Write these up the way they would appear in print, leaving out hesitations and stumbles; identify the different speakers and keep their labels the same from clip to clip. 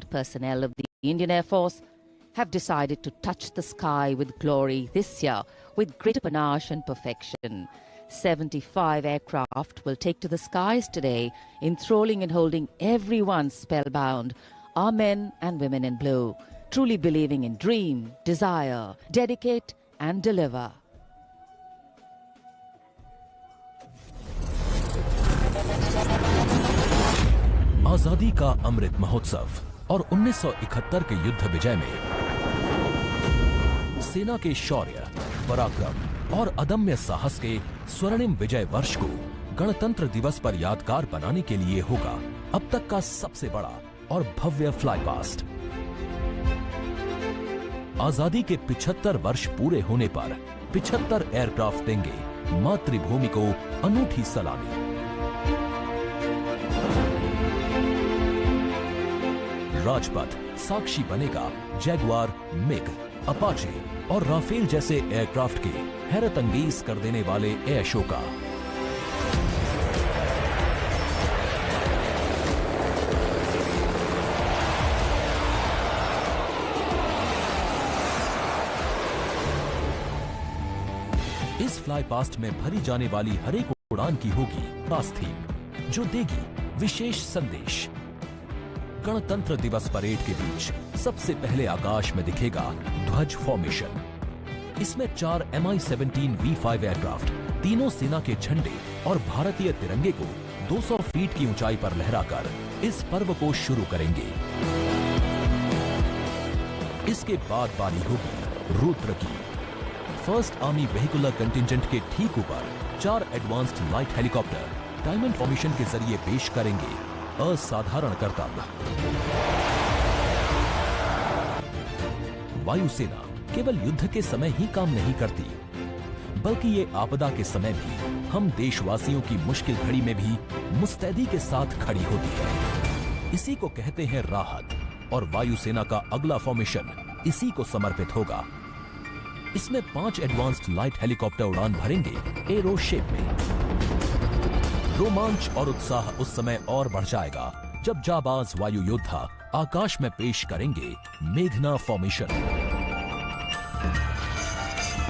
Speaker 1: personnel of the Indian Air Force have decided to touch the sky with glory this year with greater panache and perfection. 75 aircraft will take to the skies today, enthralling and holding everyone spellbound, our men and women in blue, truly believing in dream, desire, dedicate and deliver.
Speaker 2: आजादी का अमृत महोत्सव और 1971 के युद्ध विजय में सेना के शौर्य, पराक्रम और अदम्य साहस के स्वर्णिम विजय वर्ष को गणतंत्र दिवस पर यादगार बनाने के लिए होगा अब तक का सबसे बड़ा और भव्य फ्लाई पास्ट। आजादी के 75 वर्ष पूरे होने पर 75 एयरक्राफ्ट देंगे मातृभूमि को अनूठी सलामी। राजपथ साक्षी बनेगा जैगुआर, मिग, अपाचे और राफेल जैसे एयरक्राफ्ट के हैरत अंगेज कर देने वाले एयर शो का। इस फ्लाई पास्ट में भरी जाने वाली हर एक उड़ान की होगी खास थीम, जो देगी विशेष संदेश। गणतंत्र दिवस परेड के बीच सबसे पहले आकाश में दिखेगा ध्वज फॉर्मेशन। इसमें 4 Mi-17 V5 एयरक्राफ्ट तीनों सेना के झंडे और भारतीय तिरंगे को 200 फीट की ऊंचाई पर लहराकर इस पर्व को शुरू करेंगे। इसके बाद बारी होगी रुद्र की। फर्स्ट आर्मी व्हीकुलर कंटिंजेंट के ठीक ऊपर 4 advanced light helicopter diamond formation के जरिए पेश करेंगे असाधारण कर्तव्य। वायुसेना केवल युद्ध के समय ही काम नहीं करती, बल्कि ये आपदा के समय भी हम देशवासियों की मुश्किल घड़ी में भी मुस्तैदी के साथ खड़ी होती है। इसी को कहते हैं राहत, और वायुसेना का अगला फॉर्मेशन इसी को समर्पित होगा। इसमें 5 एडवांस्ड लाइट हेलीकॉप्टर उड़ान भरेंगे एरो शेप में। रोमांच और उत्साह उस समय और बढ़ जाएगा जब जाबाज वायु योद्धा आकाश में पेश करेंगे मेघना फॉर्मेशन।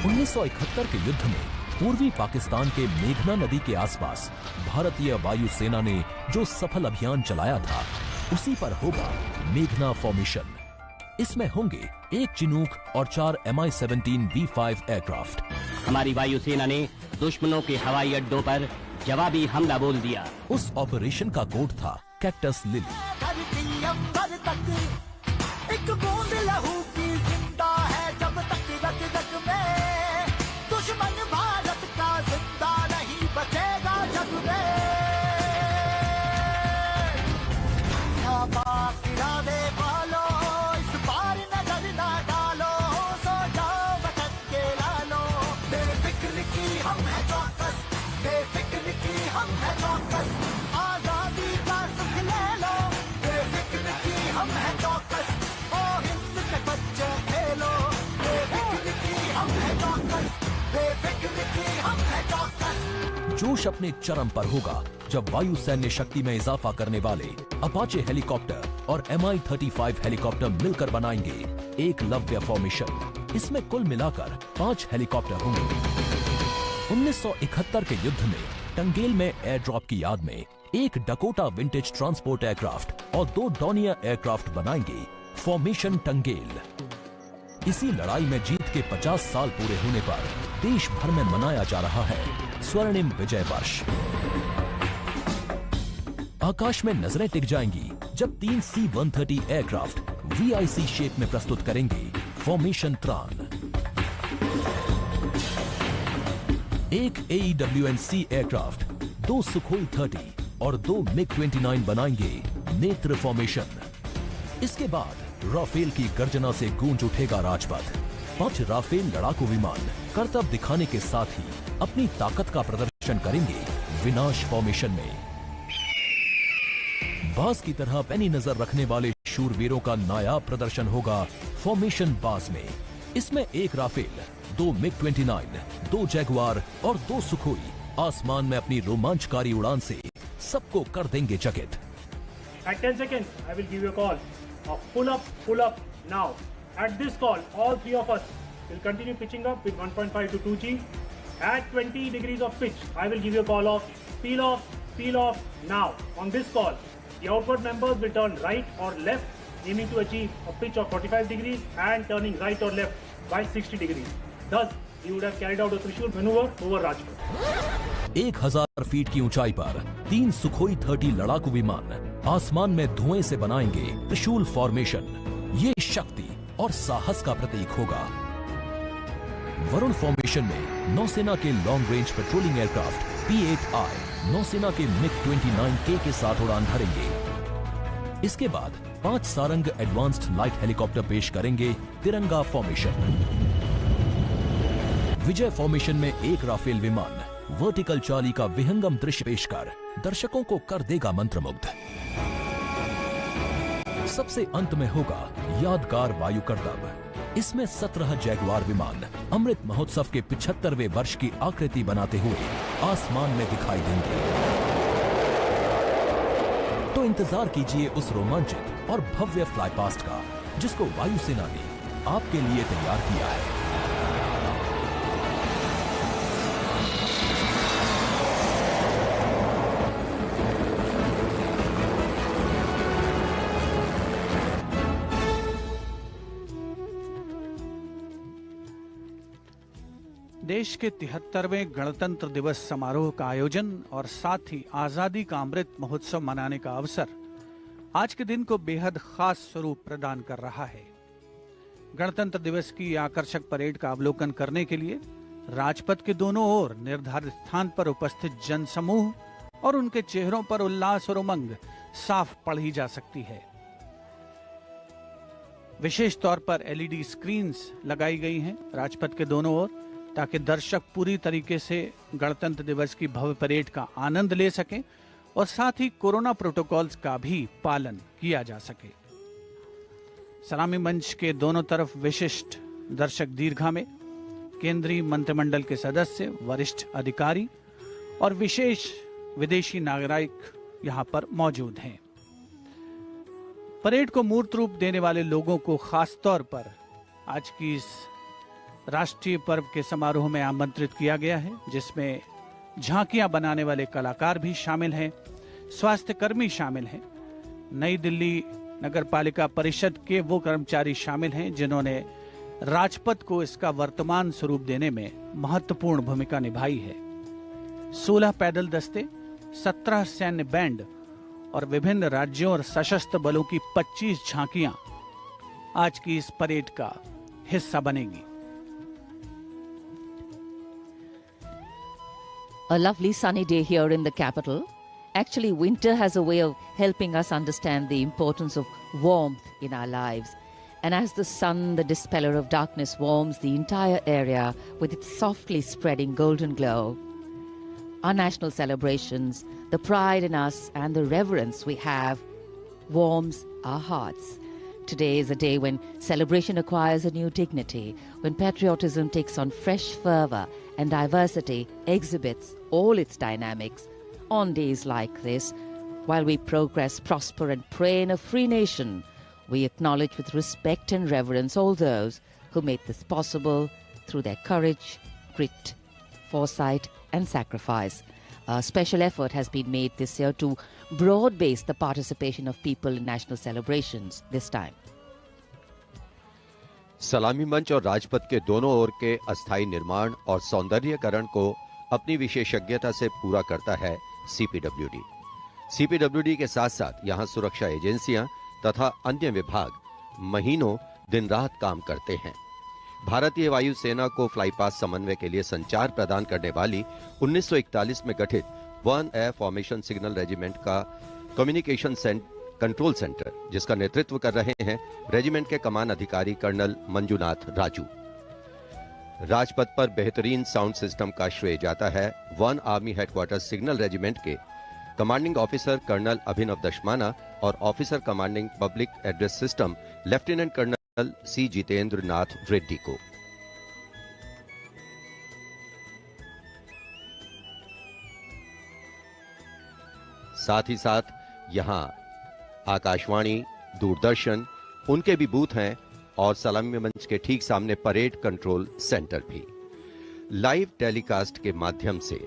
Speaker 2: 1971 के युद्ध में पूर्वी पाकिस्तान के मेघना नदी के आसपास भारतीय वायुसेना ने जो सफल अभियान चलाया था, उसी पर होगा मेघना फॉर्मेशन। इसमें होंगे 1 चिनूक और 4 Mi-17 V5 एयरक्राफ्ट।
Speaker 3: हमारी वायुसेना ने दुश्मनों के हवाई अड्डों पर जवाबी हमला बोल दिया।
Speaker 2: उस ऑपरेशन का कोड था कैक्टस लिली।
Speaker 4: एक बूंद लहू की जिंदा है जब तक रग रग में, दुश्मन भारत का जिंदा नहीं बचेगा जग में। इरादे वालों इस बार नजर ना डालो, सो जाओ वतन के लालो। बेफिक्र की हम है चौकस, बेफिक्र की हम है चौकस, आजादी का सुख ले लो। बेफिक्र की हम है चौकस, ओ हिंद के बच्चे खेलो। बेफिक्र की हम है चौकस, बेफिक्र की हम है चौकस।
Speaker 2: जोश अपने चरम पर होगा जब वायु सैन्य शक्ति में इजाफा करने वाले अपाचे हेलीकॉप्टर और Mi-35 हेलीकॉप्टर मिलकर बनाएंगे एक लव्य फॉर्मेशन। इसमें कुल मिलाकर 5 हेलीकॉप्टर होंगे। 1971 के युद्ध में टंगेल में एयर ड्रॉप की याद में 1 डकोटा विंटेज ट्रांसपोर्ट एयरक्राफ्ट और 2 डॉनियर एयरक्राफ्ट बनाएंगे फॉर्मेशन टंगेल। इसी लड़ाई में जीत के 50 साल पूरे होने पर देश भर में मनाया जा रहा है स्वर्णिम विजय वर्ष। आकाश में नजरें टिक जाएंगी जब 3 C-130 एयरक्राफ्ट VIC शेप में प्रस्तुत करेंगे फॉर्मेशन त्रान। 1 AEWNC एयरक्राफ्ट, 2 सुखोई 30 और 2 MiG-29 बनाएंगे नेत्र फॉर्मेशन। इसके बाद राफेल की गर्जना से गूंज उठेगा राजपथ। 5 राफेल लड़ाकू विमान करतब दिखाने के साथ ही अपनी ताकत का प्रदर्शन करेंगे विनाश फॉर्मेशन में। बाज की तरह पैनी नजर रखने वाले शूरवीरों का नायाब प्रदर्शन होगा फॉर्मेशन बाज में। इसमें 1 राफेल, 2 MiG-29, 2 जैगुआर और 2 सुखोई आसमान में अपनी रोमांचकारी उड़ान से सबको कर देंगे चकित।
Speaker 5: At 10 seconds, I will give you a call. pull up now. At this call, all three of us will continue pitching up with 1.5 to 2G. At 20 degrees of pitch, I will give you a call of peel off now. On this call, the outward members will turn right or left, aiming to achieve a pitch of 45 degrees and turning right or left by 60 degrees. Thus, you would have carried out a Trishul maneuver over Rajput.
Speaker 2: 1000 feet की ऊंचाई पर 3 Sukhoi 30 लड़ाकू विमान आसमान में धुएं से बनाएंगे त्रिशूल फॉर्मेशन। ये शक्ति और साहस का प्रतीक होगा। वरुण फॉर्मेशन में नौसेना के long range patrolling aircraft P-8I नौसेना के MiG-29K के साथ उड़ान भरेंगे। इसके बाद 5 सारंग एडवांस्ड लाइट हेलीकॉप्टर पेश करेंगे तिरंगा फॉर्मेशन। विजय फॉर्मेशन में एक राफेल विमान वर्टिकल चाली का विहंगम दृश्य पेश कर दर्शकों को कर देगा मंत्रमुग्ध। सबसे अंत में होगा यादगार वायु करतब। इसमें 17 जैगुआर विमान अमृत महोत्सव के 75वें वर्ष की आकृति बनाते हुए आसमान में दिखाई देंगे। तो इंतजार कीजिए उस रोमांचित और भव्य फ्लाईपास्ट का, जिसको वायुसेना ने आपके लिए तैयार किया है।
Speaker 6: देश के 73वें गणतंत्र दिवस समारोह का आयोजन और साथ ही आजादी का अमृत महोत्सव मनाने का अवसर आज के दिन को बेहद खास स्वरूप प्रदान कर रहा है। गणतंत्र दिवस की आकर्षक परेड का अवलोकन करने के लिए राजपथ के दोनों ओर निर्धारित स्थान पर उपस्थित जनसमूह और उनके चेहरों पर उल्लास और उमंग साफ पढ़ी जा सकती है। विशेष तौर पर LED स्क्रीन्स लगाई गई हैं राजपथ के दोनों ओर, ताकि दर्शक पूरी तरीके से गणतंत्र दिवस की भव्य परेड का आनंद ले सकें और साथ ही कोरोना प्रोटोकॉल्स का भी पालन किया जा सके। सलामी मंच के दोनों तरफ विशिष्ट दर्शक दीर्घा में केंद्रीय मंत्रिमंडल के सदस्य, वरिष्ठ अधिकारी और विशेष विदेशी नागरिक यहां पर मौजूद हैं। परेड को मूर्त रूप देने वाले लोगों को खास तौर पर आज की इस राष्ट्रीय पर्व के समारोह में आमंत्रित किया गया है, जिसमें झांकियां बनाने वाले कलाकार भी शामिल हैं, स्वास्थ्य कर्मी शामिल हैं, नई दिल्ली नगर पालिका परिषद के वो कर्मचारी शामिल हैं जिन्होंने राजपथ को इसका वर्तमान स्वरूप देने में महत्वपूर्ण भूमिका निभाई है। 16 पैदल दस्ते, 17 सैन्य बैंड और विभिन्न राज्यों और सशस्त्र बलों की 25 झांकियां आज की इस परेड का हिस्सा बनेंगी।
Speaker 1: A lovely sunny day here in the capital. Actually, winter has a way of helping us understand the importance of warmth in our lives. And as the sun, the dispeller of darkness, warms the entire area with its softly spreading golden glow, our national celebrations, the pride in us and the reverence we have warms our hearts. Today is a day when celebration acquires a new dignity, when patriotism takes on fresh fervor and diversity exhibits all its dynamics. On days like this, while we progress, prosper and pray in a free nation, we acknowledge with respect and reverence all those who made this possible through their courage, grit, foresight and sacrifice. A special effort has been made this year to broad-base the participation of people in national celebrations this time.
Speaker 7: सलामी मंच और राजपथ के दोनों ओर के अस्थायी निर्माण और सौंदर्यीकरण को अपनी विशेषज्ञता से पूरा करता है CPWD। CPWD के साथ साथ यहां सुरक्षा एजेंसियां तथा अन्य विभाग महीनों दिन रात काम करते हैं। भारतीय वायुसेना को फ्लाईपास्ट समन्वय के लिए संचार प्रदान करने वाली 1941 में गठित one air formation signal regiment का कम्युनिकेशन कंट्रोल सेंटर, जिसका नेतृत्व कर रहे हैं रेजिमेंट के कमान अधिकारी कर्नल मंजुनाथ राजू। राजपथ पर बेहतरीन साउंड सिस्टम का श्रेय जाता है one army headquarters signal regiment के commanding officer colonel Abhinav Dashmana और officer commanding public address system lieutenant colonel C Jitendra Nath Reddy को। साथ ही साथ यहां आकाशवाणी, दूरदर्शन उनके भी बूथ हैं और सलामी मंच के ठीक सामने परेड कंट्रोल सेंटर भी। लाइव टेलीकास्ट के माध्यम से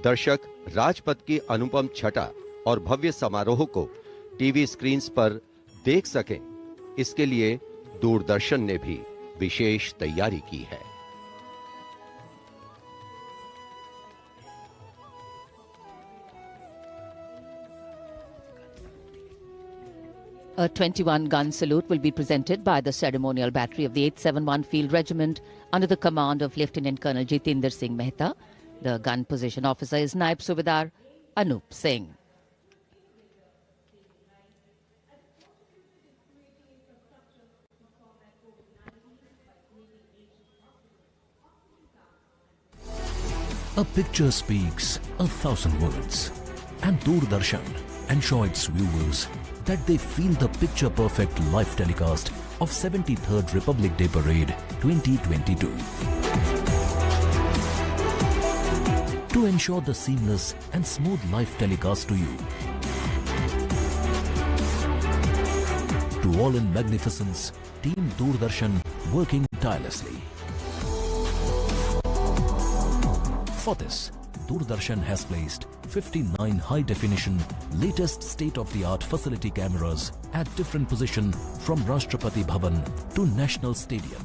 Speaker 7: दर्शक राजपथ की अनुपम छटा और भव्य समारोह को टीवी स्क्रीन्स पर देख सकें, इसके लिए दूरदर्शन ने भी विशेष तैयारी की है।
Speaker 1: A 21-gun salute will be presented by the ceremonial battery of the 871 Field Regiment under the command of Lieutenant Colonel Jitendra Singh Mehta. The gun position officer is Naib Subedar Anup Singh.
Speaker 2: A picture speaks 1,000 words, and Doordarshan ensure its viewers that they feel the picture-perfect live telecast of 73rd Republic Day Parade 2022. To ensure the seamless and smooth live telecast to you, to all in magnificence, Team Doordarshan working tirelessly. For this, Doordarshan has placed 59 high-definition, latest state-of-the-art facility cameras at different positions from Rashtrapati Bhavan to National Stadium.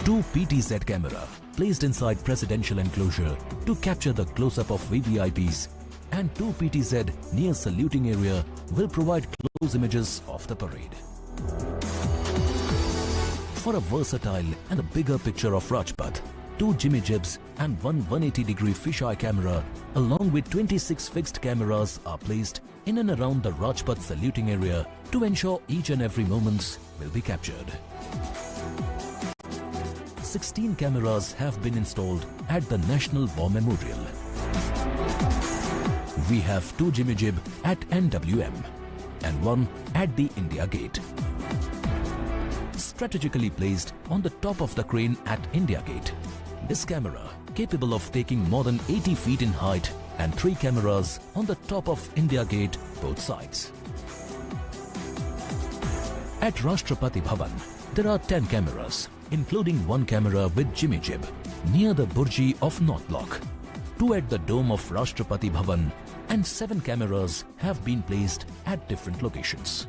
Speaker 2: 2 PTZ camera placed inside presidential enclosure to capture the close-up of VVIPs, and 2 PTZ near saluting area will provide close images of the parade. For a versatile and a bigger picture of Rajpath, 2 Jimmy Jibs and 1 180-degree fisheye camera along with 26 fixed cameras are placed in and around the Rajpath saluting area to ensure each and every moment will be captured. 16 cameras have been installed at the National War Memorial. We have 2 Jimmy Jib at NWM and 1 at the India Gate. Strategically placed on the top of the crane at India Gate, this camera, capable of taking more than 80 feet in height, and 3 cameras on the top of India Gate, both sides. At Rashtrapati Bhavan, there are 10 cameras, including 1 camera with Jimmy Jib, near the Burji of North Block, 2 at the dome of Rashtrapati Bhavan, and 7 cameras have been placed at different locations.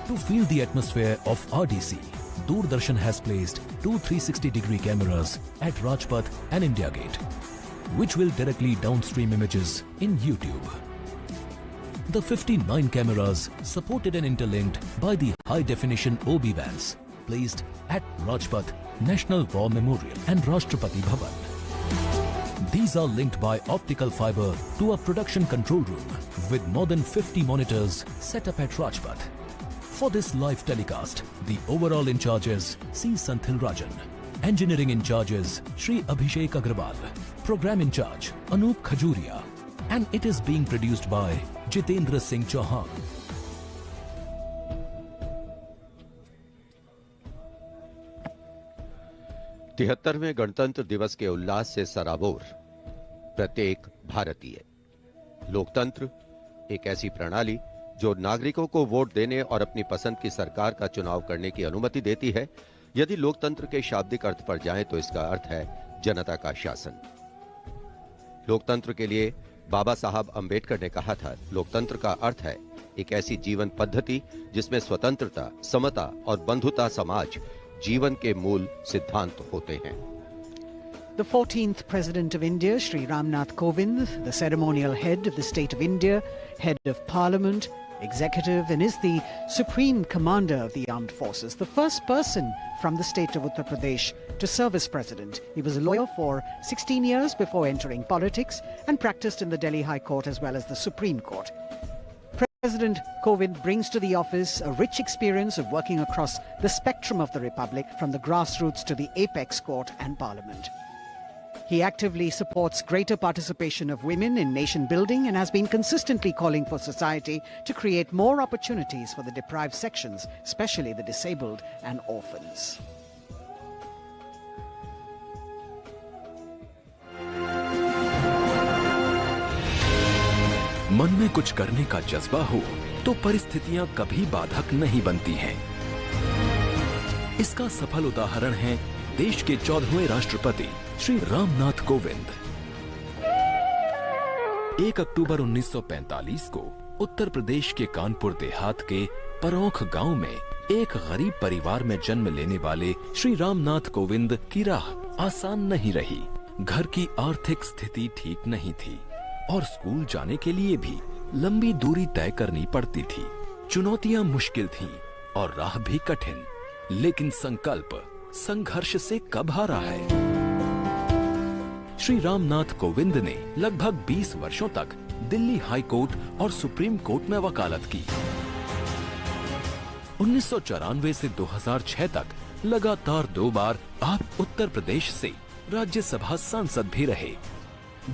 Speaker 2: To feel the atmosphere of RDC, Doordarshan has placed 2 360-degree cameras at Rajpath and India Gate, which will directly downstream images in YouTube. The 59 cameras supported and interlinked by the high-definition OB vans placed at Rajpath, National War Memorial and Rashtrapati Bhavan. These are linked by optical fiber to a production control room with more than 50 monitors set up at Rajpath. For this live telecast, the overall in charge is C. Santhil Rajan, engineering in charge is Shri Abhishek Agrawal, program in charge Anup Khajuria, and it is being produced by Jitendra Singh Chauhan.
Speaker 7: तिहत्तरवें गणतंत्र दिवस के उल्लास से सराबोर प्रत्येक भारतीय। लोकतंत्र एक ऐसी प्रणाली जो नागरिकों को वोट देने और अपनी पसंद की सरकार का चुनाव करने की अनुमति देती है। यदि लोकतंत्र के शाब्दिक अर्थ पर जाएं तो इसका अर्थ है जनता का शासन। लोकतंत्र के लिए बाबा साहब अंबेडकर ने कहा था, लोकतंत्र का अर्थ है एक ऐसी जीवन पद्धति जिसमें स्वतंत्रता, समता और बंधुता समाज जीवन के मूल सिद्धांत होते हैं।
Speaker 8: The 14th President of India, Shri Ramnath Kovind, the ceremonial head of the State of India, head of Parliament, executive, and is the Supreme Commander of the Armed Forces, the first person from the state of Uttar Pradesh to serve as President. He was a lawyer for 16 years before entering politics and practiced in the Delhi High Court as well as the Supreme Court. President Kovind brings to the office a rich experience of working across the spectrum of the Republic, from the grassroots to the apex court and Parliament. He actively supports greater participation of women in nation building and has been consistently calling for society to create more opportunities for the deprived sections, especially the disabled and orphans.
Speaker 2: मन में कुछ करने का जज्बा हो तो परिस्थितियां कभी बाधक नहीं बनती हैं। इसका सफल उदाहरण है देश के 14वें राष्ट्रपति श्री रामनाथ कोविंद। 1 अक्टूबर 1945 को उत्तर प्रदेश के कानपुर देहात के परौख गांव में एक गरीब परिवार में जन्म लेने वाले श्री रामनाथ कोविंद की राह आसान नहीं रही। घर की आर्थिक स्थिति ठीक नहीं थी और स्कूल जाने के लिए भी लंबी दूरी तय करनी पड़ती थी। चुनौतियां मुश्किल थीं और राह भी कठिन, लेकिन संकल्प संघर्ष से कब हारा है। श्री रामनाथ कोविंद ने लगभग 20 वर्षों तक दिल्ली हाई कोर्ट और सुप्रीम कोर्ट में वकालत की। 1994 से 2006 तक लगातार 2 बार आप उत्तर प्रदेश से राज्यसभा सांसद भी रहे।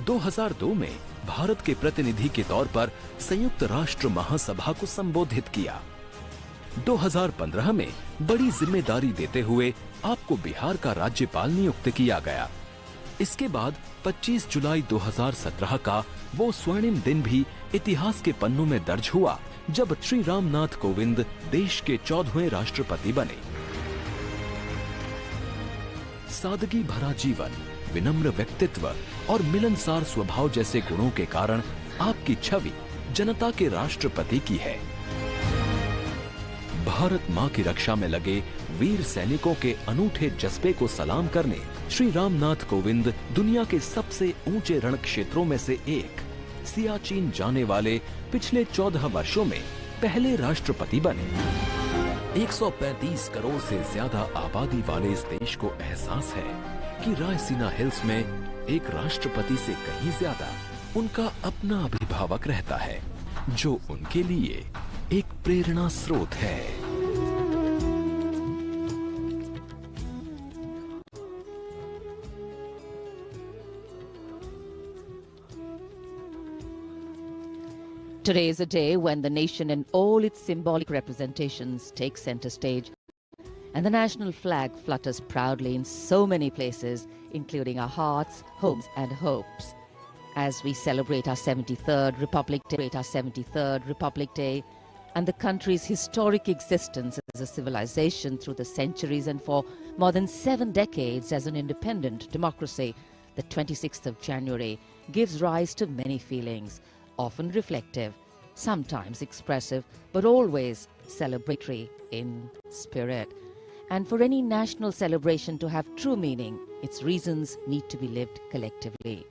Speaker 2: 2002 में भारत के प्रतिनिधि के तौर पर संयुक्त राष्ट्र महासभा को संबोधित किया। 2015 में बड़ी जिम्मेदारी देते हुए आपको बिहार का राज्यपाल नियुक्त किया गया। इसके बाद 25 जुलाई 2017 का वो स्वर्णिम दिन भी इतिहास के पन्नों में दर्ज हुआ जब श्री रामनाथ कोविंद देश के 14वें राष्ट्रपति बने। सादगी भरा जीवन, विनम्र व्यक्तित्व और मिलनसार स्वभाव जैसे गुणों के कारण आपकी छवि जनता के राष्ट्रपति की है। भारत मां की रक्षा में लगे वीर सैनिकों के अनूठे जज्बे को सलाम करने श्री रामनाथ कोविंद दुनिया के सबसे ऊंचे रण क्षेत्रों में से एक सियाचिन जाने वाले पिछले 14 वर्षों में पहले राष्ट्रपति बने। 135 करोड़ से ज्यादा आबादी वाले इस देश को एहसास है कि रायसीना हिल्स में एक राष्ट्रपति से कहीं ज्यादा उनका अपना अभिभावक रहता है, जो उनके लिए एक प्रेरणा स्रोत है।
Speaker 1: Today is a day when the nation and all its symbolic representations take center stage, and the national flag flutters proudly in so many places, including our hearts, homes and hopes. As we celebrate our 73rd Republic Day, and the country's historic existence as a civilization through the centuries and for more than 7 decades as an independent democracy, the 26th of January gives rise to many feelings, often reflective, sometimes expressive, but always celebratory in spirit. And for any national celebration to have true meaning, its reasons need to be lived collectively.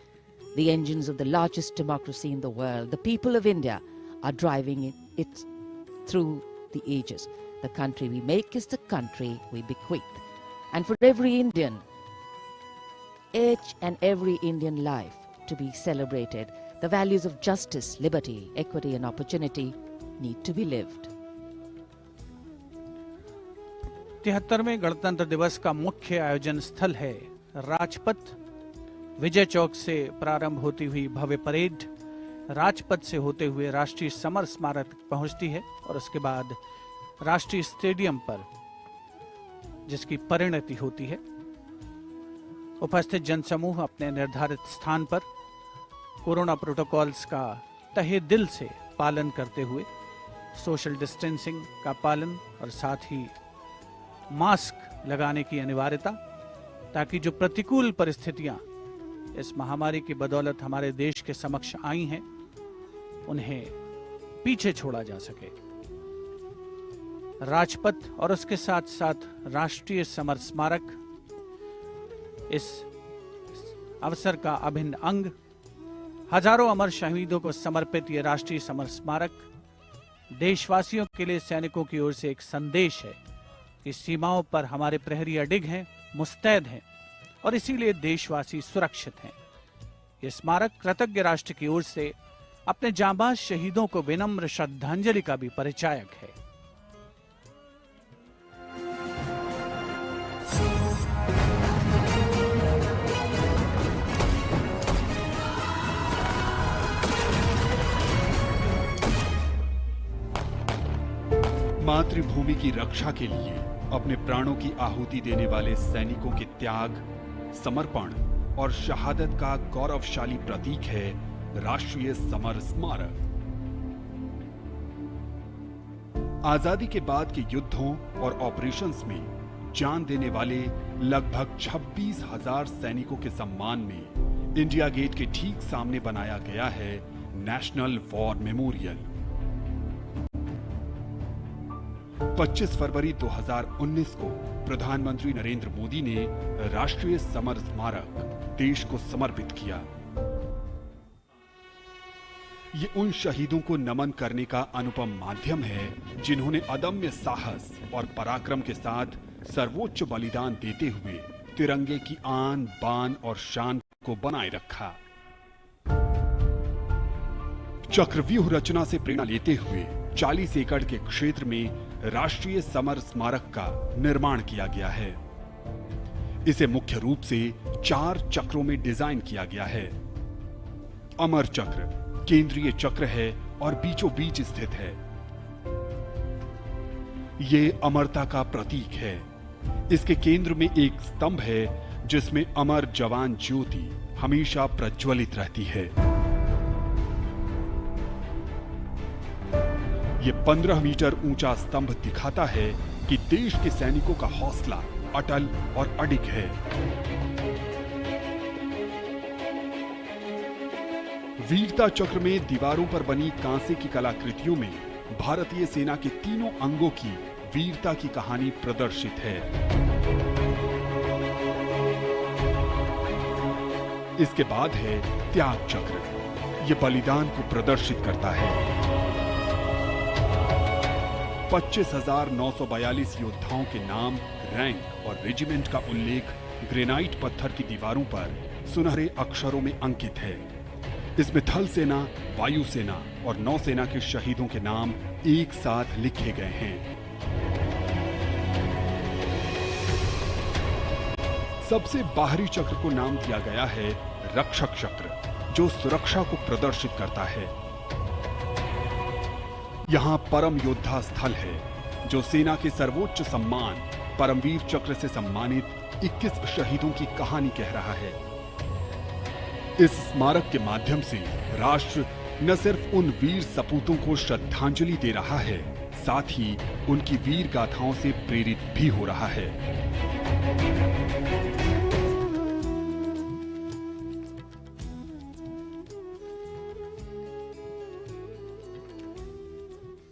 Speaker 1: The engines of the largest democracy in the world, the people of India, are driving it through the ages. The country we make is the country we bequeath. And for every Indian, each and every Indian life to be celebrated, the values of justice, liberty, equity and opportunity need to be lived.
Speaker 6: 73वें गणतंत्र दिवस का मुख्य आयोजन स्थल है राजपथ। विजय चौक से प्रारंभ होती हुई भव्य परेड राजपथ से होते हुए राष्ट्रीय समर स्मारक पहुंचती है और उसके बाद राष्ट्रीय स्टेडियम पर जिसकी परिणति होती है। उपस्थित जनसमूह अपने निर्धारित स्थान पर कोरोना प्रोटोकॉल्स का तहे दिल से पालन करते हुए सोशल डिस्टेंसिंग का पालन और साथ ही मास्क लगाने की अनिवार्यता, ताकि जो प्रतिकूल परिस्थितियां इस महामारी की बदौलत हमारे देश के समक्ष आई हैं उन्हें पीछे छोड़ा जा सके। राजपथ और उसके साथ साथ राष्ट्रीय समर स्मारक इस अवसर का अभिन्न अंग। हजारों अमर शहीदों को समर्पित ये राष्ट्रीय समर स्मारक देशवासियों के लिए सैनिकों की ओर से एक संदेश है कि सीमाओं पर हमारे प्रहरी अडिग हैं, मुस्तैद हैं और इसीलिए देशवासी सुरक्षित हैं। ये स्मारक कृतज्ञ राष्ट्र की ओर से अपने जांबाज शहीदों को विनम्र श्रद्धांजलि का भी परिचायक है।
Speaker 9: मातृभूमि की रक्षा के लिए अपने प्राणों की आहुति देने वाले सैनिकों के त्याग, समर्पण और शहादत का गौरवशाली प्रतीक है राष्ट्रीय समर स्मारक। आजादी के बाद के युद्धों और ऑपरेशंस में जान देने वाले लगभग 26,000 सैनिकों के सम्मान में इंडिया गेट के ठीक सामने बनाया गया है नेशनल वॉर मेमोरियल। 25 फरवरी 2019 को प्रधानमंत्री नरेंद्र मोदी ने राष्ट्रीय समर स्मारक देश को समर्पित किया। ये उन शहीदों को नमन करने का अनुपम माध्यम है जिन्होंने अदम्य साहस और पराक्रम के साथ सर्वोच्च बलिदान देते हुए तिरंगे की आन बान और शान को बनाए रखा। चक्रव्यूह रचना से प्रेरणा लेते हुए 40 एकड़ के क्षेत्र में राष्ट्रीय समर स्मारक का निर्माण किया गया है। इसे मुख्य रूप से 4 चक्रों में डिजाइन किया गया है। अमर चक्र केंद्रीय चक्र है और बीचों बीच स्थित है। ये अमरता का प्रतीक है। इसके केंद्र में एक स्तंभ है जिसमें अमर जवान ज्योति हमेशा प्रज्वलित रहती है। ये 15 मीटर ऊंचा स्तंभ दिखाता है कि देश के सैनिकों का हौसला अटल और अडिग है। वीरता चक्र में दीवारों पर बनी कांसे की कलाकृतियों में भारतीय सेना के तीनों अंगों की वीरता की कहानी प्रदर्शित है। इसके बाद है त्याग चक्र। यह बलिदान को प्रदर्शित करता है। 25,942 योद्धाओं के नाम, रैंक और रेजिमेंट का उल्लेख ग्रेनाइट पत्थर की दीवारों पर सुनहरे अक्षरों में अंकित है। इसमें थल सेना, वायुसेना और नौसेना के शहीदों के नाम एक साथ लिखे गए हैं। सबसे बाहरी चक्र को नाम दिया गया है रक्षक चक्र, जो सुरक्षा को प्रदर्शित करता है। यहां परम योद्धा स्थल है, जो सेना के सर्वोच्च सम्मान परमवीर चक्र से सम्मानित 21 शहीदों की कहानी कह रहा है। इस स्मारक के माध्यम से राष्ट्र न सिर्फ उन वीर सपूतों को श्रद्धांजलि दे रहा है, साथ ही उनकी वीर गाथाओं से प्रेरित भी हो रहा है।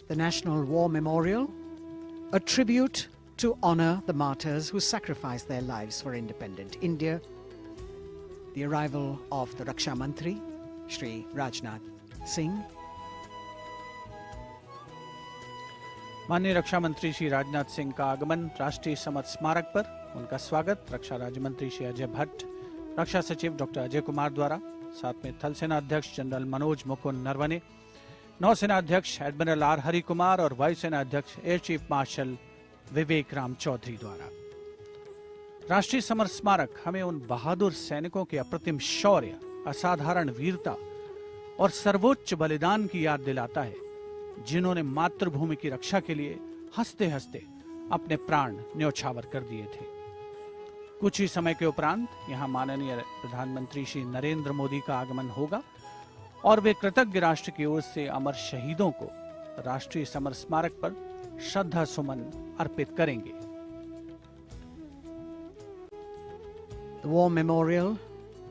Speaker 8: The National War Memorial, a tribute to honor the martyrs who sacrificed their lives for independent India. The arrival of the Raksha Mantri, Shri Rajnath Singh.
Speaker 6: माननीय रक्षा मंत्री श्री राजनाथ सिंह का आगमन राष्ट्रीय समर स्मारक पर, उनका स्वागत रक्षा राज्य मंत्री श्री अजय भट्ट, रक्षा सचिव डॉक्टर अजय कुमार द्वारा, साथ में थल सेना अध्यक्ष जनरल मनोज मुकुंद नरवणे, नौसेना अध्यक्ष एडमिरल आर हरि कुमार और वायुसेना अध्यक्ष एयर चीफ मार्शल विवेक राम चौधरी द्वारा। राष्ट्रीय समर स्मारक हमें उन बहादुर सैनिकों के अप्रतिम शौर्य, असाधारण वीरता और सर्वोच्च बलिदान की याद दिलाता है, जिन्होंने मातृभूमि की रक्षा के लिए हंसते हंसते अपने प्राण न्यौछावर कर दिए थे। कुछ ही समय के उपरांत यहां माननीय प्रधानमंत्री श्री नरेंद्र मोदी का आगमन होगा और वे कृतज्ञ राष्ट्र की ओर से अमर शहीदों को राष्ट्रीय समर स्मारक पर श्रद्धा सुमन अर्पित करेंगे।
Speaker 8: The War Memorial,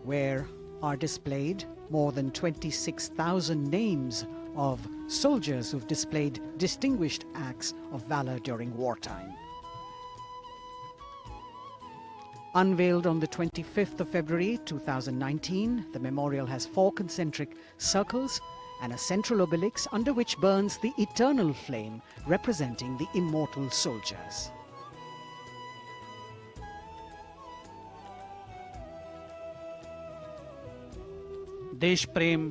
Speaker 8: where are displayed more than 26,000 names of soldiers who've displayed distinguished acts of valor during wartime. Unveiled on the 25th of February 2019, the memorial has 4 concentric circles and a central obelix under which burns the eternal flame representing the immortal soldiers.
Speaker 6: देश प्रेम,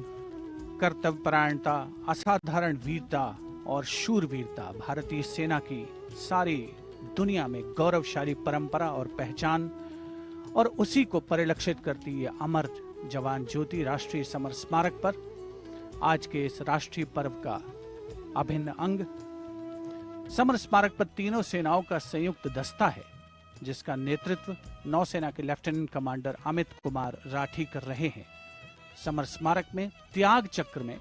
Speaker 6: कर्तव्य परायणता, असाधारण वीरता और शूरवीरता भारतीय सेना की सारी दुनिया में गौरवशाली परंपरा और पहचान, और उसी को परिलक्षित करती है अमर जवान ज्योति राष्ट्रीय समर स्मारक पर आज के इस राष्ट्रीय पर्व का अभिन्न अंग। समर स्मारक पर तीनों सेनाओं का संयुक्त दस्ता है, जिसका नेतृत्व नौसेना के लेफ्टिनेंट कमांडर अमित कुमार राठी कर रहे हैं। समर स्मारक में त्याग चक्र में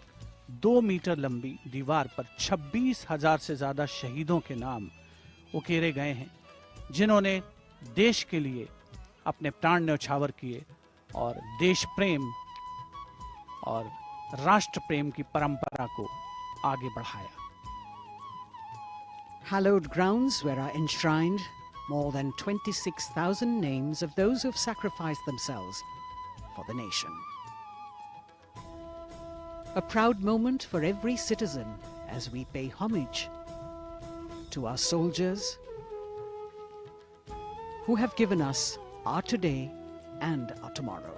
Speaker 6: 2 मीटर लंबी दीवार पर 26,000 से ज्यादा शहीदों के नाम उकेरे गए हैं, जिन्होंने देश के लिए अपने प्राण न्यौछावर किए और देश प्रेम और राष्ट्र प्रेम की परंपरा को आगे बढ़ाया।
Speaker 8: Hallowed grounds where are enshrined more than 26,000 names of those who have sacrificed themselves for the nation. A proud moment for every citizen as we pay homage to our soldiers who have given us our today and our tomorrow.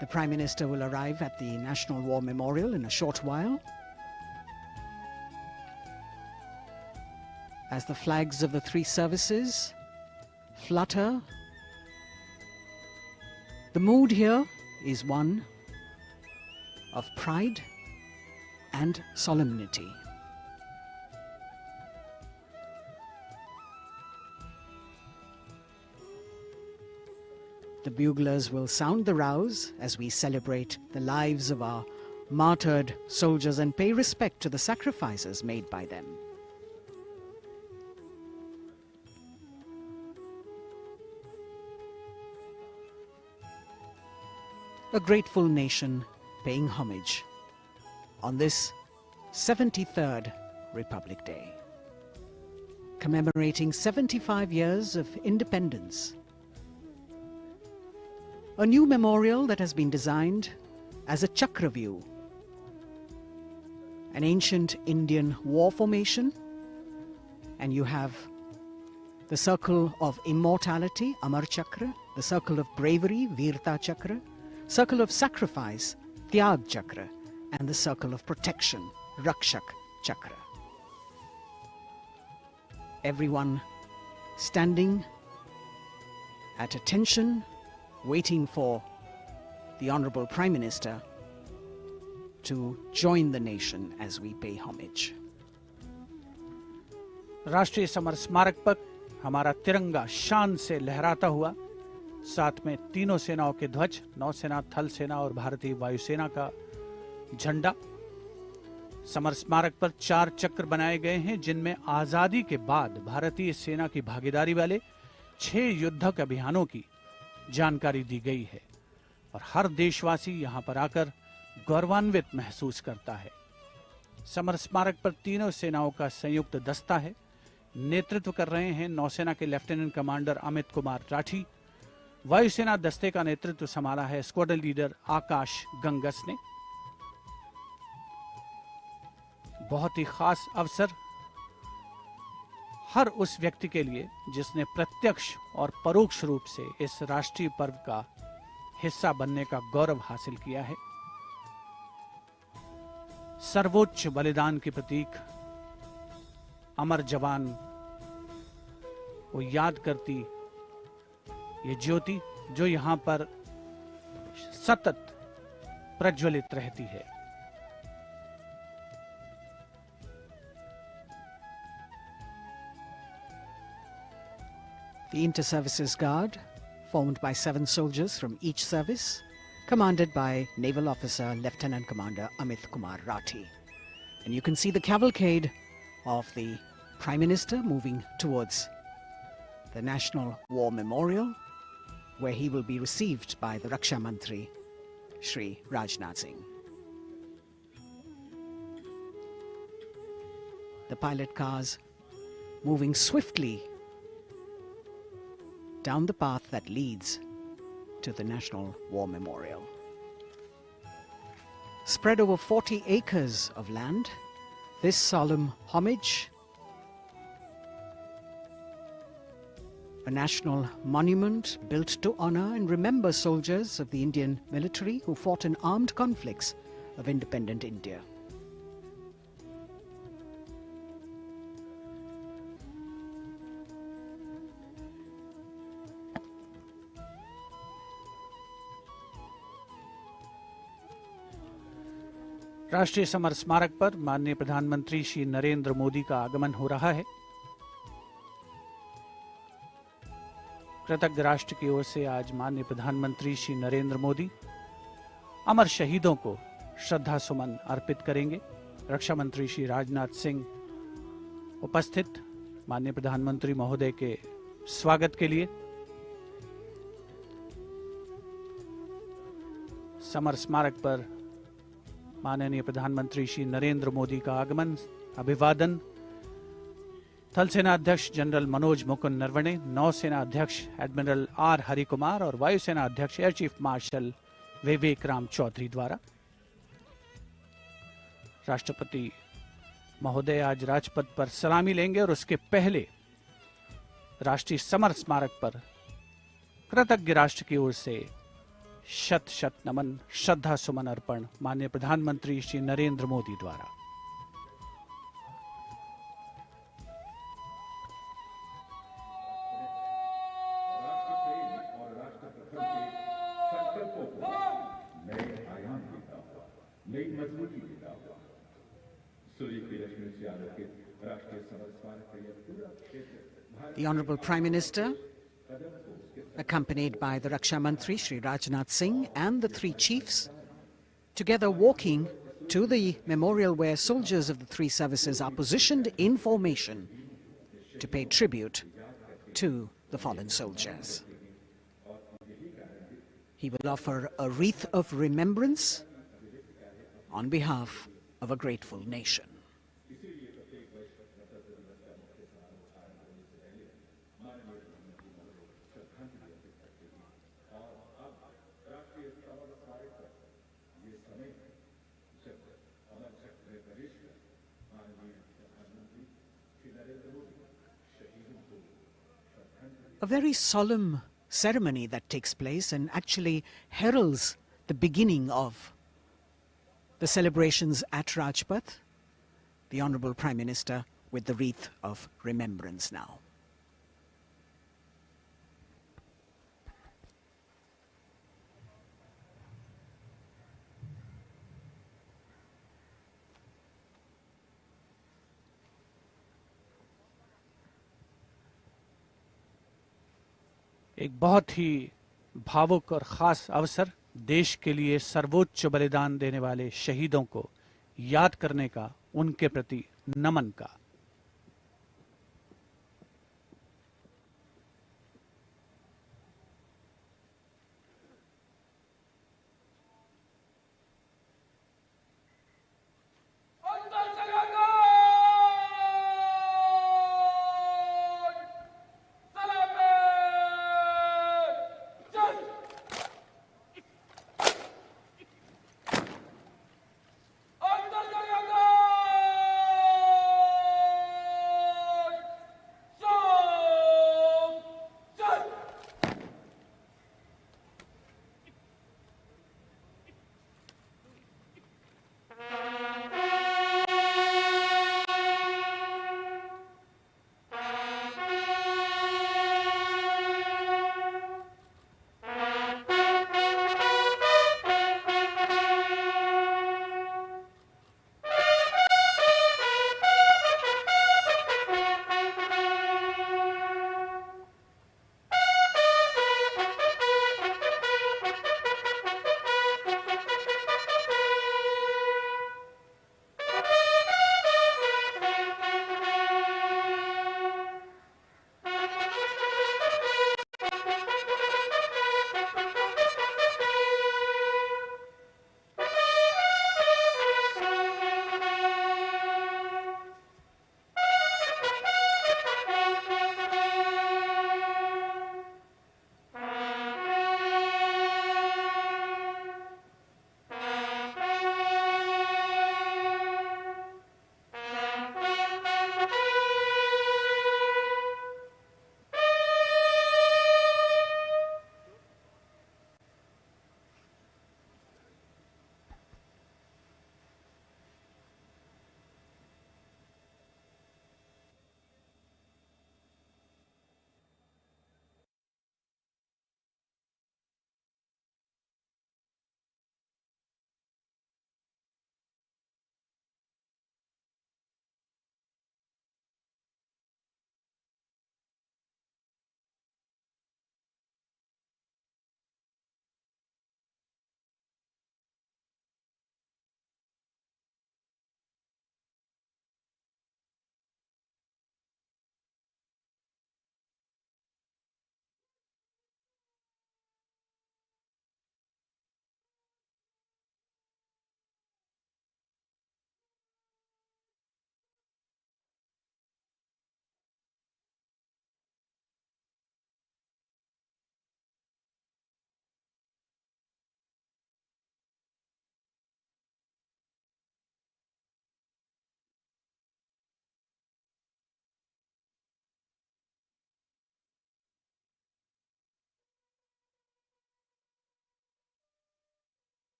Speaker 8: The Prime Minister will arrive at the National War Memorial in a short while as the flags of the three services flutter. The mood here is one of pride and solemnity. The buglers will sound the rouse as we celebrate the lives of our martyred soldiers and pay respect to the sacrifices made by them. A grateful nation paying homage on this 73rd Republic Day, commemorating 75 years of independence. A new memorial that has been designed as a chakra view, an ancient Indian war formation, and you have the circle of immortality, Amar Chakra, the circle of bravery, Virta Chakra, circle of sacrifice, Tyag Chakra, and the circle of protection, Rakshak Chakra. Everyone standing at attention, waiting for the Honorable Prime Minister to join the nation as we pay homage.
Speaker 6: राष्ट्रीय summer स्मारक पर हमारा तिरंगा शान से लहराता हुआ, साथ में तीनों सेनाओं के ध्वज, नौसेना, थल सेना और भारतीय वायुसेना का झंडा। समर स्मारक पर 4 चक्र बनाए गए हैं, जिनमें आजादी के बाद भारतीय सेना की भागीदारी वाले 6 युद्धक अभियानों की जानकारी दी गई है और हर देशवासी यहां पर आकर गौरवान्वित महसूस करता है। समर स्मारक पर तीनों सेनाओं का संयुक्त दस्ता है। नेतृत्व कर रहे हैं नौसेना के लेफ्टिनेंट कमांडर अमित कुमार राठी। वायुसेना दस्ते का नेतृत्व संभाला है स्क्वाड्रन लीडर आकाश गंगस ने। बहुत ही खास अवसर हर उस व्यक्ति के लिए जिसने प्रत्यक्ष और परोक्ष रूप से इस राष्ट्रीय पर्व का हिस्सा बनने का गौरव हासिल किया है। सर्वोच्च बलिदान के प्रतीक अमर जवान को याद करती ये ज्योति जो यहां पर सतत प्रज्वलित रहती है।
Speaker 8: The Inter-Services Guard, formed by 7 soldiers from each service, commanded by Naval Officer Lieutenant Commander Amit Kumar Rathi. And you can see the cavalcade of the Prime Minister moving towards the National War Memorial, where he will be received by the Raksha Mantri, Shri Rajnath Singh. The pilot cars moving swiftly down the path that leads to the National War Memorial. Spread over 40 acres of land, this solemn homage, a national monument built to honor and remember soldiers of the Indian military who fought in armed conflicts of independent India.
Speaker 6: राष्ट्रीय summer स्मारक पर माननीय प्रधानमंत्री श्री नरेंद्र मोदी का आगमन हो रहा है। कृतज्ञ राष्ट्र की ओर से आज माननीय प्रधानमंत्री श्री नरेंद्र मोदी अमर शहीदों को श्रद्धा सुमन अर्पित करेंगे। रक्षा मंत्री श्री राजनाथ सिंह उपस्थित माननीय प्रधानमंत्री महोदय के स्वागत के लिए समर स्मारक पर माननीय प्रधानमंत्री श्री नरेंद्र मोदी का आगमन, अभिवादन। थल सेना अध्यक्ष जनरल मनोज मुकुंद नरवणे, नौसेना अध्यक्ष एडमिरल आर हरिकुमार और वायुसेना अध्यक्ष एयर चीफ मार्शल विवेक राम चौधरी द्वारा। राष्ट्रपति महोदय आज राजपथ पर सलामी लेंगे और उसके पहले राष्ट्रीय समर स्मारक पर कृतज्ञ राष्ट्र की ओर से शत शत नमन, श्रद्धा सुमन अर्पण माननीय प्रधानमंत्री श्री नरेंद्र मोदी द्वारा।
Speaker 8: The Honorable Prime Minister, accompanied by the Raksha Mantri Shri Rajnath Singh and the three chiefs, together walking to the memorial where soldiers of the three services are positioned in formation to pay tribute to the fallen soldiers. He will offer a wreath of remembrance on behalf of a grateful nation. A very solemn ceremony that takes place and actually heralds the beginning of the celebrations at Rajpath. The Honorable Prime Minister with the wreath of remembrance now.
Speaker 6: एक बहुत ही भावुक और खास अवसर, देश के लिए सर्वोच्च बलिदान देने वाले शहीदों को याद करने का, उनके प्रति नमन का।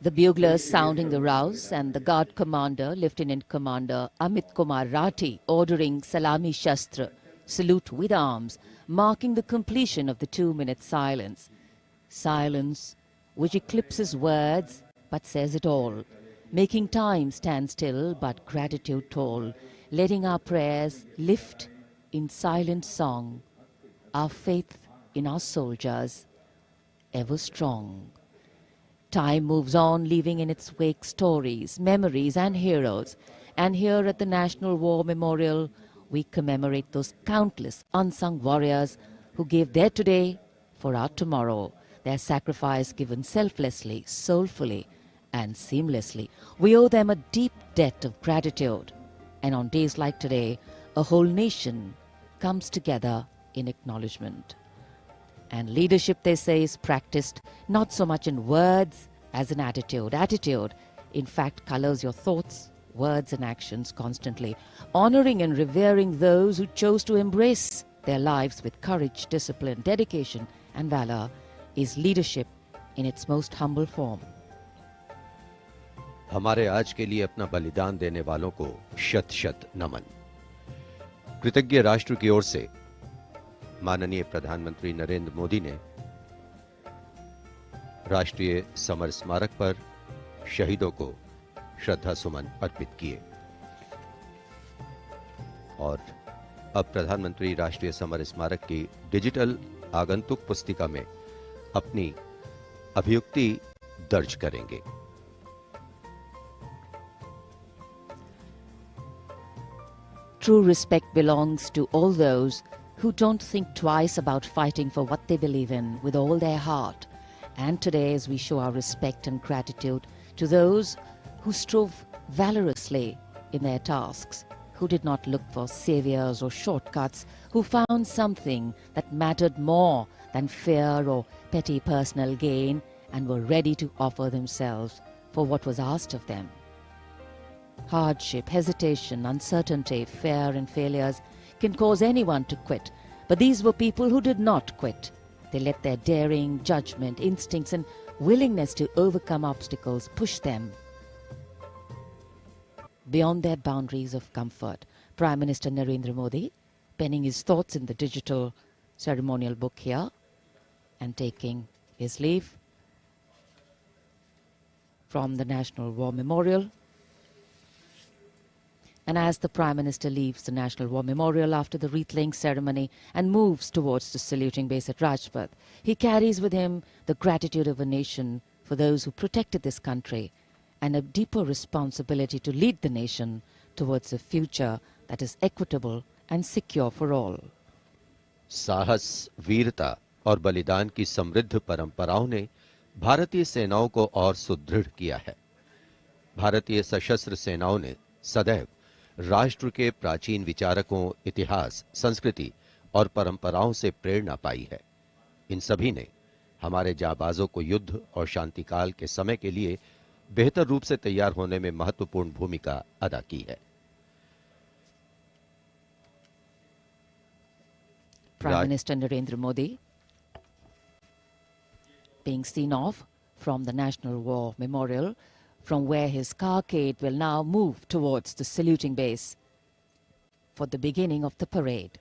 Speaker 1: The buglers sounding the rouse and the guard commander, Lieutenant Commander Amit Kumar Rathi, ordering Salami Shastra, salute with arms, marking the completion of the 2-minute silence. Silence which eclipses words but says it all, making time stand still but gratitude toll, letting our prayers lift in silent song, our faith in our soldiers ever strong. Time moves on, leaving in its wake stories, memories and heroes. And here at the National War Memorial, we commemorate those countless unsung warriors who gave their today for our tomorrow, their sacrifice given selflessly, soulfully and seamlessly. We owe them a deep debt of gratitude. And on days like today, a whole nation comes together in acknowledgement. And leadership, they say, is practiced not so much in words as in attitude. Attitude, in fact, colors your thoughts, words and actions constantly. Honoring and revering those who chose to embrace their lives with courage, discipline, dedication and valor is leadership in its most humble form.
Speaker 7: हमारे आज के लिए अपना बलिदान देने वालों को शत शत नमन। कृतज्ञ राष्ट्र की ओर से माननीय प्रधानमंत्री नरेंद्र मोदी ने राष्ट्रीय समर स्मारक पर शहीदों को श्रद्धा सुमन अर्पित किए और अब प्रधानमंत्री राष्ट्रीय समर स्मारक की डिजिटल आगंतुक पुस्तिका में अपनी अभियुक्ति दर्ज करेंगे।
Speaker 1: True respect belongs to all those who don't think twice about fighting for what they believe in with all their heart. And today, as we show our respect and gratitude to those who strove valorously in their tasks, who did not look for saviors or shortcuts, who found something that mattered more than fear or petty personal gain and were ready to offer themselves for what was asked of them. Hardship, hesitation, uncertainty, fear and failures can cause anyone to quit. But these were people who did not quit. They let their daring, judgment, instincts and willingness to overcome obstacles push them beyond their boundaries of comfort. Prime Minister Narendra Modi penning his thoughts in the digital ceremonial book here and taking his leave from the National War Memorial. And as the Prime Minister leaves the National War Memorial after the wreath-laying ceremony and moves towards the saluting base at Rajpath, he carries with him the gratitude of a nation for those who protected this country and a deeper responsibility to lead the nation towards a future that is equitable and secure for all.
Speaker 7: साहस, वीरता और बलिदान की समृद्ध परंपराओं ने भारतीय सेनाओं को और सुदृढ़ किया है। भारतीय सशस्त्र सेनाओं ने सदैव राष्ट्र के प्राचीन विचारकों, इतिहास, संस्कृति और परंपराओं से प्रेरणा पाई है। इन सभी ने हमारे जाबाजों को युद्ध और शांतिकाल के समय के लिए बेहतर रूप से तैयार होने में महत्वपूर्ण भूमिका अदा की है।
Speaker 1: Prime Minister Narendra Modi being seen off from the National War Memorial, from where his carcade will now move towards the saluting base for the beginning of the parade.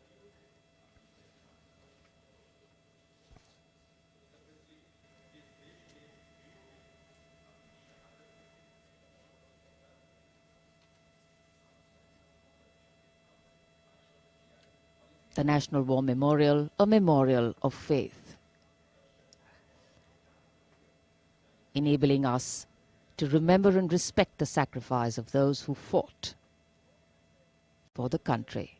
Speaker 1: the National War Memorial, a memorial of faith, enabling us to remember and respect the sacrifice of those who fought for the country.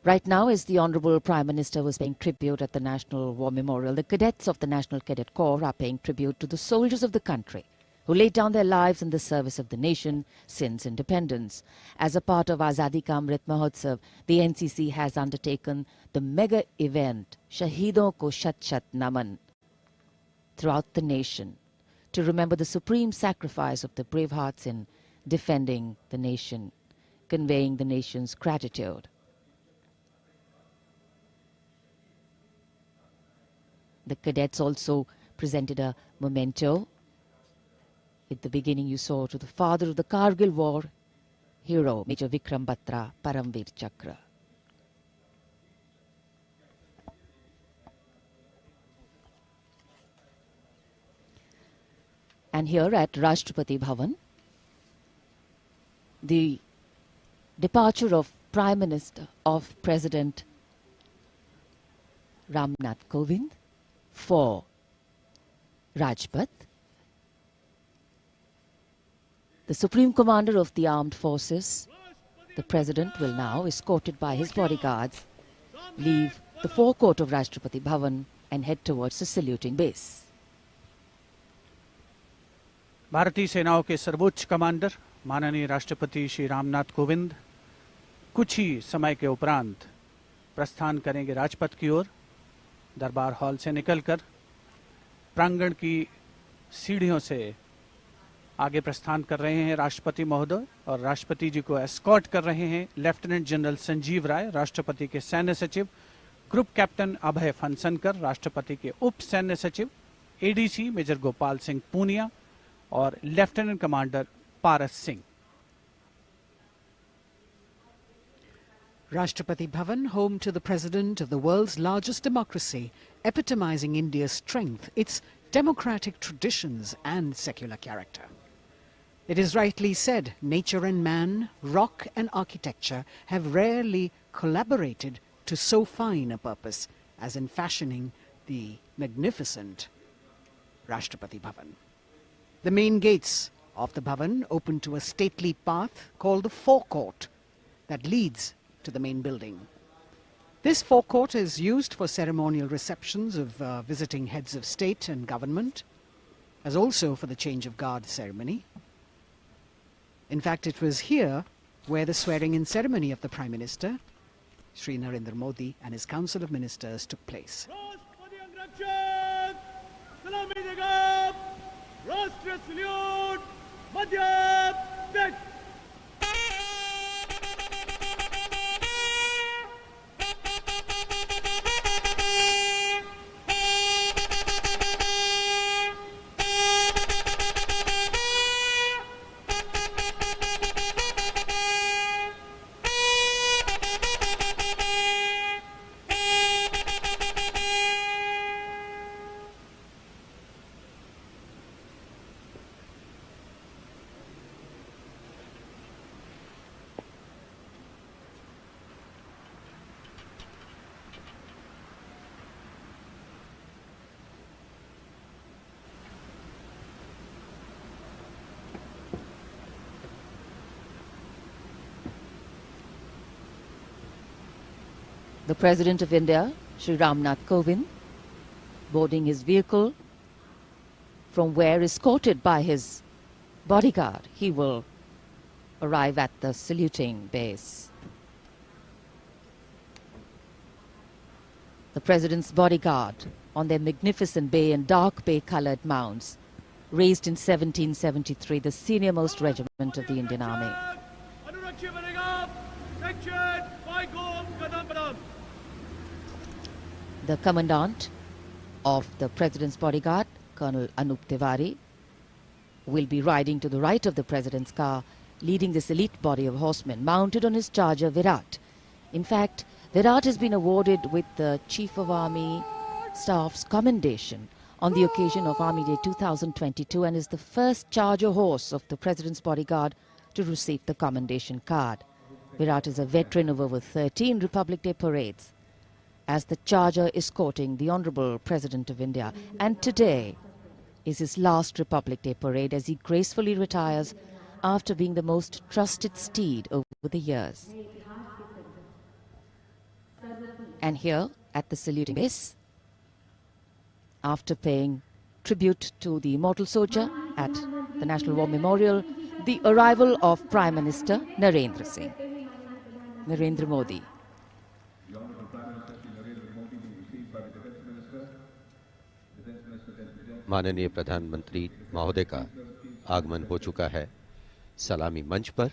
Speaker 1: Right now, as the Honorable Prime Minister was paying tribute at the National War Memorial, the cadets of the National Cadet Corps are paying tribute to the soldiers of the country who laid down their lives in the service of the nation since independence. As a part of Azadi Ka Amrit Mahotsav, the NCC has undertaken the mega event Shahidon Ko Shat Shat Naman throughout the nation to remember the supreme sacrifice of the brave hearts in defending the nation, conveying the nation's gratitude. The cadets also presented a memento. At the beginning, you saw to the father of the Kargil War, hero Major Vikram Batra, Paramveer Chakra. And here at Rashtrapati Bhavan, the departure of Prime Minister of President Ramnath Kovind for Rajpath. The Supreme Commander of the Armed Forces, the President, will now, escorted by his bodyguards, leave the forecourt of Rashtrapati Bhavan and head towards the saluting base.
Speaker 6: भारतीय सेनाओं के सर्वोच्च commander माननीय राष्ट्रपति श्री रामनाथ कोविंद कुछ ही समय के उपरांत प्रस्थान करेंगे राजपथ की ओर। दरबार हॉल से निकलकर प्रांगण की सीढ़ियों से आगे प्रस्थान कर रहे हैं राष्ट्रपति महोदय, और राष्ट्रपति जी को एस्कॉर्ट कर रहे हैं लेफ्टिनेंट जनरल संजीव राय, राष्ट्रपति के सैन्य सचिव, ग्रुप कैप्टन अभय फनसनकर, राष्ट्रपति के उप सैन्य सचिव एडीसी मेजर गोपाल सिंह पूनिया और lieutenant commander Paras Singh.
Speaker 8: Rashtrapati Bhavan, home to the President of the world's largest democracy, epitomizing India's strength, its democratic traditions and secular character. It is rightly said, nature and man, rock and architecture have rarely collaborated to so fine a purpose as in fashioning the magnificent Rashtrapati Bhavan. The main gates of the Bhavan open to a stately path called the forecourt that leads to the main building. This forecourt is used for ceremonial receptions of visiting heads of state and government, as also for the change of guard ceremony. In fact, it was here where the swearing-in ceremony of the Prime Minister, Shri Narendra Modi, and his Council of Ministers took place.
Speaker 1: The President of India, Shri Ramnath Kovind, boarding his vehicle, from where, escorted by his bodyguard, he will arrive at the saluting base. The President's bodyguard on their magnificent bay and dark bay-colored mounts, raised in 1773, the senior-most regiment of the Indian Army. The Commandant of the President's bodyguard, Colonel Anup Tiwari, will be riding to the right of the President's car, leading this elite body of horsemen mounted on his charger Virat. In fact, Virat has been awarded with the Chief of Army Staff's commendation on the occasion of Army Day 2022 and is the first charger horse of the President's bodyguard to receive the commendation card. Virat is a veteran of over 13 Republic Day parades, as the charger escorting the Honorable President of India. And today is his last Republic Day parade as he gracefully retires after being the most trusted steed over the years. And here at the saluting base, after paying tribute to the immortal soldier at the National War Memorial, the arrival of Prime Minister Narendra Modi.
Speaker 7: माननीय प्रधानमंत्री महोदय का आगमन हो चुका है सलामी मंच पर।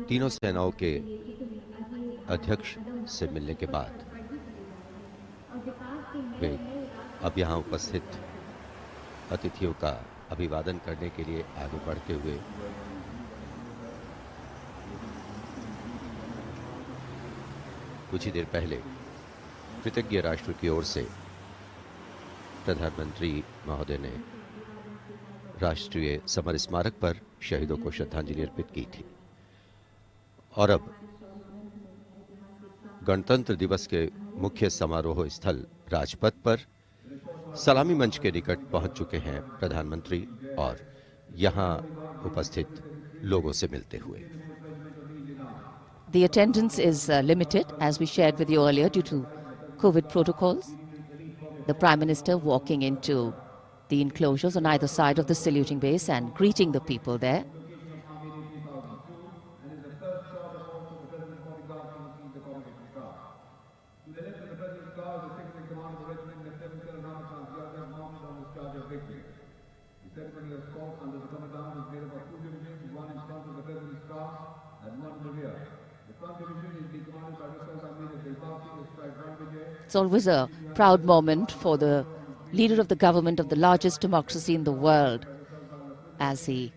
Speaker 7: तीनों सेनाओं के अध्यक्ष से मिलने के बाद वे अब यहां उपस्थित अतिथियों का अभिवादन करने के लिए आगे बढ़ते हुए कुछ ही देर पहले कृतज्ञ राष्ट्र की ओर से प्रधानमंत्री महोदय ने राष्ट्रीय समर स्मारक पर शहीदों को श्रद्धांजलि अर्पित की थी और अब गणतंत्र दिवस के मुख्य समारोह स्थल राजपथ पर सलामी मंच के निकट पहुंच चुके हैं प्रधानमंत्री और यहां उपस्थित लोगों से मिलते हुए।
Speaker 1: The attendance is limited, as we shared with you earlier, due to COVID protocols. The Prime Minister walking into the enclosures on either side of the saluting base and greeting the people there. It's always a proud moment for the leader of the government of the largest democracy in the world as he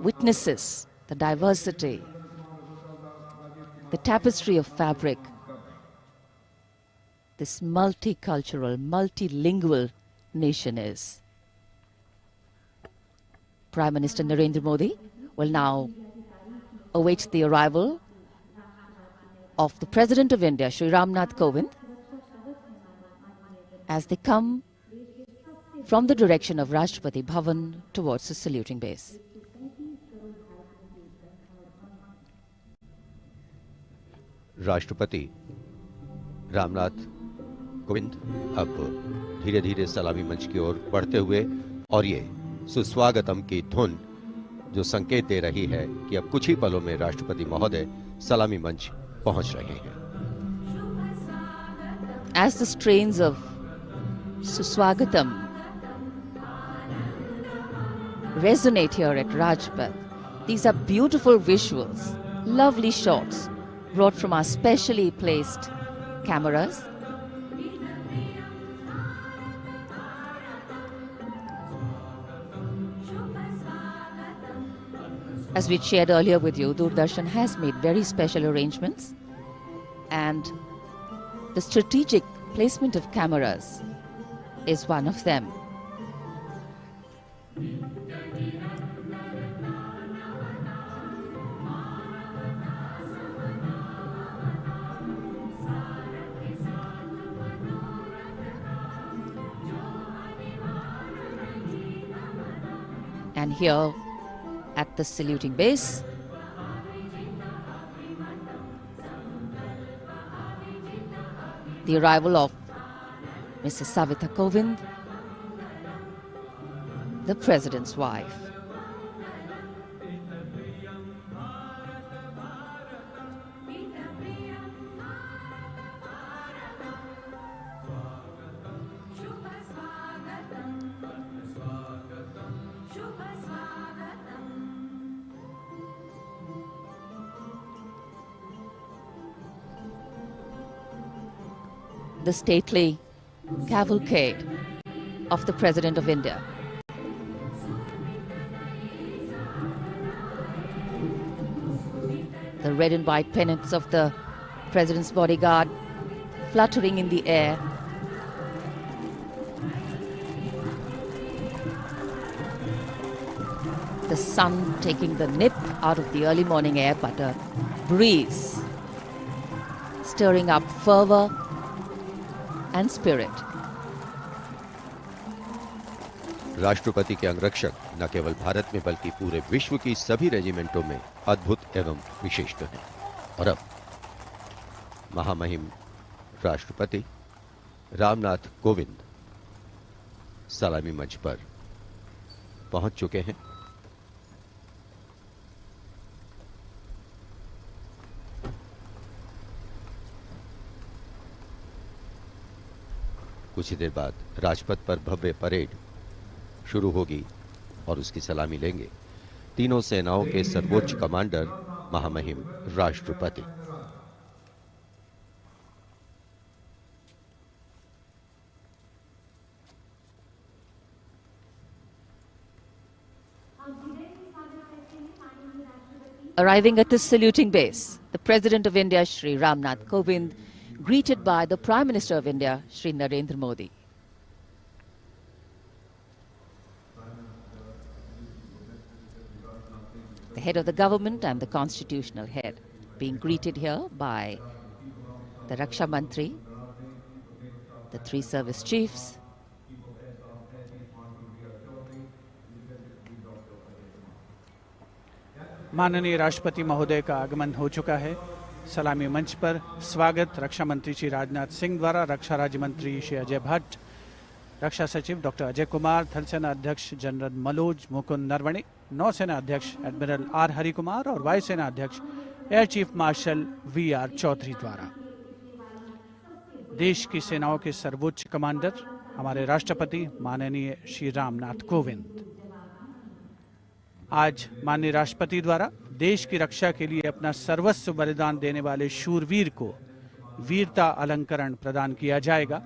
Speaker 1: witnesses the diversity, the tapestry of fabric, this multicultural, multilingual nation is. Prime Minister Narendra Modi will now await the arrival of the President of India, Shri Ramnath Kovind, as they come from the direction of Rashtrapati Bhavan towards the saluting base.
Speaker 7: राष्ट्रपति रामनाथ कोविंद अब धीरे धीरे सलामी मंच की ओर बढ़ते हुए और ये सुस्वागतम की धुन जो संकेत दे रही है कि अब कुछ ही पलों में राष्ट्रपति महोदय सलामी मंच पहुंच रहे हैं।
Speaker 1: As the strains of Suswagatam resonate here at Rajpath, these are beautiful visuals, lovely shots brought from our specially placed cameras. As we shared earlier with you, Doordarshan has made very special arrangements, and the strategic placement of cameras is one of them. And here at the saluting base, the arrival of Mrs. Savita Kovind, the President's wife. The stately cavalcade of the President of India. The red and white pennants of the President's bodyguard fluttering in the air. The sun taking the nip out of the early morning air, but a breeze stirring up fervor and spirit.
Speaker 7: राष्ट्रपति के अंगरक्षक न केवल भारत में बल्कि पूरे विश्व की सभी रेजिमेंटों में अद्भुत एवं विशिष्ट हैं। और अब महामहिम राष्ट्रपति रामनाथ कोविंद सलामी मंच पर पहुंच चुके हैं। कुछ ही देर बाद राजपथ पर भव्य परेड शुरू होगी और उसकी सलामी लेंगे तीनों सेनाओं के सर्वोच्च कमांडर महामहिम राष्ट्रपति।
Speaker 1: Arriving at the saluting base, the President of India, Shri Ramnath Kovind, greeted by the Prime Minister of India, Shri Narendra Modi. The head of the government and the constitutional head being greeted here by the Raksha Mantri, the three service chiefs,
Speaker 6: माननीय राष्ट्रपति महोदय का आगमन हो चुका है। सलामी मंच पर स्वागत रक्षा मंत्री श्री राजनाथ सिंह द्वारा रक्षा राज्य मंत्री श्री अजय भट्ट, रक्षा सचिव डॉक्टर अजय कुमार, थल सेना अध्यक्ष जनरल मनोज मुकुंद नरवणे, नौसेना अध्यक्ष एडमिरल आर हरि कुमार और वायुसेना अध्यक्ष air chief marshal V R. Chaudhari द्वारा। देश की सेनाओं के सर्वोच्च कमांडर हमारे राष्ट्रपति माननीय श्री रामनाथ कोविंद आज माननीय राष्ट्रपति द्वारा देश की रक्षा के लिए अपना सर्वस्व बलिदान देने वाले शूरवीर को वीरता अलंकरण प्रदान किया जाएगा।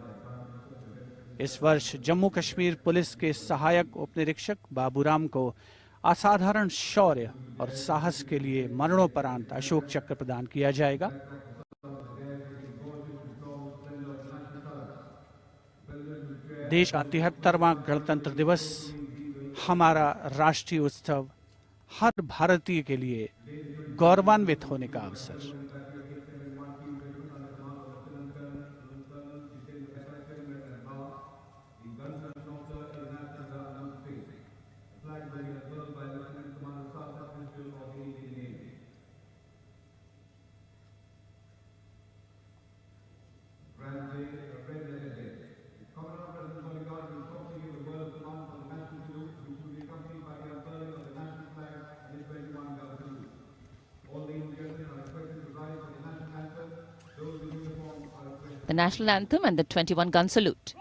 Speaker 6: इस वर्ष जम्मू कश्मीर पुलिस के सहायक उपनिरीक्षक बाबूराम को असाधारण शौर्य और साहस के लिए मरणोपरांत अशोक चक्र प्रदान किया जाएगा। देश का 73वां गणतंत्र दिवस हमारा राष्ट्रीय उत्सव हर भारतीय के लिए गौरवान्वित होने का अवसर।
Speaker 1: the national anthem and the 21-gun salute.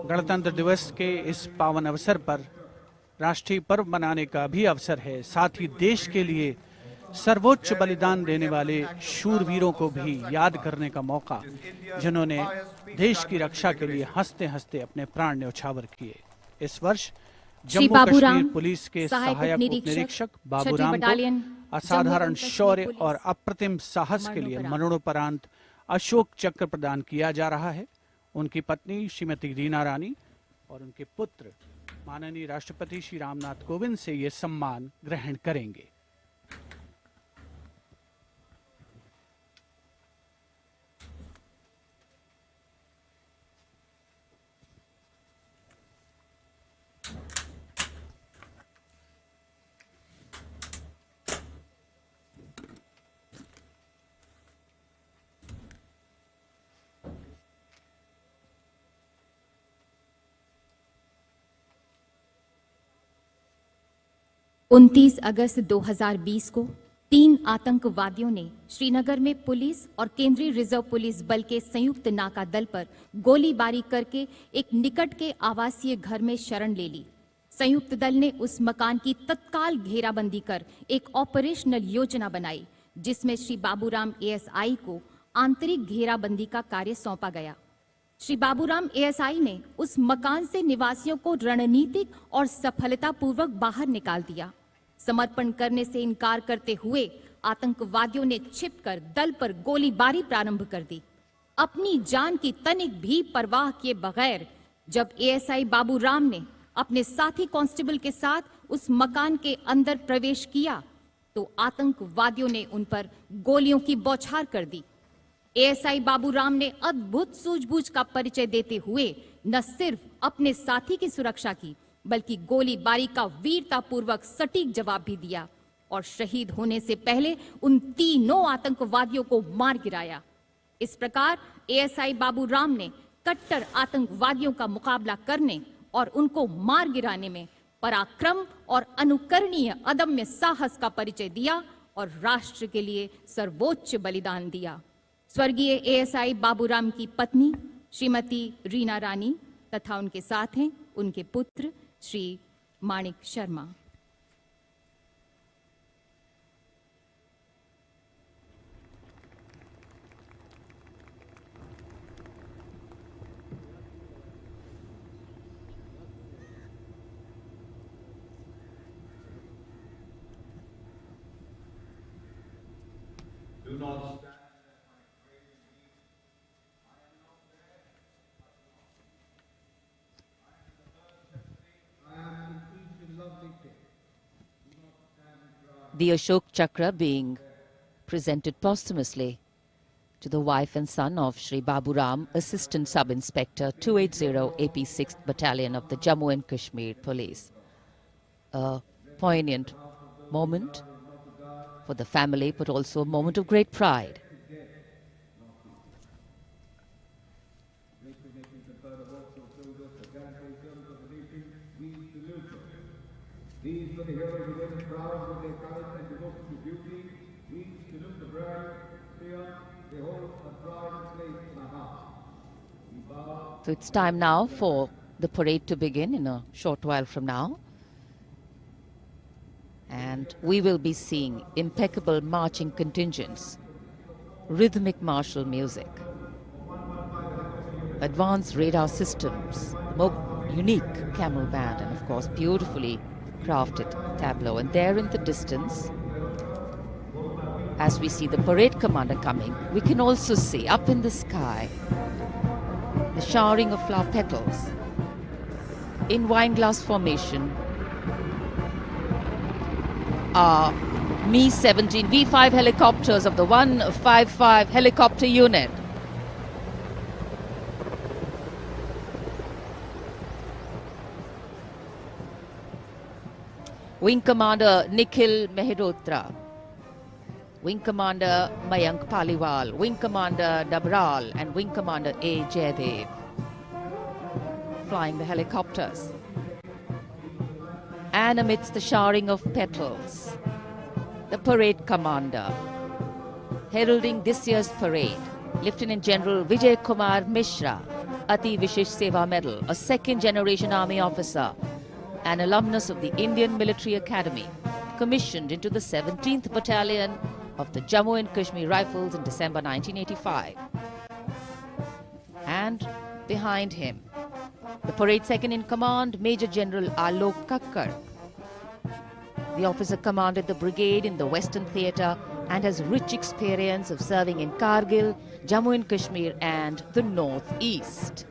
Speaker 1: गणतंत्र दिवस के इस पावन अवसर पर राष्ट्रीय पर्व मनाने का भी अवसर है। साथ ही देश के लिए सर्वोच्च बलिदान देने वाले शूरवीरों को भी याद करने का मौका, जिन्होंने देश की रक्षा के लिए हंसते हंसते अपने प्राण न्यौछावर किए। इस वर्ष जम्मू कश्मीर पुलिस के सहायक उपनिरीक्षक बाबूराम को असाधारण शौर्य और अप्रतिम साहस के लिए मरणोपरांत अशोक चक्र प्रदान किया जा रहा है। उनकी पत्नी श्रीमती रीना रानी और उनके पुत्र
Speaker 6: माननीय राष्ट्रपति श्री रामनाथ कोविंद से ये सम्मान ग्रहण करेंगे।
Speaker 10: अगस्त 2020 को 3 आतंकवादियों ने श्रीनगर में पुलिस और केंद्रीय रिजर्व पुलिस बल के संयुक्त नाका दल पर गोलीबारी करके एक निकट के आवासीय घर में शरण ले ली। संयुक्त दल ने उस मकान की तत्काल घेराबंदी कर एक ऑपरेशनल योजना बनाई, जिसमें श्री बाबूराम एएसआई को आंतरिक घेराबंदी का कार्य सौंपा गया। श्री बाबूराम एएसआई ने उस मकान से निवासियों को रणनीतिक और सफलतापूर्वक बाहर निकाल दिया। समर्पण करने से इनकार करते हुए आतंकवादियों ने छिपकर दल पर गोलीबारी प्रारंभ कर दी। अपनी जान की तनिक भी परवाह किए बगैर जब एएसआई बाबूराम ने अपने साथी कांस्टेबल के साथ उस मकान के अंदर प्रवेश किया तो आतंकवादियों ने उन पर गोलियों की बौछार कर दी। एएसआई बाबूराम ने अद्भुत सूझबूझ का परिचय देते हुए न सिर्फ अपने साथी की सुरक्षा की, बल्कि गोलीबारी का वीरतापूर्वक सटीक जवाब भी दिया और शहीद होने से पहले उन तीनों आतंकवादियों को मार गिराया। इस प्रकार एएसआई बाबूराम ने कट्टर आतंकवादियों का मुकाबला करने और उनको मार गिराने में पराक्रम और अनुकरणीय अदम्य साहस का परिचय दिया और राष्ट्र के लिए सर्वोच्च बलिदान दिया। स्वर्गीय एएसआई बाबूराम की पत्नी श्रीमती रीना रानी तथा उनके साथ हैं उनके पुत्र श्री माणिक Sharma.
Speaker 11: Do not stand.
Speaker 1: The Ashok Chakra being presented posthumously to the wife and son of Shri Baburam, Assistant Sub-Inspector 280 AP 6th Battalion of the Jammu and Kashmir Police. A poignant moment for the family, but also a moment of great pride.
Speaker 11: These were the heroes who went proud with their courage and devotion to duty. We salute the brave fear they hold a proud place in our hearts.
Speaker 1: So it's time now for the parade to begin in a short while from now. And we will be seeing impeccable marching contingents, rhythmic martial music, advanced radar systems, unique camel band, and of course beautifully crafted tableau. And there in the distance, as we see the parade commander coming, we can also see up in the sky the showering of flower petals in wineglass formation are Mi-17 V5 helicopters of the 155 helicopter unit. Wing Commander Nikhil Mehrotra, Wing Commander Mayank Paliwal, Wing Commander Dabral and Wing Commander A. Jaydev flying the helicopters. And amidst the showering of petals, the parade commander heralding this year's parade, Lieutenant General Vijay Kumar Mishra, Ati Vishesh Seva Medal, a second-generation army officer, an alumnus of the Indian Military Academy, commissioned into the 17th Battalion of the Jammu and Kashmir Rifles in December 1985. And behind him, the parade second-in-command, Major General Alok Kakkar. The officer commanded the brigade in the Western Theatre and has rich experience of serving in Kargil, Jammu and Kashmir and the North East.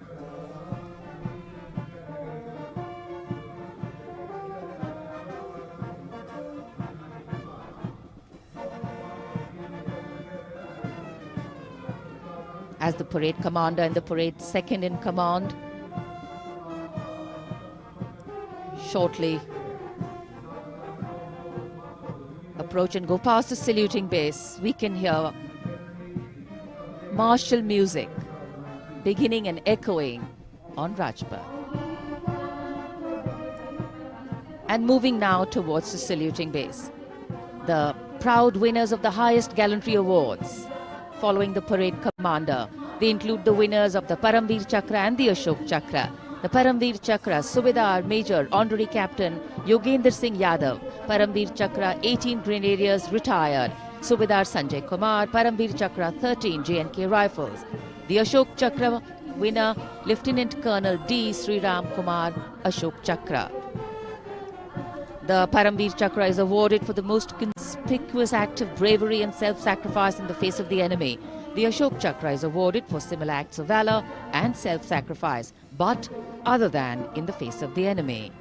Speaker 1: as the parade commander and the parade second in command. Shortly approach and go past the saluting base, we can hear martial music beginning and echoing on Rajpath. And moving now towards the saluting base, the proud winners of the highest gallantry awards following the parade commander. They include the winners of the Paramveer Chakra and the Ashok Chakra. The Paramveer Chakra, Subedar Major Honorary Captain Yogendra Singh Yadav. Paramveer Chakra, 18 Grenadiers retired. Subedar Sanjay Kumar. Paramveer Chakra, 13 J&K Rifles. The Ashok Chakra winner, Lieutenant Colonel D. Sriram Kumar, Ashok Chakra. The Paramveer Chakra is awarded for the most conspicuous act of bravery and self-sacrifice in the face of the enemy. The Ashok Chakra is awarded for similar acts of valor and self-sacrifice, but other than in the face of the enemy.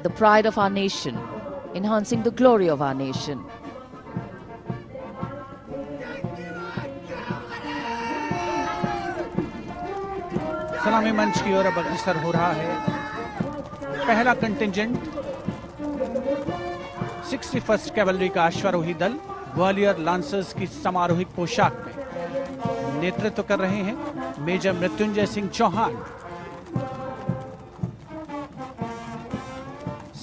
Speaker 1: The pride of our nation, enhancing the glory of our nation.
Speaker 6: सलामी मंच की ओर अब अग्रसर हो रहा है पहला contingent 61st cavalry का अश्वारोही दल ग्वालियर लांसर्स की समारोहिक पोशाक में नेतृत्व कर रहे हैं major Mrityunjay Singh Chauhan.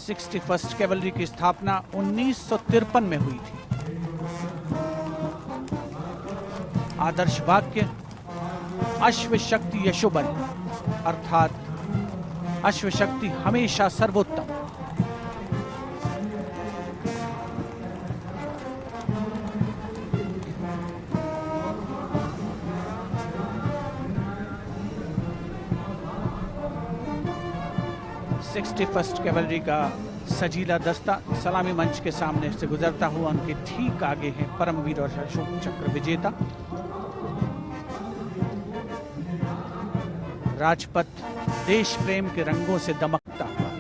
Speaker 6: 61st cavalry की स्थापना 1953 में हुई थी। आदर्श वाक्य अश्व शक्ति यशोबल, अर्थात अश्व शक्ति हमेशा सर्वोत्तम। फर्स्ट कैवलरी का सजीला दस्ता सलामी मंच के सामने से गुजरता हुआ उनके ठीक आगे है परमवीर और अशोक चक्र विजेता राजपथ देश प्रेम के रंगों से दमकता हुआ।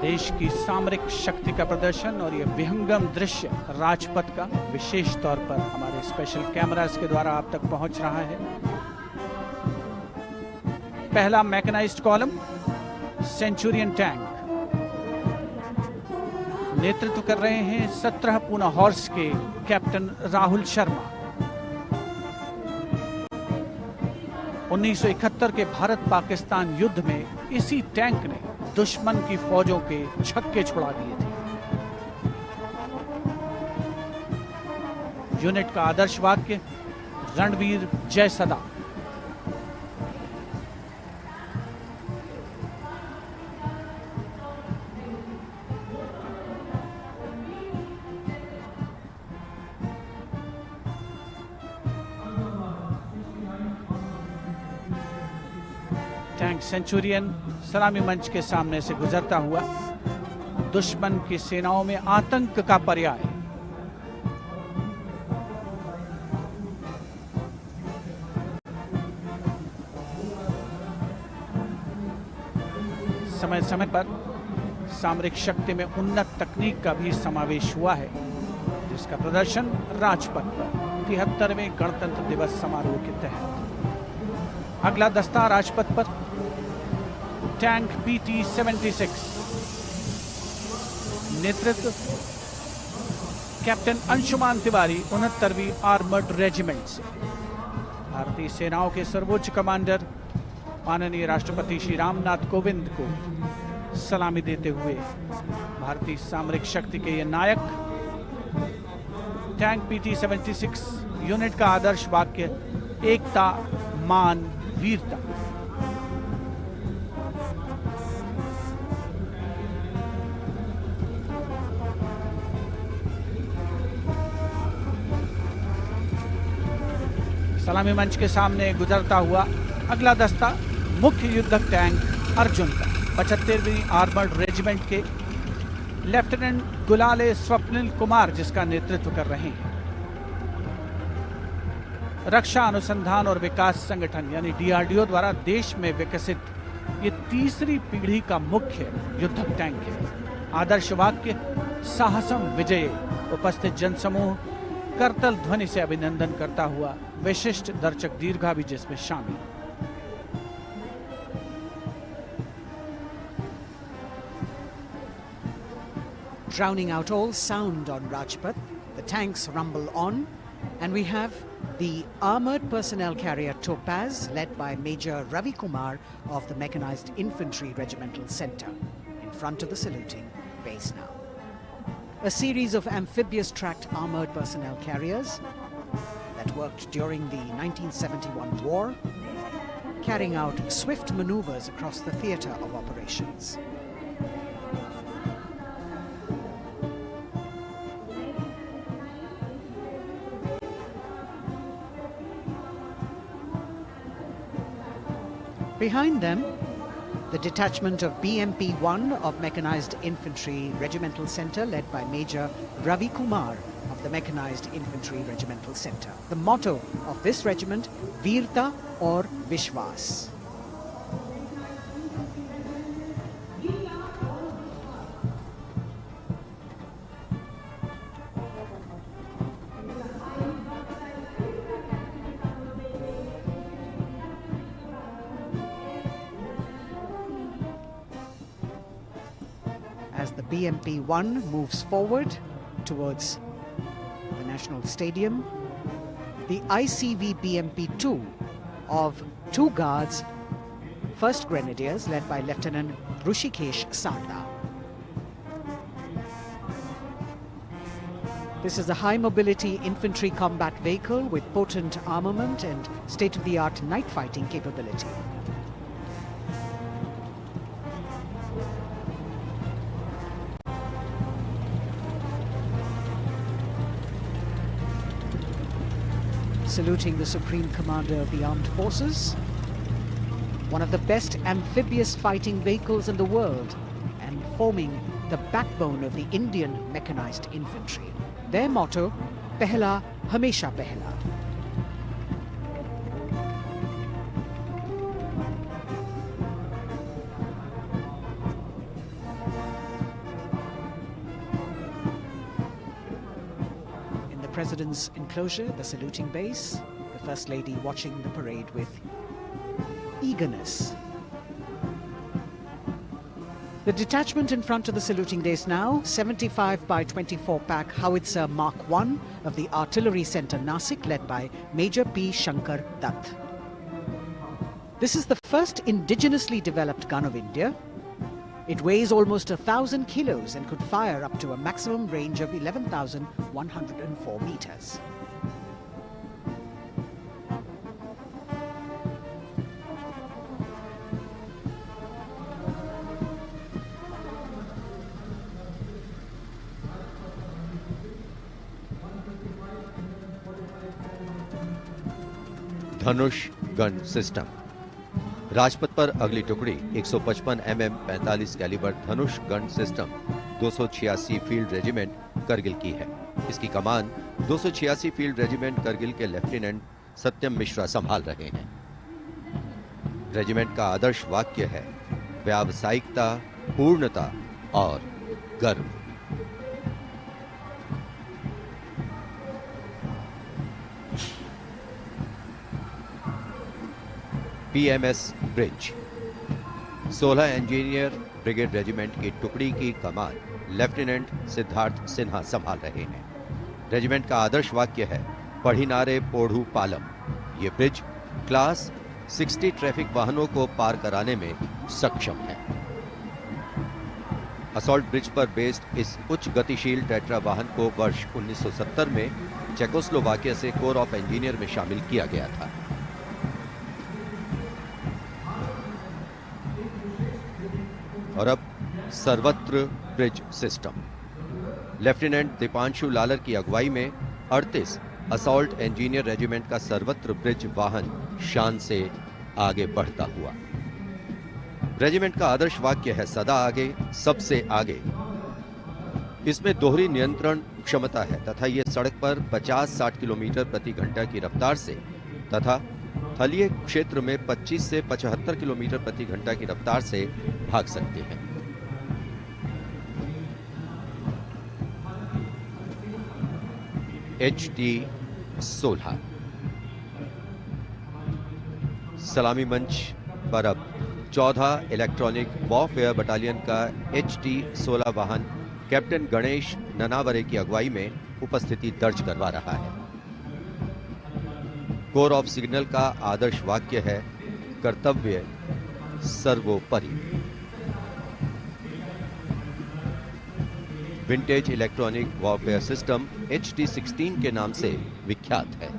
Speaker 6: देश की सामरिक शक्ति का प्रदर्शन और यह विहंगम दृश्य राजपथ का विशेष तौर पर हमारे स्पेशल कैमरास के द्वारा आप तक पहुंच रहा है। पहला मैकेनाइज्ड कॉलम सेंचुरियन टैंक नेतृत्व कर रहे हैं 17 पूना हॉर्स के कैप्टन राहुल शर्मा। 1971 के भारत पाकिस्तान युद्ध में इसी टैंक ने दुश्मन की फौजों के छक्के छुड़ा दिए थे। यूनिट का आदर्श वाक्य रणवीर जय सदा। टैंक सेंचुरियन सलामी मंच के सामने से गुजरता हुआ दुश्मन की सेनाओं में आतंक का पर्याय। समय समय पर सामरिक शक्ति में उन्नत तकनीक का भी समावेश हुआ है, जिसका प्रदर्शन राजपथ पर 73वें गणतंत्र दिवस समारोह के तहत। अगला दस्ता राजपथ पर टैंक PT-76 नेतृत्व कैप्टन अंशुमान तिवारी 69वीं आर्मर्ड रेजिमेंट से। भारतीय सेनाओं के सर्वोच्च कमांडर माननीय राष्ट्रपति श्री रामनाथ कोविंद को सलामी देते हुए भारतीय सामरिक शक्ति के ये नायक। टैंक PT-76 यूनिट का आदर्श वाक्य एकता मान वीरता। सलामी मंच के सामने गुजरता हुआ अगला दस्ता मुख्य युद्धक टैंक अर्जुन का 75वीं आर्मर्ड रेजिमेंट के लेफ्टिनेंट गुलाले स्वप्निल कुमार जिसका नेतृत्व कर रहे हैं। रक्षा अनुसंधान और विकास संगठन यानी DRDO द्वारा देश में विकसित ये तीसरी पीढ़ी का मुख्य युद्धक टैंक है। आदर्श वाक्य साहसम विजय। उपस्थित जनसमूह करतल ध्वनि से अभिनंदन करता हुआ, विशिष्ट दर्शक दीर्घा भी जिसमें शामिल।
Speaker 8: Drowning out all sound on Rajpath, the tanks rumble on, and we have the armoured personnel carrier Topaz, led by Major Ravi Kumar of the Mechanized Infantry Regimental Centre, in front of the saluting base now. A series of amphibious tracked armoured personnel carriers that worked during the 1971 war, carrying out swift manoeuvres across the theatre of operations. Behind them, the detachment of BMP-1 of Mechanized Infantry Regimental Centre, led by Major Ravi Kumar of the Mechanized Infantry Regimental Centre. The motto of this regiment, Veerta or Vishwas. As the BMP-1 moves forward towards the National Stadium, the ICV BMP-2 of 2 Guards, 1st Grenadiers, led by Lieutenant Rushikesh Sarda. This is a high-mobility infantry combat vehicle with potent armament and state-of-the-art night fighting capability. Saluting the Supreme Commander of the Armed Forces, one of the best amphibious fighting vehicles in the world and forming the backbone of the Indian Mechanized Infantry. Their motto, Pehla Hamesha Pehla. President's enclosure, the saluting base, the First Lady watching the parade with eagerness. The detachment in front of the saluting base now, 75 by 24 pack howitzer Mark I of the Artillery Centre Nasik, led by Major P. Shankar Dutt. This is the first indigenously developed gun of India. It weighs almost 1,000 kilos and could fire up to a maximum range of 11,104 meters.
Speaker 7: Dhanush gun system. Rajpath पर अगली टुकड़ी 155 mm 45 calibre Dhanush gun system 286 field regiment Kargil की है। इसकी कमान 286 field regiment Kargil के lieutenant सत्यम मिश्रा संभाल रहे हैं। रेजिमेंट का आदर्श वाक्य है व्यावसायिकता, पूर्णता और गर्व। PMS bridge. 16 engineer brigade regiment की टुकड़ी की कमान लेफ्टिनेंट सिद्धार्थ सिन्हा संभाल रहे हैं। रेजिमेंट का आदर्श वाक्य है पढ़िनारे पोढ़ू पालम। ये ब्रिज क्लास 60 ट्रैफिक वाहनों को पार कराने में सक्षम है। असॉल्ट ब्रिज पर बेस्ड इस उच्च गतिशील टेट्रा वाहन को वर्ष 1970 में चेकोस्लोवाकिया से कोर ऑफ इंजीनियर में शामिल किया गया था। और अब सर्वत्र bridge system. Lieutenant Deepanshu Lalor की अगुवाई में 38 असॉल्ट इंजीनियर रेजिमेंट का सर्वत्र ब्रिज वाहन शान से आगे बढ़ता हुआ। रेजिमेंट का आदर्श वाक्य है सदा आगे, सबसे आगे। इसमें दोहरी नियंत्रण क्षमता है तथा ये सड़क पर 50-60 किलोमीटर प्रति घंटा की रफ्तार से तथा थलीय क्षेत्र में 25 से 75 किलोमीटर प्रति घंटा की रफ्तार से भाग सकते हैं। HT-16 सलामी मंच पर अब 14 इलेक्ट्रॉनिक वॉरफेयर बटालियन का HT-16 वाहन कैप्टन गणेश ननावरे की अगुवाई में उपस्थिति दर्ज करवा रहा है। कोर ऑफ सिग्नल का आदर्श वाक्य है, कर्तव्य सर्वोपरि। Vintage electronic warfare system HT-16 के नाम से विख्यात है।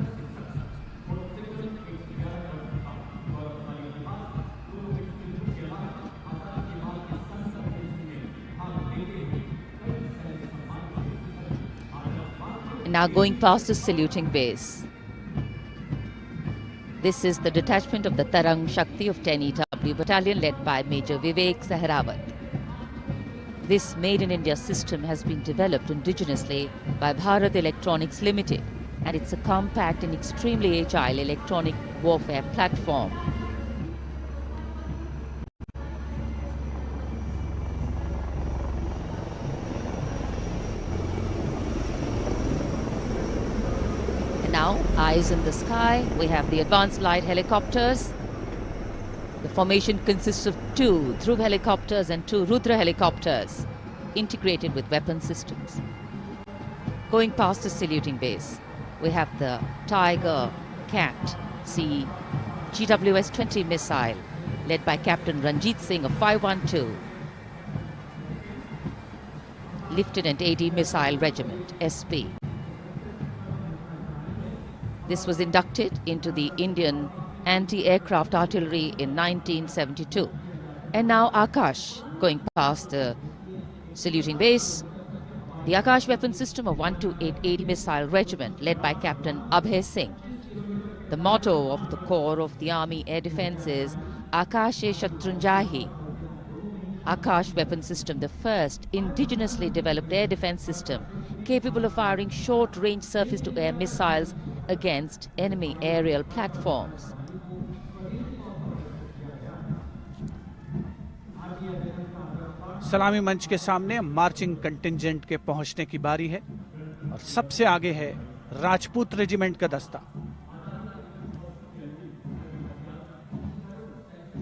Speaker 1: Now going past the saluting base. This is the detachment of the Tarang Shakti of 10 EW battalion led by Major Vivek Sahrawat. This Made in India system has been developed indigenously by Bharat Electronics Limited, and it's a compact and extremely agile electronic warfare platform. Now, eyes in the sky, we have the advanced light helicopters. The formation consists of 2 Dhruv helicopters and 2 Rudra helicopters, integrated with weapon systems. Going past the saluting base, we have the Tiger Cat C GWS-20 missile, led by Captain Ranjit Singh of 512, Lieutenant AD Missile Regiment, SP. This was inducted into the Indian anti-aircraft artillery in 1972. And now Akash, going past the saluting base, the Akash weapon system of 128 AD Missile Regiment, led by Captain Abhay Singh. The motto of the Corps of the Army Air Defence is Akashe Shatrunjahi. Akash weapon system, the first indigenously developed air defence system capable of firing short-range surface-to-air missiles against enemy aerial platforms.
Speaker 6: सलामी मंच के सामने marching contingent के पहुंचने की बारी है और सबसे आगे है राजपूत रेजिमेंट का दस्ता।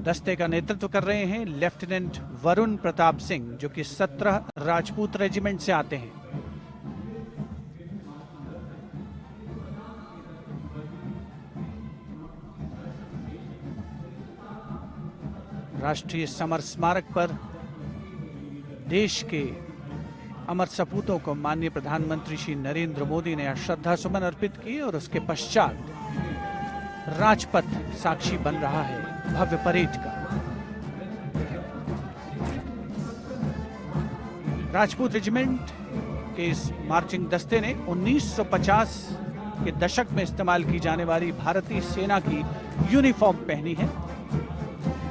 Speaker 6: दस्ते का नेतृत्व कर रहे हैं लेफ्टिनेंट वरुण प्रताप सिंह, जो कि 17 राजपूत रेजिमेंट से आते हैं। राष्ट्रीय समर स्मारक पर देश के अमर सपूतों को माननीय प्रधानमंत्री श्री नरेंद्र मोदी ने श्रद्धा सुमन अर्पित किए और उसके पश्चात राजपथ साक्षी बन रहा है भव्य परेड का। राजपूत रेजिमेंट के इस मार्चिंग दस्ते ने 1950 के दशक में इस्तेमाल की जाने वाली भारतीय सेना की यूनिफॉर्म पहनी है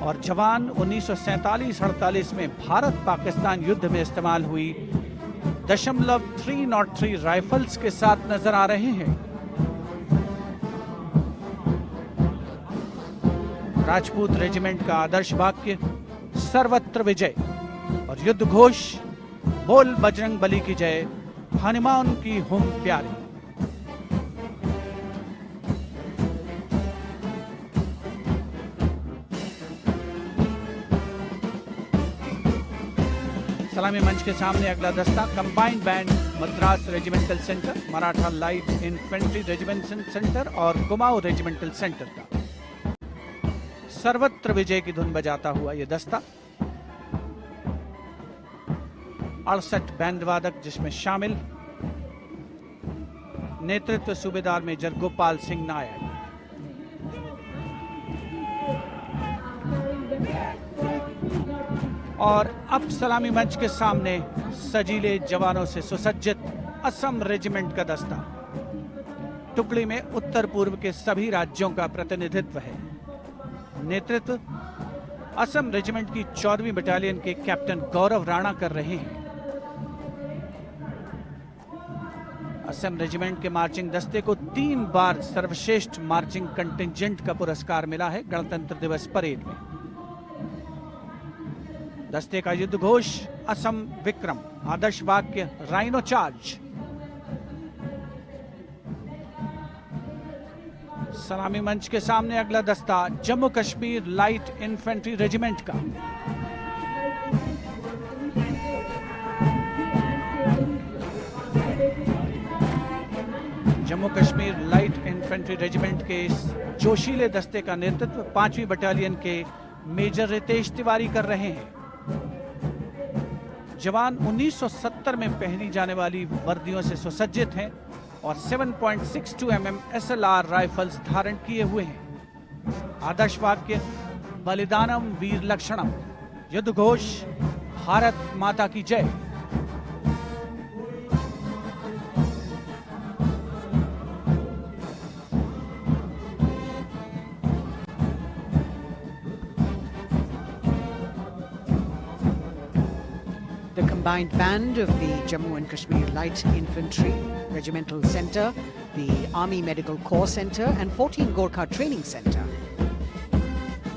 Speaker 6: और जवान 1947-48 में भारत पाकिस्तान युद्ध में इस्तेमाल हुई .303 राइफल्स के साथ नजर आ रहे हैं। राजपूत रेजिमेंट का आदर्श वाक्य सर्वत्र विजय और युद्ध घोष बोल बजरंग बली की जय, हनुमान की हुम प्यारी। सलामी मंच के सामने अगला दस्ता combined band Madras regimental centre, Maratha light infantry regimental centre और कुमाऊं रेजिमेंटल सेंटर का सर्वत्र विजय की धुन बजाता हुआ यह दस्ता 68 बैंड वादक, जिसमें शामिल नेतृत्व सूबेदार मेजर गोपाल सिंह नायक। और अब सलामी मंच के सामने सजीले जवानों से सुसज्जित असम रेजिमेंट का दस्ता। टुकड़ी में उत्तर पूर्व के सभी राज्यों का प्रतिनिधित्व है। नेतृत्व असम रेजिमेंट की 14वीं बटालियन के कैप्टन गौरव राणा कर रहे हैं। असम रेजिमेंट के मार्चिंग दस्ते को 3 बार सर्वश्रेष्ठ मार्चिंग कंटिंजेंट का पुरस्कार मिला है गणतंत्र दिवस परेड में। दस्ते का युद्ध घोष असम विक्रम, आदर्श वाक्य राइनो चार्ज। सलामी मंच के सामने अगला दस्ता Jammu Kashmir light infantry regiment का। Jammu Kashmir light infantry regiment के इस जोशीले दस्ते का नेतृत्व 5वीं बटालियन के मेजर रितेश तिवारी कर रहे हैं। जवान 1970 में पहनी जाने वाली वर्दियों से सुसज्जित हैं और 7.62 mm SLR राइफल्स धारण किए हुए हैं। आदर्श वाक्य बलिदानम वीर लक्षणम, युद्ध घोष भारत माता की जय।
Speaker 8: The combined band of the Jammu and Kashmir Light Infantry Regimental Centre, the Army Medical Corps Centre and 14 Gorkha Training Centre,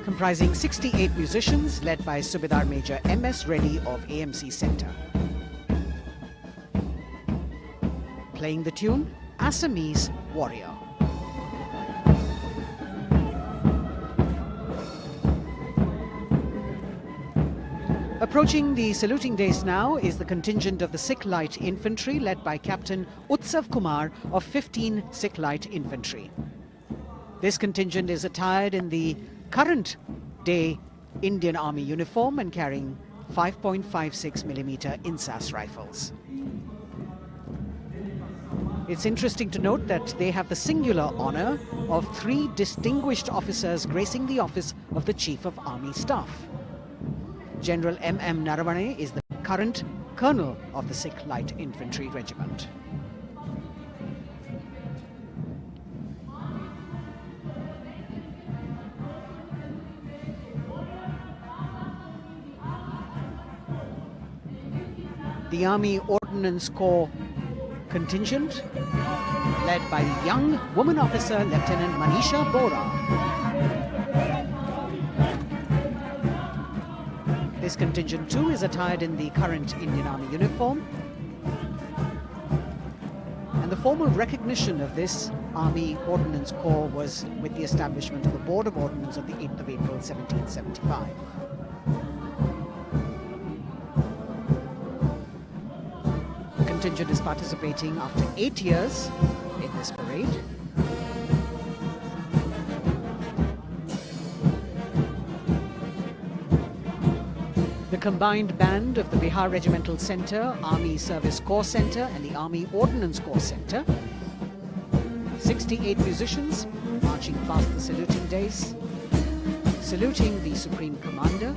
Speaker 8: comprising 68 musicians led by Subedar Major M.S. Reddy of AMC Centre. Playing the tune, Assamese Warrior. Approaching the saluting days now is the contingent of the Sikh Light Infantry led by Captain Utsav Kumar of 15 Sikh Light Infantry. This contingent is attired in the current day Indian Army uniform and carrying 5.56mm INSAS rifles. It's interesting to note that they have the singular honor of 3 distinguished officers gracing the office of the Chief of Army Staff. General M.M. Naravane is the current colonel of the Sikh Light Infantry Regiment. The Army Ordnance Corps contingent, led by young woman officer Lieutenant Manisha Bora. This contingent too is attired in the current Indian Army uniform. And the formal recognition of this Army Ordnance Corps was with the establishment of the Board of Ordnance on the 8th of April 1775. The contingent is participating after 8 years in this parade. The combined band of the Bihar Regimental Centre, Army Service Corps Centre and the Army Ordnance Corps Centre. 68 musicians marching past the saluting days, saluting the Supreme Commander,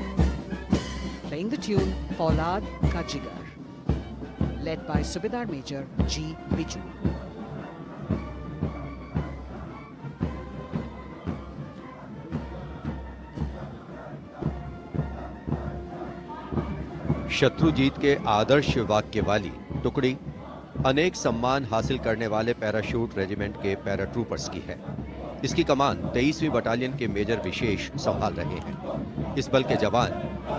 Speaker 8: playing the tune Faulad Ka Jigar, led by Subedar Major G. Biju.
Speaker 7: Shatrujeet के आदर्श वाक्य वाली टुकड़ी अनेक सम्मान हासिल करने वाले parachute regiment के पैराट्रूपर्स की है। इसकी कमान 23वीं बटालियन के मेजर विशेष संभाल रहे हैं। इस बल के जवान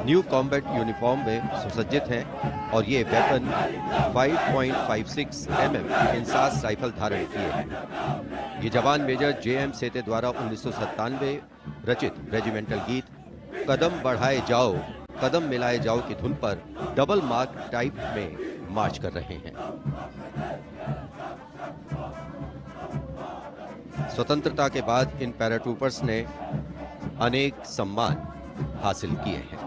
Speaker 7: न्यू कॉम्बैट यूनिफॉर्म में सुसज्जित हैं और ये वेपन 5.56 mm इंसास राइफल धारण किए हैं। ये जवान मेजर J.M. सेते द्वारा 1997 रचित रेजिमेंटल गीत कदम बढ़ाए जाओ कदम मिलाए जाओ की धुन पर डबल मार्क टाइप में मार्च कर रहे हैं। स्वतंत्रता के बाद इन पैराट्रूपर्स ने अनेक सम्मान हासिल किए हैं।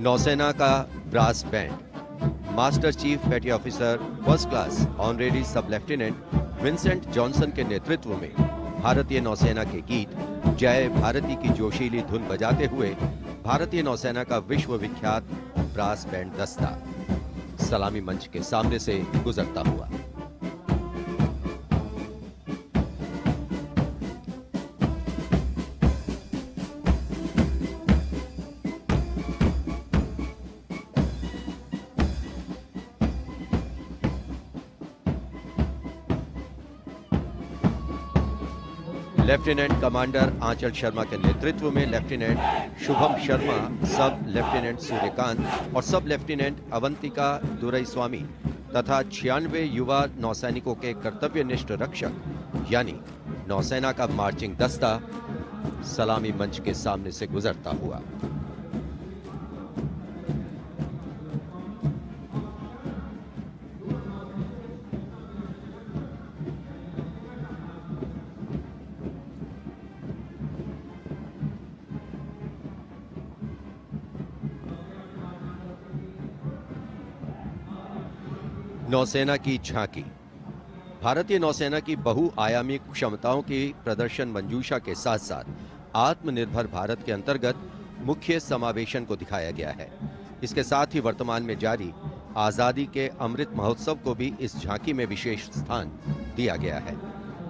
Speaker 7: नौसेना का ब्रास बैंड मास्टर चीफ पेटी ऑफिसर फर्स्ट क्लास ऑनरेरी सब लेफ्टिनेंट विंसेंट जॉनसन के नेतृत्व में भारतीय नौसेना के गीत जय भारती की जोशीली धुन बजाते हुए भारतीय नौसेना का विश्व विख्यात ब्रास बैंड दस्ता सलामी मंच के सामने से गुजरता हुआ। लेफ्टिनेंट कमांडर आंचल शर्मा के नेतृत्व में लेफ्टिनेंट शुभम शर्मा, सब लेफ्टिनेंट सूर्यकांत और सब लेफ्टिनेंट अवंतिका दुरईस्वामी तथा 96 युवा नौसैनिकों के कर्तव्यनिष्ठ रक्षक यानी नौसेना का मार्चिंग दस्ता सलामी मंच के सामने से गुजरता हुआ। नौसेना की झांकी। भारतीय नौसेना की बहुआयामी क्षमताओं की प्रदर्शन मंजूषा के साथ साथ आत्मनिर्भर भारत के अंतर्गत मुख्य समावेशन को दिखाया गया है। इसके साथ ही वर्तमान में जारी आजादी के अमृत महोत्सव को भी इस झांकी में विशेष स्थान दिया गया है।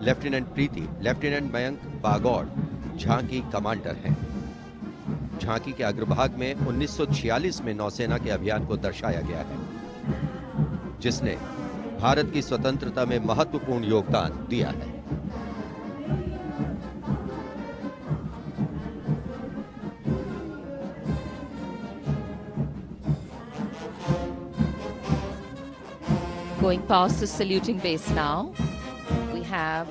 Speaker 7: लेफ्टिनेंट प्रीति, लेफ्टिनेंट मयंक बागौड़ झांकी कमांडर हैं। झांकी के अग्रभाग में 1946 में नौसेना के अभियान को दर्शाया गया है, जिसने भारत की स्वतंत्रता में महत्वपूर्ण योगदान दिया है।
Speaker 1: Going past the saluting base now, we have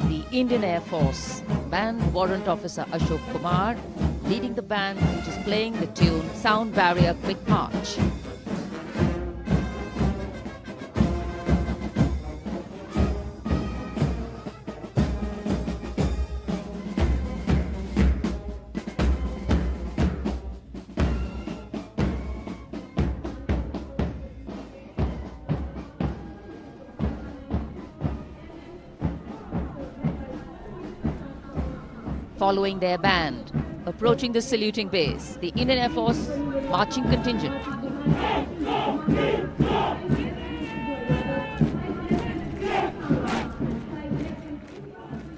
Speaker 1: the Indian Air Force Band Warrant Officer Ashok Kumar leading the band, which is playing the tune Sound Barrier Quick March. Following their band, approaching the saluting base, the Indian Air Force marching contingent.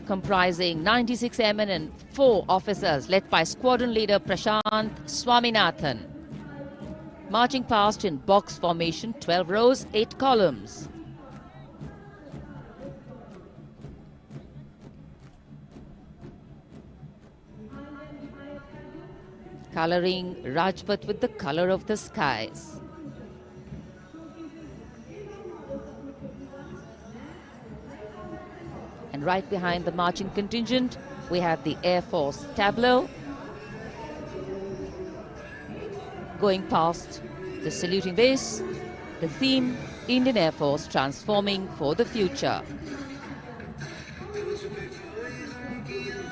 Speaker 1: Comprising 96 airmen and 4 officers, led by squadron leader Prashant Swaminathan. Marching past in box formation, 12 rows, 8 columns. Coloring Rajpath with the color of the skies. And right behind the marching contingent, we have the Air Force tableau. Going past the saluting base, the theme, Indian Air Force transforming for the future.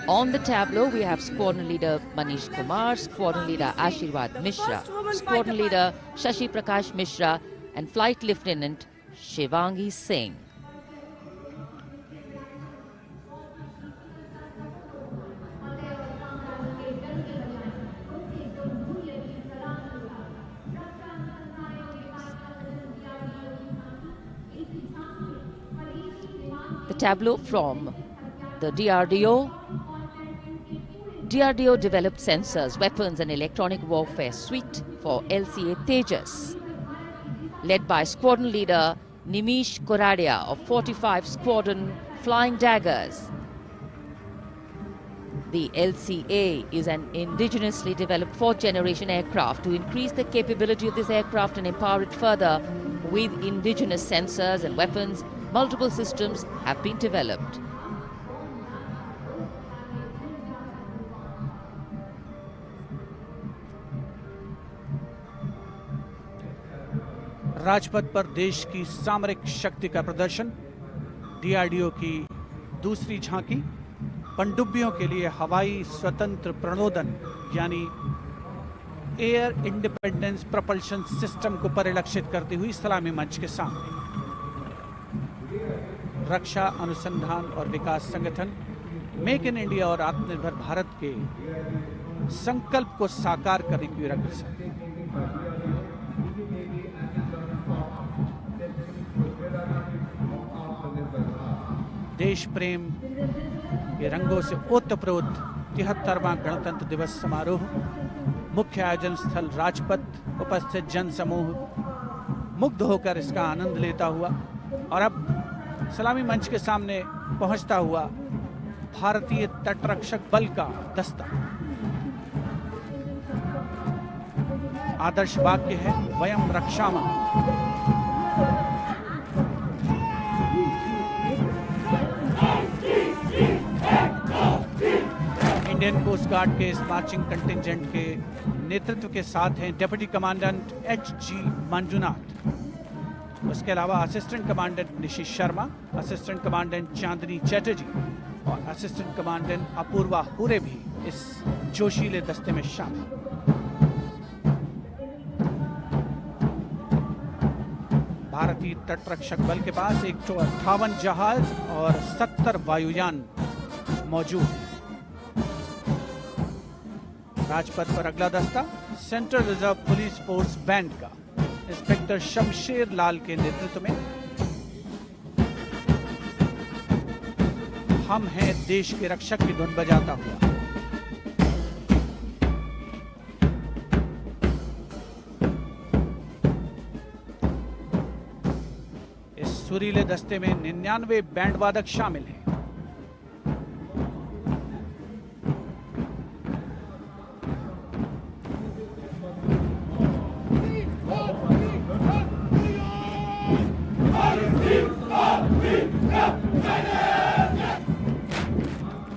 Speaker 1: On the tableau, we have Squadron Leader Manish Kumar, Squadron Leader Ashirwad Mishra, Squadron Leader Shashi Prakash Mishra, and Flight Lieutenant Shivangi Singh. The tableau from the DRDO. DRDO developed sensors, weapons and electronic warfare suite for LCA Tejas. Led by Squadron Leader Nimish Koradia of 45 Squadron Flying Daggers. The LCA is an indigenously developed 4th generation aircraft. To increase the capability of this aircraft and empower it further with indigenous sensors and weapons, multiple systems have been developed.
Speaker 6: Rajpath पर देश की सामरिक शक्ति का प्रदर्शन, DRDO की दूसरी झांकी, पनडुब्बियों के लिए हवाई स्वतंत्र प्रणोदन यानी एयर इंडिपेंडेंस प्रपल्शन सिस्टम को परिलक्षित करती हुई सलामी मंच के सामने। रक्षा अनुसंधान और विकास संगठन मेक इन इंडिया और आत्मनिर्भर भारत के संकल्प को साकार करने की रक्षा। देश प्रेम के रंगों से ओतप्रोत 73वां गणतंत्र दिवस समारोह, मुख्य आयोजन स्थल राजपथ, उपस्थित जन समूह मुग्ध होकर इसका आनंद लेता हुआ और अब सलामी मंच के सामने पहुंचता हुआ भारतीय तटरक्षक बल का दस्ता। आदर्श वाक्य है वयम रक्षामः। इंडियन कोस्ट गार्ड के इस मार्चिंग कंटिंजेंट के नेतृत्व के साथ हैं डिप्टी कमांडेंट H.G. मंजुनाथ। उसके अलावा असिस्टेंट कमांडेंट निशित शर्मा, असिस्टेंट कमांडेंट चांदनी चैटर्जी और असिस्टेंट कमांडेंट अपूर्वा हुरे भी इस जोशीले दस्ते में शामिल। भारतीय तटरक्षक बल के पास 158 जहाज और 70 वायुयान मौजूद हैं। राजपथ पर अगला दस्ता central reserve police force band का इंस्पेक्टर शमशेर लाल के नेतृत्व में। हम हैं देश के रक्षक की धुन बजाता हुआ। इस सुरीले दस्ते में 99 बैंड वादक शामिल हैं।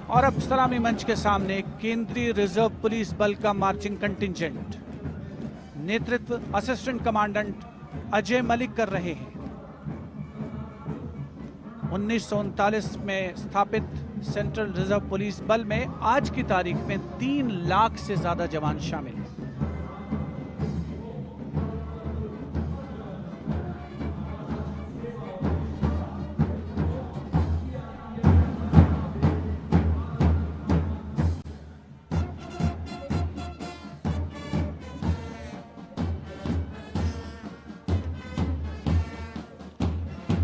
Speaker 6: और अब सलामी मंच के सामने केंद्रीय रिजर्व पुलिस बल का मार्चिंग कंटिंजेंट, नेतृत्व असिस्टेंट कमांडेंट अजय मलिक कर रहे हैं। 1939 में स्थापित सेंट्रल रिजर्व पुलिस बल में आज की तारीख में 3 लाख से ज्यादा जवान शामिल हैं।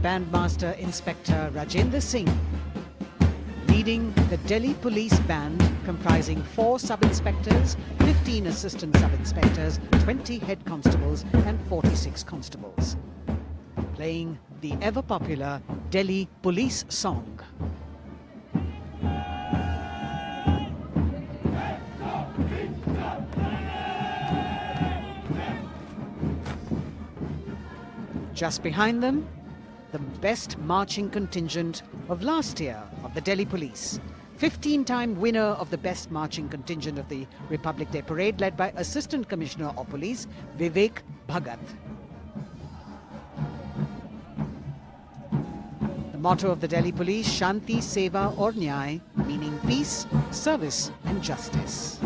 Speaker 8: Bandmaster Inspector Rajendra Singh, leading the Delhi Police Band comprising 4 sub-inspectors, 15 assistant sub-inspectors, 20 head constables and 46 constables, playing the ever-popular Delhi Police song. Just behind them, the best marching contingent of last year of the Delhi Police. 15-time winner of the best marching contingent of the Republic Day Parade, led by Assistant Commissioner of Police Vivek Bhagat. The motto of the Delhi Police, Shanti, Seva aur Nyay, meaning peace, service and justice.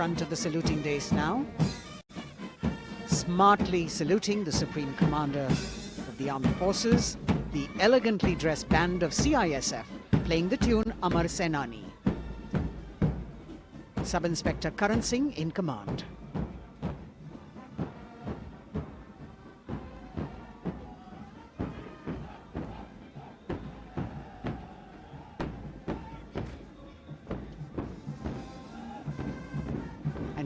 Speaker 8: Front of the saluting dais now, smartly saluting the Supreme Commander of the Armed Forces, the elegantly dressed band of CISF playing the tune Amar Senani. Sub-Inspector Karan Singh in command.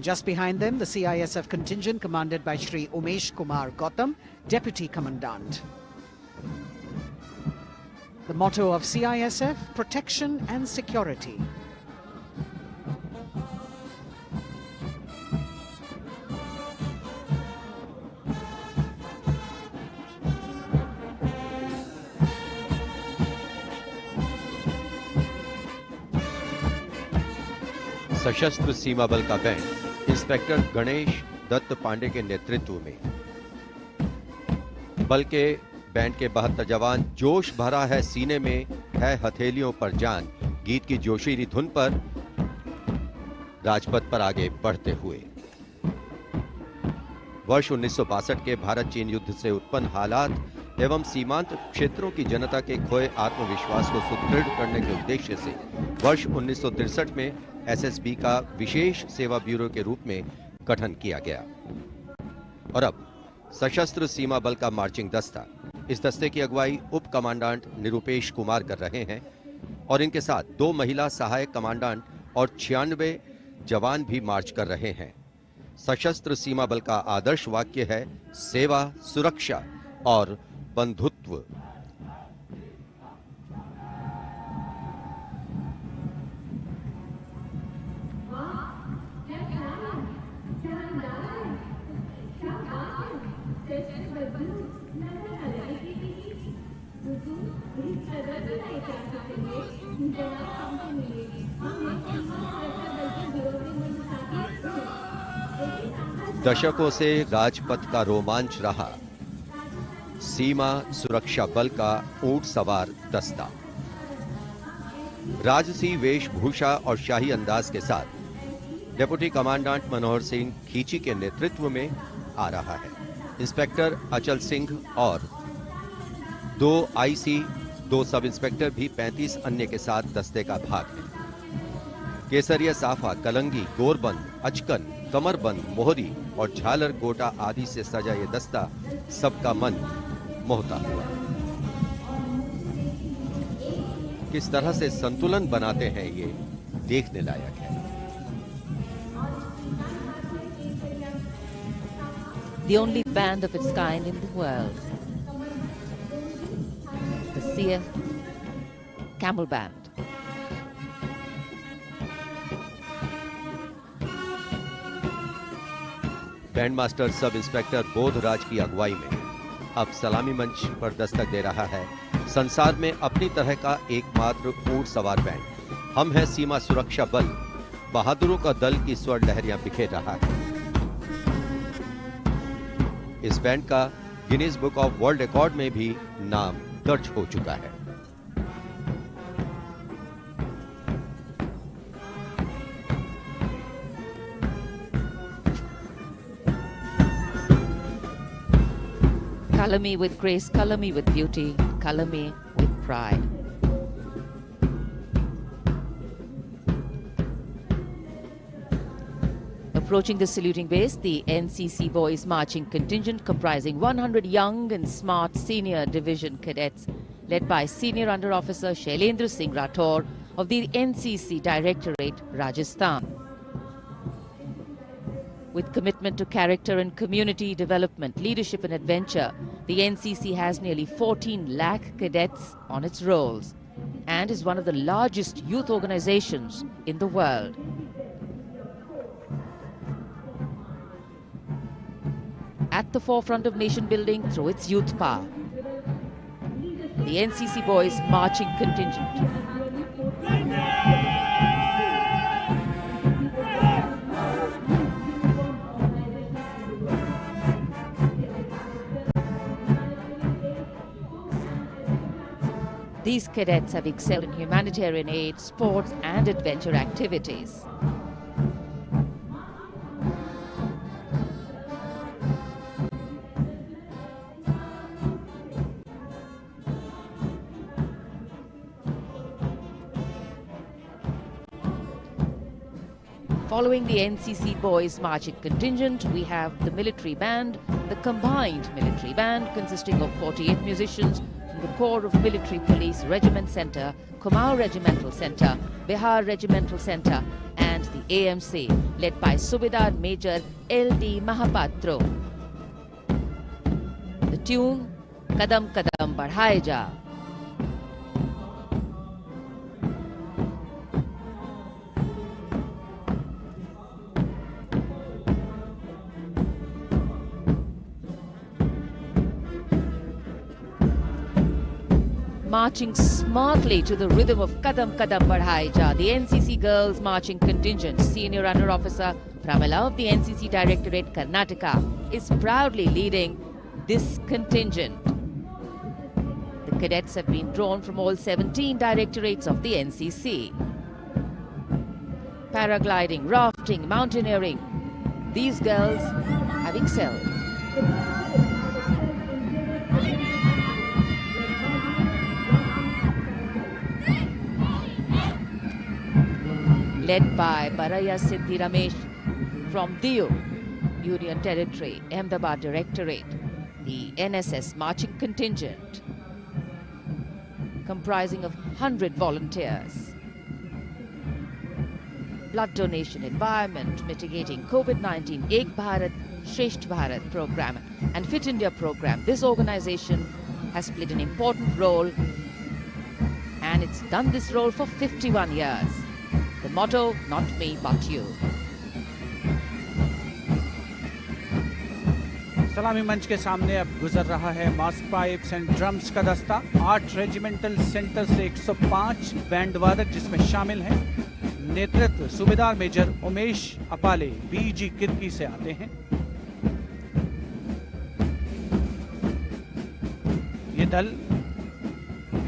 Speaker 8: Just behind them, the CISF contingent commanded by Shri Umesh Kumar Gautam, Deputy Commandant. The motto of CISF, protection and security.
Speaker 7: सशस्त्र सीमा बल का band inspector Ganesh Dutt Pandey के नेतृत्व में। बल के band के 72 जवान जोश भरा है सीने में है हथेलियों पर जान गीत की जोशीली धुन पर राजपथ पर आगे बढ़ते हुए। वर्ष 1962 के भारत चीन युद्ध से उत्पन्न हालात एवं सीमांत क्षेत्रों की जनता के खोए आत्मविश्वास को सुदृढ़ करने के उद्देश्य से वर्ष 1963 में एसएसबी का विशेष सेवा ब्यूरो के रूप में गठन किया गया। और अब सशस्त्र सीमा बल का मार्चिंग दस्ता, इस दस्ते की अगुवाई उप कमांडेंट निरुपेश कुमार कर रहे हैं और इनके साथ 2 महिला सहायक कमांडेंट और 96 जवान भी मार्च कर रहे हैं। सशस्त्र सीमा बल का आदर्श वाक्य है सेवा, सुरक्षा और बंधुत्व। दशकों से राजपथ का रोमांच रहा सीमा सुरक्षा बल का ऊंट सवार दस्ता। राजसी वेशभूषा और शाही अंदाज के साथ डिप्टी कमांडेंट मनोहर सिंह खींची के नेतृत्व में आ रहा है। इंस्पेक्टर अचल सिंह और 2 आईसी, 2 सब इंस्पेक्टर भी 35 अन्य के साथ दस्ते का भाग है। केसरिया साफा, कलंगी, गोरबंद, अचकन, कमरबंद, मोहरी और झालर गोटा आदि से सजा ये दस्ता सबका मन मोहता हुआ। किस तरह से संतुलन बनाते हैं ये देखने लायक है।
Speaker 1: The only band of its kind in the world, the CF Camel Band.
Speaker 7: Band master sub inspector Bodhraj की अगुवाई में अब सलामी मंच पर दस्तक दे रहा है संसार में अपनी तरह का एकमात्र ऊंट सवार बैंड। हम हैं सीमा सुरक्षा बल, बहादुरों का दल की स्वर लहरियां बिखेर रहा है। इस बैंड का Guinness book of world record में भी नाम दर्ज हो चुका है।
Speaker 1: Color me with grace, color me with beauty, color me with pride. Approaching the saluting base, the NCC Boys Marching Contingent comprising 100 young and smart senior division cadets led by Senior Under Officer Shailendra Singh Rathore of the NCC Directorate, Rajasthan. With commitment to character and community development, leadership and adventure, the NCC has nearly 14 lakh cadets on its rolls and is one of the largest youth organizations in the world. At the forefront of nation building through its youth power, the NCC Boys Marching Contingent. These cadets have excelled in humanitarian aid, sports and adventure activities. Following the NCC Boys Marching Contingent, we have the military band, the combined military band consisting of 48 musicians from the Corps of Military Police Regiment Centre, Kumaon Regimental Centre, Bihar Regimental Centre and the AMC led by Subedar Major L.D. Mahapatro. The tune, Kadam Kadam Badhaye Ja. Marching smartly to the rhythm of Kadam Kadam Badhaye Ja, the NCC Girls Marching Contingent, Senior Under Officer Pramila of the NCC Directorate, Karnataka, is proudly leading this contingent. The cadets have been drawn from all 17 directorates of the NCC. Paragliding, rafting, mountaineering, these girls have excelled. Led by Baraya Siddhi Ramesh from Diu, Union Territory, Ahmedabad Directorate, the NSS Marching Contingent, comprising of 100 volunteers. blood donation, environment, mitigating COVID-19, Ek Bharat, Shresht Bharat program and Fit India program. This organization has played an important role, and it's done this role for 51 years. The motto, not me but you.
Speaker 6: सलामी मंच के सामने अब गुजर रहा है मास pipes and drums का दस्ता। 8 रेजिमेंटल सेंटर से 105 बैंड वादक जिसमें शामिल हैं। नेतृत्व सूबेदार मेजर उमेश अपाले बीजी किर्की से आते हैं। ये दल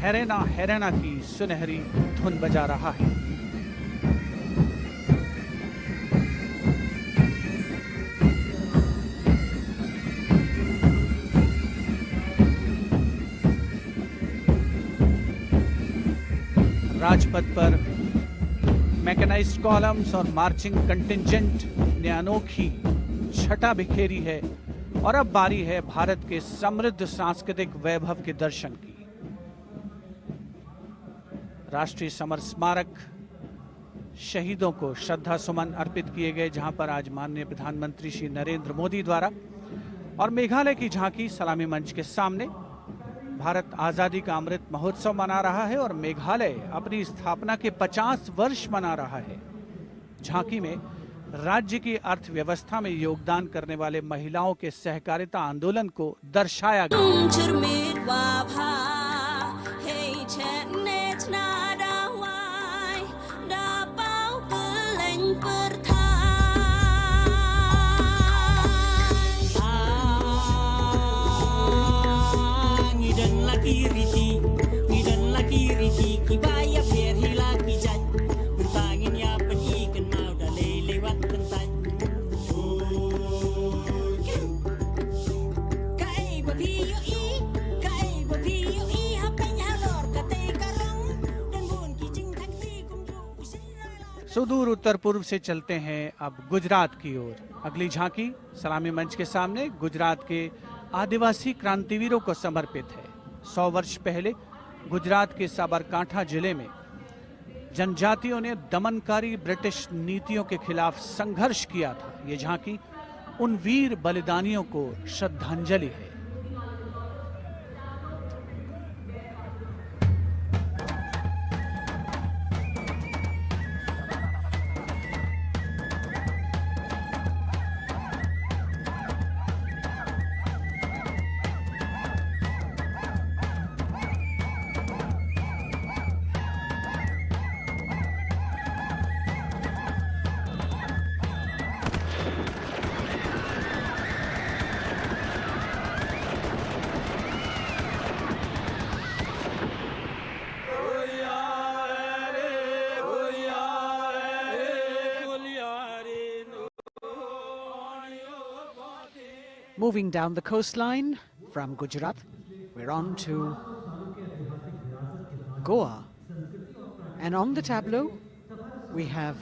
Speaker 6: हैरेना हैरेना की सुनहरी धुन बजा रहा है। राजपथ पर मैकेनाइज्ड कॉलम्स और मार्चिंग कंटिंजेंट ने अनोखी छटा बिखेरी है और अब बारी है भारत के समृद्ध सांस्कृतिक वैभव के दर्शन की। राष्ट्रीय समर स्मारक शहीदों को श्रद्धा सुमन अर्पित किए गए, जहां पर आज माननीय प्रधानमंत्री श्री नरेंद्र मोदी द्वारा और मेघालय की झांकी सलामी मंच के सामने। भारत आजादी का अमृत महोत्सव मना रहा है और मेघालय अपनी स्थापना के 50 वर्ष मना रहा है। झांकी में राज्य की अर्थव्यवस्था में योगदान करने वाले महिलाओं के सहकारिता आंदोलन को दर्शाया गया। सुदूर उत्तर पूर्व से चलते हैं अब गुजरात की ओर। अगली झांकी सलामी मंच के सामने गुजरात के आदिवासी क्रांतिवीरों को समर्पित है। 100 वर्ष पहले गुजरात के साबरकांठा जिले में जनजातियों ने दमनकारी ब्रिटिश नीतियों के खिलाफ संघर्ष किया था। ये झांकी उन वीर बलिदानियों को श्रद्धांजलि है।
Speaker 8: Moving down the coastline from Gujarat, we're on to Goa. And on the tableau, we have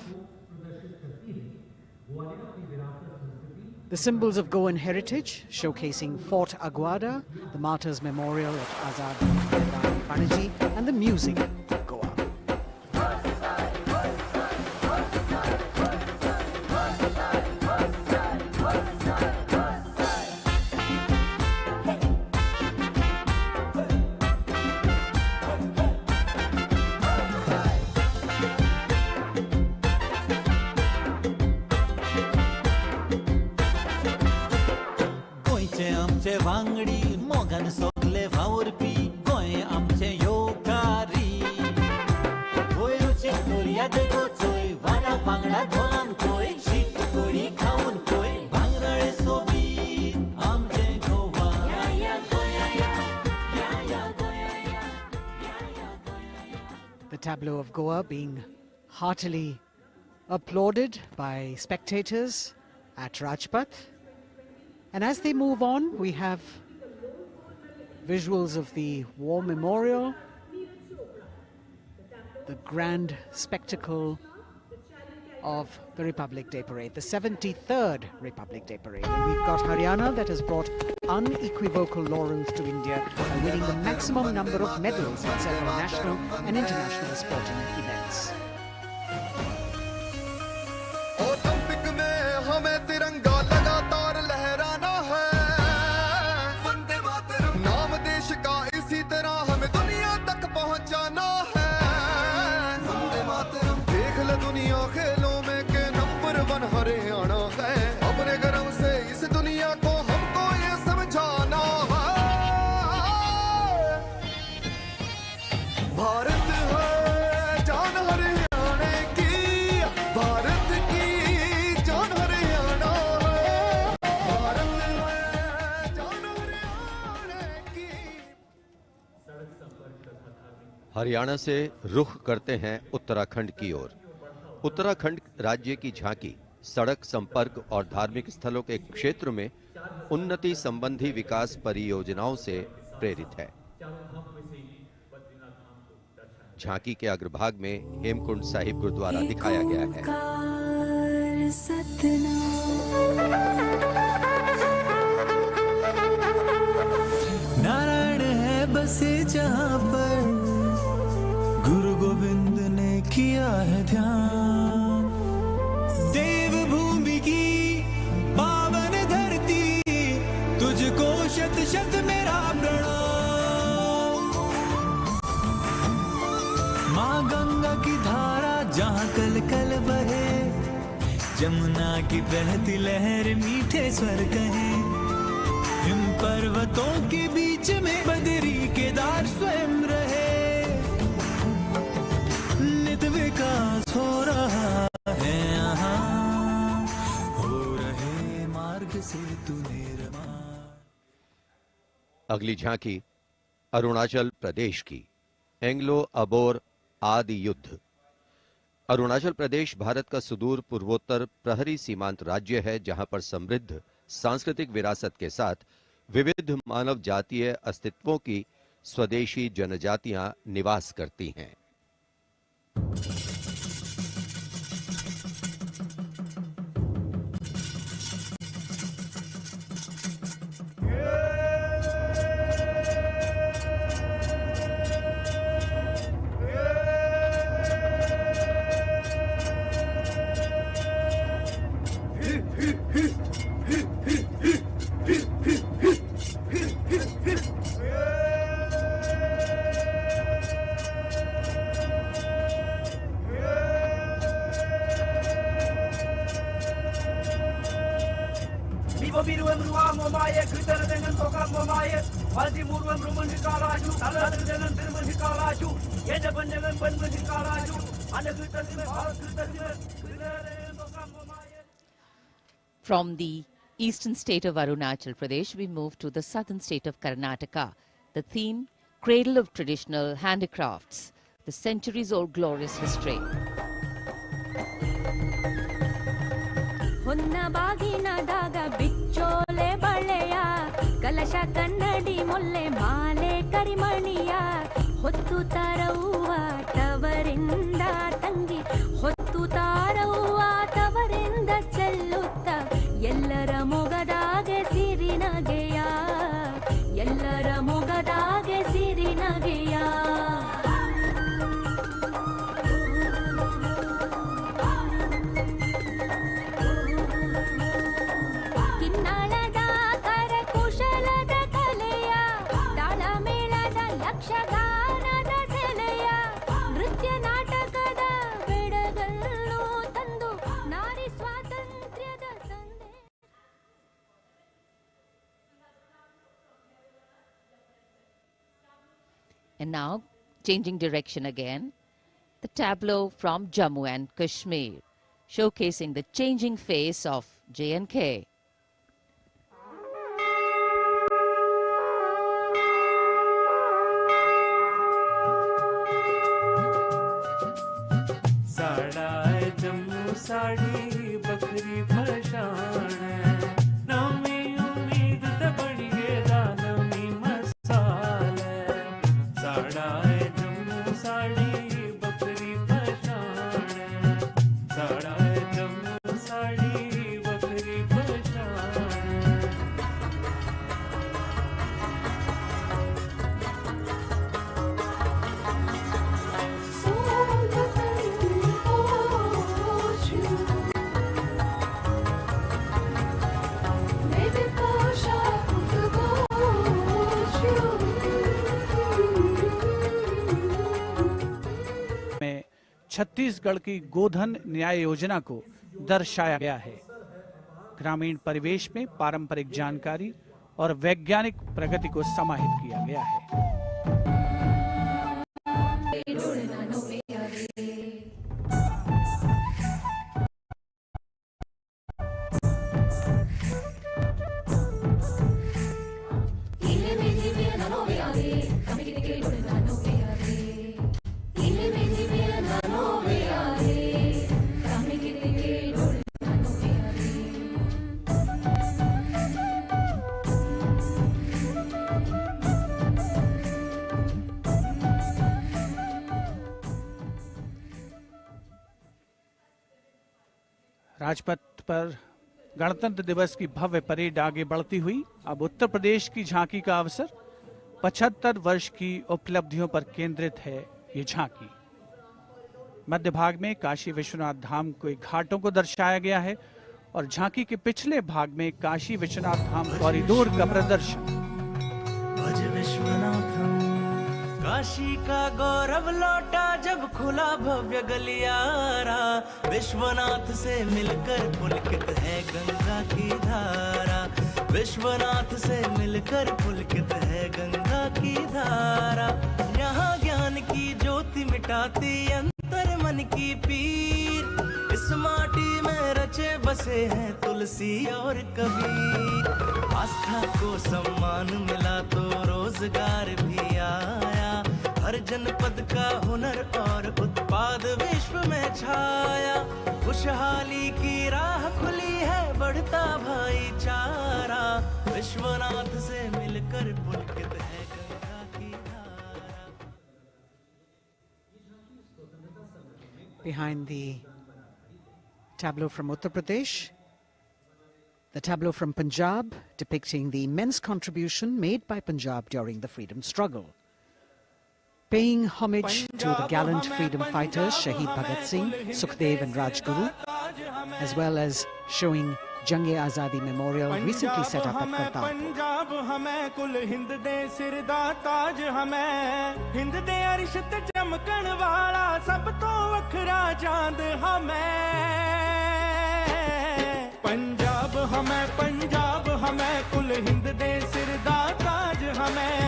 Speaker 8: the symbols of Goan heritage, showcasing Fort Aguada, the Martyrs Memorial at Azad Maidan Panaji, and the music of Goa. The tableau of Goa being heartily applauded by spectators at Rajpath. And as they move on, we have visuals of the War Memorial, the grand spectacle of the Republic Day Parade, the 73rd Republic Day Parade. And we've got Haryana that has brought unequivocal laurels to India by winning the maximum number of medals in several national and international sporting events.
Speaker 12: खेलों में के number 1 Haryana है। अपने गर्व से इस दुनिया को हमको ये समझाना है, भारत है जान हरियाणा की, भारत की जान हरियाणा है, भारत है जान हरियाणा की।
Speaker 7: हरियाणा से रुख करते हैं उत्तराखंड की ओर। उत्तराखंड राज्य की झांकी सड़क संपर्क और धार्मिक स्थलों के क्षेत्र में उन्नति संबंधी विकास परियोजनाओं से प्रेरित है। झांकी के अग्रभाग में हेमकुंड साहिब गुरुद्वारा दिखाया गया है।
Speaker 13: नारायण है बसे जहां पर गुरु गोविंद ने किया है ध्यान, देवभूमि की पावन धरती तुझको शत शत मेरा प्रणाम। माँ गंगा की धारा जहाँ कल कल बहे, जमुना की बहती लहर मीठे स्वर कहे, हिम पर्वतों के बीच में बदरी केदार स्वयं रहे, नित विकास हो रहा है यहाँ, हो रहे मार्ग से तू निर्माण।
Speaker 7: अगली झांकी अरुणाचल प्रदेश की, एंग्लो अबोर आदि युद्ध। अरुणाचल प्रदेश भारत का सुदूर पूर्वोत्तर प्रहरी सीमांत राज्य है, जहां पर समृद्ध सांस्कृतिक विरासत के साथ विविध मानव जातीय अस्तित्वों की स्वदेशी जनजातियां निवास करती हैं।
Speaker 1: From the eastern state of Arunachal Pradesh, we move to the southern state of Karnataka. The theme, Cradle of Traditional Handicrafts, the centuries-old glorious history.
Speaker 14: ಹೊನ್ನಬಾಗಿನದಾಗ ಬಿಚ್ಚೋಲೆ ಬಳೆಯ ಕಲಶ ಕನ್ನಡಿ ಮೊಲ್ಲೆ ಮಾಲೆ ಕರಿಮಣಿಯ ಹೊತ್ತು ತಾರವ್ವ ತವರಿಂದ ತಂಗಿ ಹೊತ್ತು ತಾರವ್ವ ತವರಿಂದ ಚೆಲ್ಲುತ್ತ ಎಲ್ಲರ ಮೊಗದಾಗೆ ಸಿರಿನಗೆಯ ಎಲ್ಲರ ಮೊಗದಾಗೆ ಸಿರಿನಗೆಯ ಕಿನ್ನಾಳದ ಕರಕುಶಲದ ಕಲೆಯ ತಾಳಮೇಳದ ಯಕ್ಷಗಾನದ ಸೆಲೆಯ ನೃತ್ಯ ನಾಟಕದ ಬೆಡಗನ್ನು ತಂದು ನಾರಿ ಸ್ವಾತಂತ್ರ್ಯದ ಸಂದೇಶ.
Speaker 1: And now, changing direction again, the tableau from Jammu and Kashmir, showcasing the changing face of J&K.
Speaker 13: साड़ा जम्मू साड़ी बकरी पशान नमी उम्मीद ते बड़ी गेदा नमी मसाल साड़ा जम्मू साड़ी बकरी पशान साड़ा जम्मू साड़ी बकरी पशान
Speaker 6: छत्तीसगढ़ की गोधन न्याय योजना को दर्शाया गया है। ग्रामीण परिवेश में पारंपरिक जानकारी और वैज्ञानिक प्रगति को समाहित किया गया है। राजपथ पर गणतंत्र दिवस की भव्य परेड आगे बढ़ती हुई अब उत्तर प्रदेश की झांकी का अवसर। 75 वर्ष की उपलब्धियों पर केंद्रित है ये झांकी। मध्य भाग में काशी विश्वनाथ धाम के घाटों को दर्शाया गया है और झांकी के पिछले भाग में काशी विश्वनाथ धाम कॉरिडोर का प्रदर्शन।
Speaker 13: काशी का गौरव लौटा जब खुला भव्य गलियारा, विश्वनाथ से मिलकर पुलकित है गंगा की धारा, विश्वनाथ से मिलकर पुलकित है गंगा की धारा। यहाँ ज्ञान की ज्योति मिटाती अंतर मन की पीर, इस माटी में रचे बसे हैं तुलसी और कबीर। आस्था को सम्मान मिला तो रोजगार भी आया, हर जनपद का हुनर और उत्पाद विश्व में छाया। खुशहाली की राह खुली है बढ़ता भाईचारा, विश्वनाथ से मिलकर पुलकित है गंगा की धारा।
Speaker 8: Behind the tableau from Uttar Pradesh, the tableau from Punjab depicting the immense contribution made by Punjab during the freedom struggle. Paying homage to the gallant freedom fighters Shahid Bhagat Singh, Sukhdev and Rajguru, as well as showing Jang-e-Azadi Memorial recently set up at Kartarpur.
Speaker 15: Punjab हमें कुल हिंद दे सिरदा ताज हमें, हिंद दे अरिश ते चमकण वाला सब तो वखरा चांद हमें। पंजाब हमें कुल हिंद दे सिरदा ताज हमें।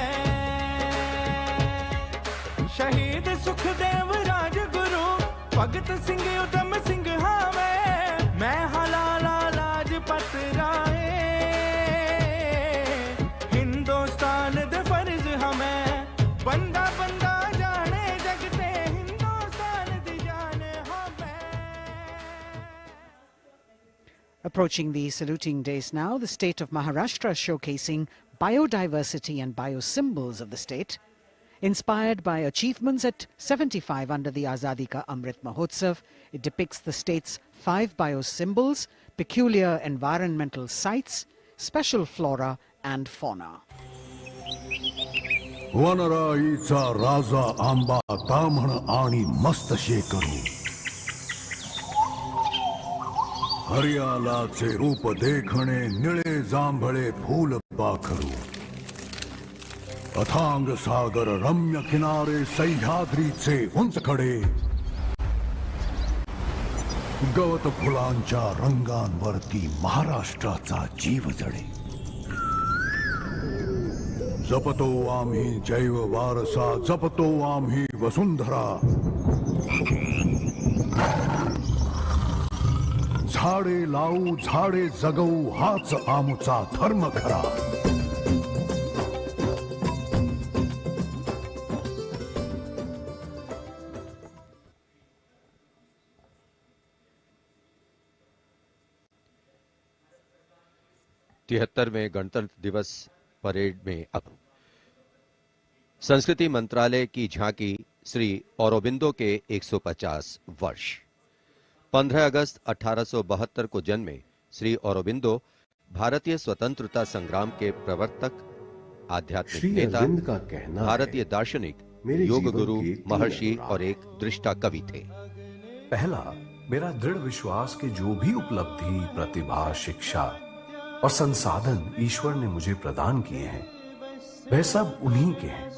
Speaker 15: शहीद सुखदेव राजगुरु भगत सिंह उधम सिंह हमें, मैं हलाला लाजपत राय, हिंदुस्तान दे फर्ज हमें, बंदा बंदा जाने जगते हिंदुस्तान दी जान हमें।
Speaker 8: Approaching the saluting days now, the state of Maharashtra showcasing biodiversity and biosymbols of the state. Inspired by achievements at 75 under the Azadi Ka Amrit Mahotsav, it depicts the state's 5 biosymbols, peculiar environmental sites, special flora and fauna.
Speaker 16: वनराईचा राजा आंबा ताम्हण आणि मस्त शेकरू, हरियालाचे रूप देखणे निळे जांभळे फूल पाखरू, अथांग सागर रम्य किनारे सह्याद्रीचे उंच कडे, गवत फुलांच्या रंगांवरती महाराष्ट्राचा जीव जडे। जपतो आम्ही जैव वारसा, जपतो आम्ही वसुंधरा, झाडे लावू झाडे जगवू हाच आमचा धर्म खरा।
Speaker 7: तिहत्तरवें गणतंत्र दिवस परेड में अब संस्कृति मंत्रालय की झांकी श्री औरोबिंदो के 150 वर्ष। 15 अगस्त 1872 को जन्मे श्री औरोबिंदो भारतीय स्वतंत्रता संग्राम के प्रवर्तक, आध्यात्मिक नेता, भारतीय दार्शनिक, योग गुरु, महर्षि और एक दृष्टा कवि थे।
Speaker 17: पहला, मेरा दृढ़ विश्वास कि जो भी उपलब्धि, प्रतिभा, शिक्षा और संसाधन ईश्वर ने मुझे प्रदान किए हैं वह सब उन्हीं के हैं।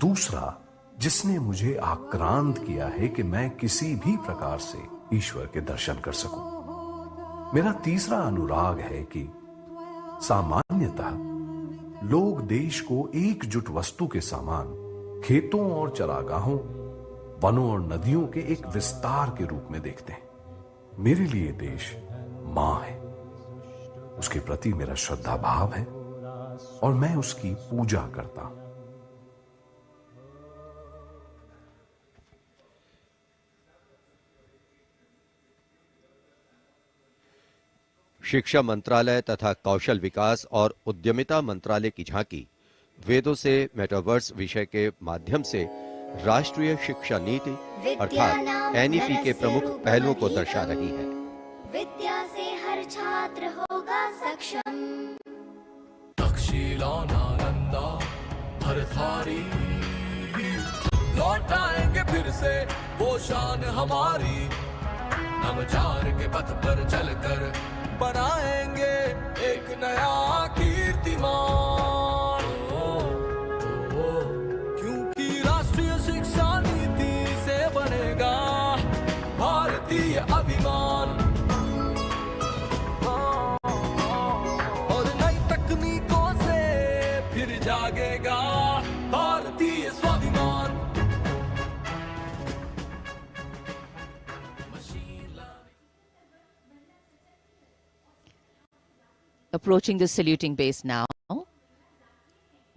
Speaker 17: दूसरा, जिसने मुझे आक्रांत किया है कि मैं किसी भी प्रकार से ईश्वर के दर्शन कर सकूं। मेरा तीसरा अनुराग है कि सामान्यतः लोग देश को एकजुट वस्तु के समान खेतों और चरागाहों, वनों और नदियों के एक विस्तार के रूप में देखते हैं। मेरे लिए देश मां है, उसके प्रति मेरा श्रद्धा भाव है और मैं उसकी पूजा करता हूं।
Speaker 7: शिक्षा मंत्रालय तथा कौशल विकास और उद्यमिता मंत्रालय की झांकी वेदों से मेटावर्स विषय के माध्यम से राष्ट्रीय शिक्षा नीति अर्थात एनईपी के प्रमुख पहलुओं को दर्शा रही है।
Speaker 14: विद्या से हर छात्र होगा सक्षम।
Speaker 18: तक्षशिला नालंदा भरथारी लौट आएंगे फिर से वो शान हमारी। नवचार के पथ पर चलकर बनाएंगे एक नया कीर्तिमान। क्योंकि राष्ट्रीय शिक्षा नीति से बनेगा भारतीय अभिमान। और नई तकनीकों से फिर जागेगा भारतीय स्वाभिमान।
Speaker 1: Approaching the saluting base now,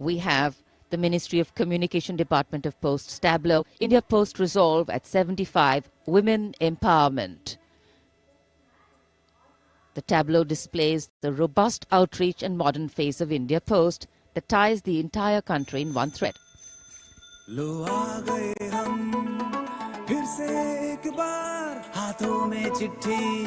Speaker 1: we have the Ministry of Communication Department of Posts tableau, India Post Resolve at 75, Women Empowerment. The tableau displays the robust outreach and modern face of India Post that ties the entire country in one thread.
Speaker 13: लो आ गए हम फिर से एक बार, हाथों में चिट्ठी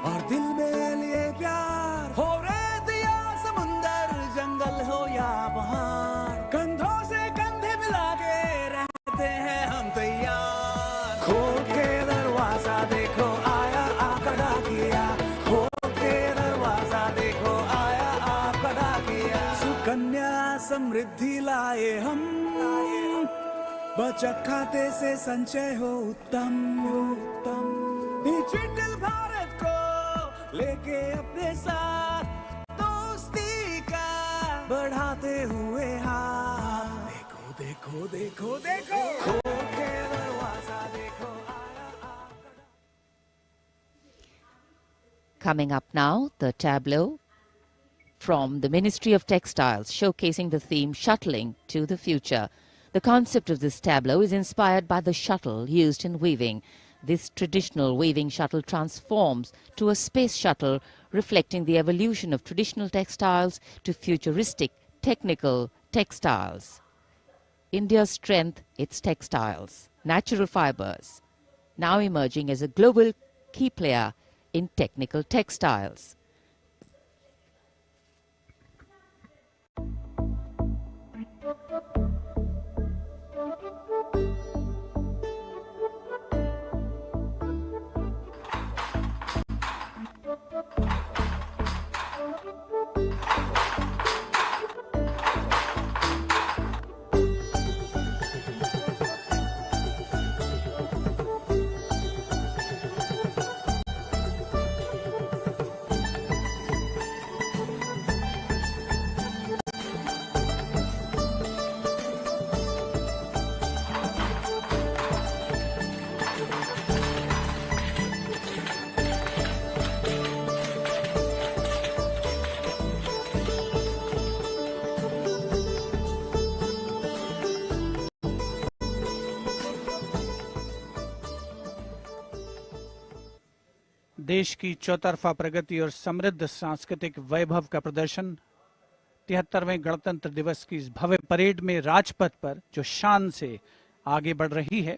Speaker 13: और दिल में लिए प्यार। हो रेत या समुंदर, जंगल हो या पहाड़, कंधों से कंधे मिला के रहते हैं हम तैयार। खोल के दरवाजा देखो आया आपका डाकिया, खोल के दरवाजा देखो आया आपका डाकिया। सुकन्या समृद्धि लाए हम, बचत खाते से संचय हो उत्तम उत्तम। डिजिटल भारत को लेके अपने साथ, दोस्ती का बढ़ाते हुए हाथ। देखो देखो देखो देखो, खोल के दरवाजा देखो आया आपका।
Speaker 1: Coming up now, the tableau from the Ministry of Textiles showcasing the theme Shuttling to the Future. The concept of this tableau is inspired by the shuttle used in weaving. This traditional weaving shuttle transforms to a space shuttle, reflecting the evolution of traditional textiles to futuristic technical textiles. India's strength, its textiles, natural fibers, now emerging as a global key player in technical textiles.
Speaker 6: देश की चौतरफा प्रगति और समृद्ध सांस्कृतिक वैभव का प्रदर्शन 73वें गणतंत्र दिवस की इस भव्य परेड में राजपथ पर जो शान से आगे बढ़ रही है।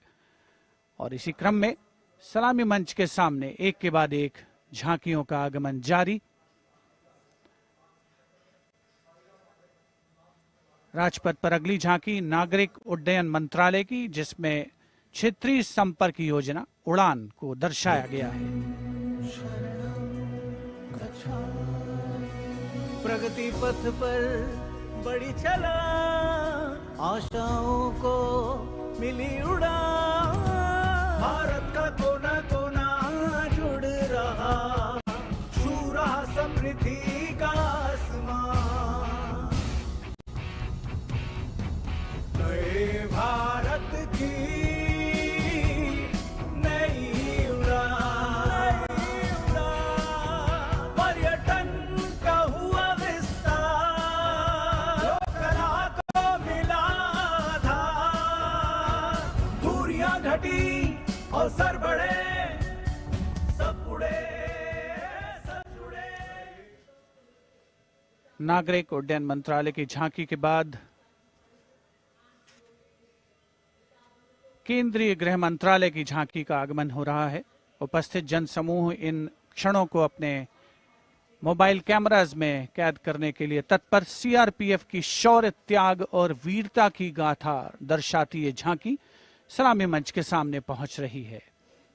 Speaker 6: और इसी क्रम में सलामी मंच के सामने एक के बाद एक झांकियों का आगमन जारी। राजपथ पर अगली झांकी नागरिक उड्डयन मंत्रालय की, जिसमें क्षेत्रीय संपर्क योजना उड़ान को दर्शाया गया है।
Speaker 13: प्रगति पथ पर बड़ी चला, आशाओं को
Speaker 15: मिली उड़ान, भारत का कोना कोना जुड़ रहा, छू रहा समृद्धि का आसमान। नए भारत की नई उड़ान, पर्यटन का हुआ विस्तार, कला को मिला आधार, दूरियां घटी अवसर बढ़े, सब उड़े सब जुड़े।
Speaker 6: नागरिक उड्डयन मंत्रालय की झांकी के बाद केंद्रीय गृह मंत्रालय की झांकी का आगमन हो रहा है। उपस्थित जनसमूह इन क्षणों को अपने मोबाइल कैमराज में कैद करने के लिए तत्पर। सीआरपीएफ की शौर्य, त्याग और वीरता की गाथा दर्शाती ये झांकी सलामी मंच के सामने पहुंच रही है।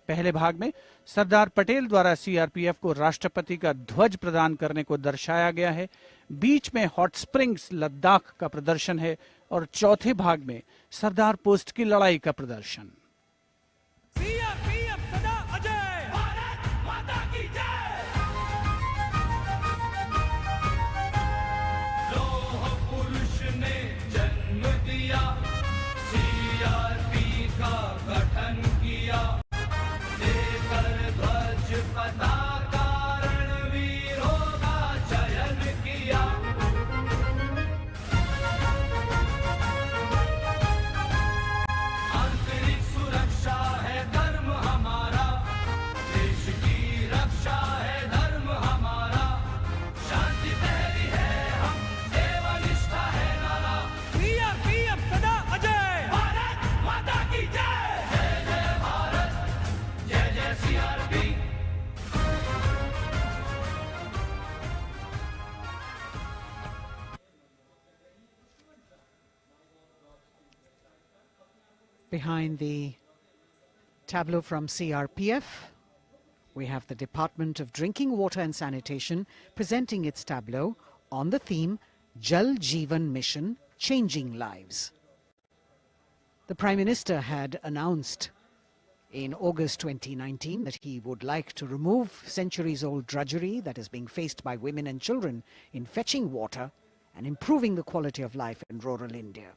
Speaker 6: पहले भाग में सरदार पटेल द्वारा सीआरपीएफ को राष्ट्रपति का ध्वज प्रदान करने को दर्शाया गया है। बीच में हॉट स्प्रिंग्स लद्दाख का प्रदर्शन है और चौथे भाग में सरदार पोस्ट की लड़ाई का प्रदर्शन।
Speaker 15: सीआरपीएफ सदा अजय, भारत माता की जय। लौह पुरुष ने जन्म दिया, सीआरपी का गठन किया, देकर ध्वज पताका रणवीरों का चयन किया। आंतरिक सुरक्षा है धर्म हमारा, देश की रक्षा है धर्म हमारा, शांति पहली है हम, सेवा निष्ठा है नारा। सीआरपीएफ सदा अजय, भारत माता की जय। जय जय भारत, जय जय CRP.
Speaker 8: Behind the tableau from CRPF, we have the Department of Drinking Water and Sanitation presenting its tableau on the theme Jal Jeevan Mission, Changing Lives. The Prime Minister had announced in August 2019 that he would like to remove centuries-old drudgery that is being faced by women and children in fetching water and improving the quality of life in rural India.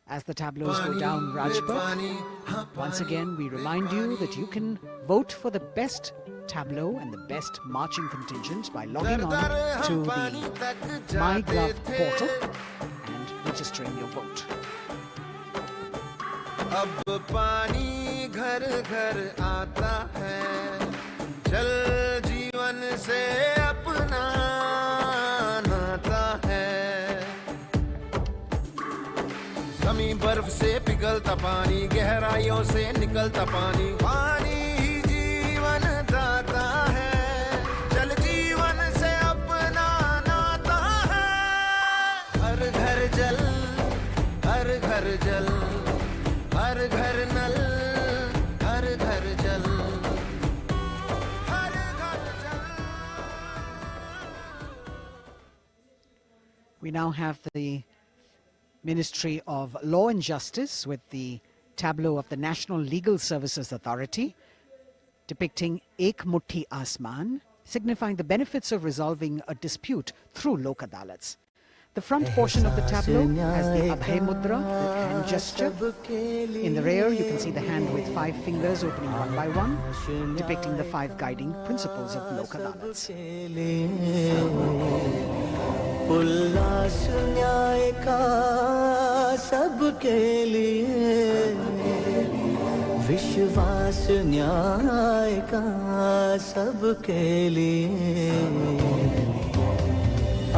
Speaker 8: As the tableaus go down Rajpath, once again we remind you that you can vote for the best tableau and the best marching contingent by logging on to the MyGlove portal and registering your vote.
Speaker 12: अब पानी घर घर आता है, जल जीवन से अपना नाता है। जमीन बर्फ से पिघलता पानी, गहराइयों से निकलता पानी, पानी ही जीवन दाता है, जल जीवन से अपना नाता है। हर घर जल, हर घर जल, हर घर नल, हर घर जल, हर घर जल।
Speaker 8: We now have the Ministry of Law and Justice with the tableau of the National Legal Services Authority depicting Ek Mutti Asman, signifying the benefits of resolving a dispute through Lok Adalats. The front portion of the tableau has the Abhay Mudra, the hand gesture. In the rear, you can see the hand with 5 fingers opening one by one, depicting the 5 guiding principles of Lok Adalats.
Speaker 13: उल्लास न्याय का सबके लिए, विश्वास न्याय का सबके लिए,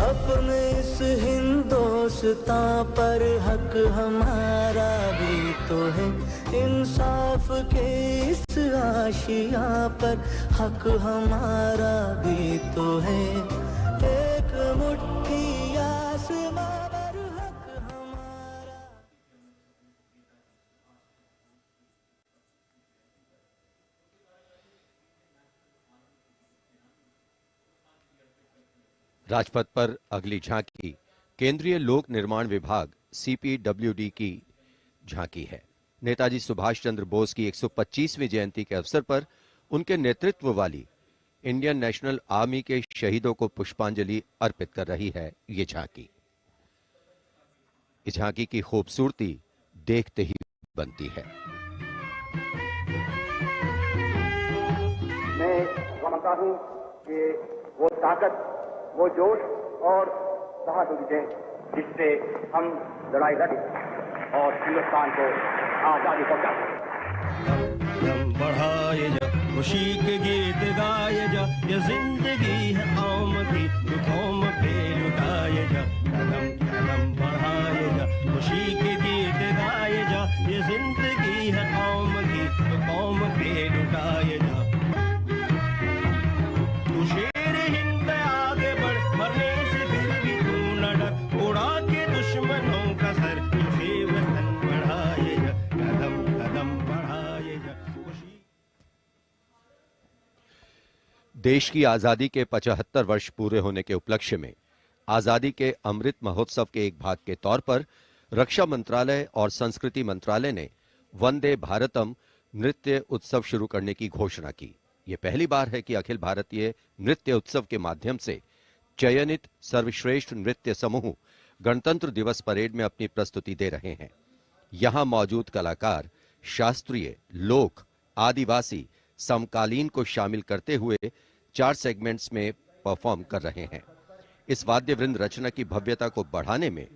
Speaker 13: अपने इस हिंदुस्तां पर हक हमारा भी तो है, इंसाफ के इस आशिया पर हक हमारा भी तो है, एक मुट्ठी आसमां पर हक हमारा।
Speaker 7: राजपथ पर अगली झांकी केंद्रीय लोक निर्माण विभाग सीपीडब्ल्यूडी की झांकी है। नेताजी सुभाष चंद्र बोस की 125वीं जयंती के अवसर पर उनके नेतृत्व वाली इंडियन नेशनल आर्मी के शहीदों को पुष्पांजलि अर्पित कर रही है ये झांकी। इस झांकी की खूबसूरती देखते ही बनती है।
Speaker 19: मैं समझता हूं कि वो ताकत, वो जोश और बहादुरी है जिससे हम लड़ाई लड़े और हिंदुस्तान को आजादी पहुंचाए।
Speaker 20: बढ़ाए जा खुशी के गीत गाए जा, ये जिंदगी है कौम की तो कौम पे लुटाए जा। कदम कदम बढ़ाए जा खुशी के गीत गाए जा, ये जिंदगी है कौम की तो कौम पे लुटाए जा। तू शेर हिंद आगे बढ़, मरने से फिर भी तू न डर, उड़ा के दुश्मनों का सर तुझे वतन बढ़ाए जा। कदम कदम बढ़ाए जा।
Speaker 7: देश की आजादी के 75 वर्ष पूरे होने के उपलक्ष्य में आजादी के अमृत महोत्सव के एक भाग के तौर पर रक्षा मंत्रालय और संस्कृति मंत्रालय ने वंदे भारतम नृत्य उत्सव शुरू करने की घोषणा की। यह पहली बार है कि अखिल भारतीय नृत्य उत्सव के माध्यम से चयनित सर्वश्रेष्ठ नृत्य समूह गणतंत्र दिवस परेड में अपनी प्रस्तुति दे रहे हैं। यहां मौजूद कलाकार शास्त्रीय, लोक, आदिवासी, समकालीन को शामिल करते हुए 4 सेगमेंट्स में परफॉर्म कर रहे हैं। इस वाद्य वृंद रचना की भव्यता को बढ़ाने में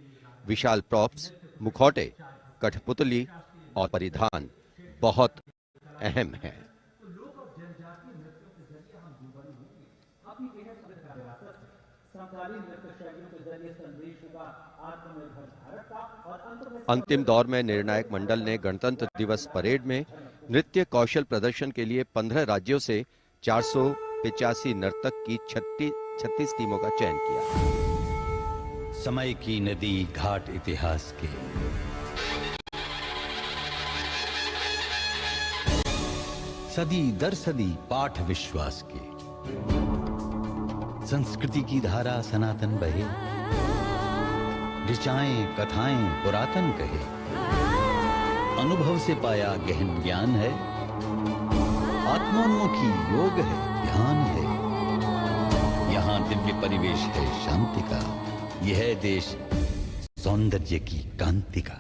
Speaker 7: विशाल प्रॉप्स, मुखौटे, कठपुतली और परिधान बहुत अहम है। अंतिम दौर में निर्णायक मंडल ने गणतंत्र दिवस परेड में नृत्य कौशल प्रदर्शन के लिए 15 राज्यों से 485 नर्तक की 36 टीमों का चयन किया।
Speaker 21: समय की नदी घाट इतिहास के, सदी दर सदी पाठ विश्वास के, संस्कृति की धारा सनातन बहे, ऋचाएं कथाएं पुरातन कहे, अनुभव से पाया गहन ज्ञान है, आत्मोन्मुखी योग है, ध्यान है। यहाँ दिव्य परिवेश है शांति का, यह है देश सौंदर्य की कांति का।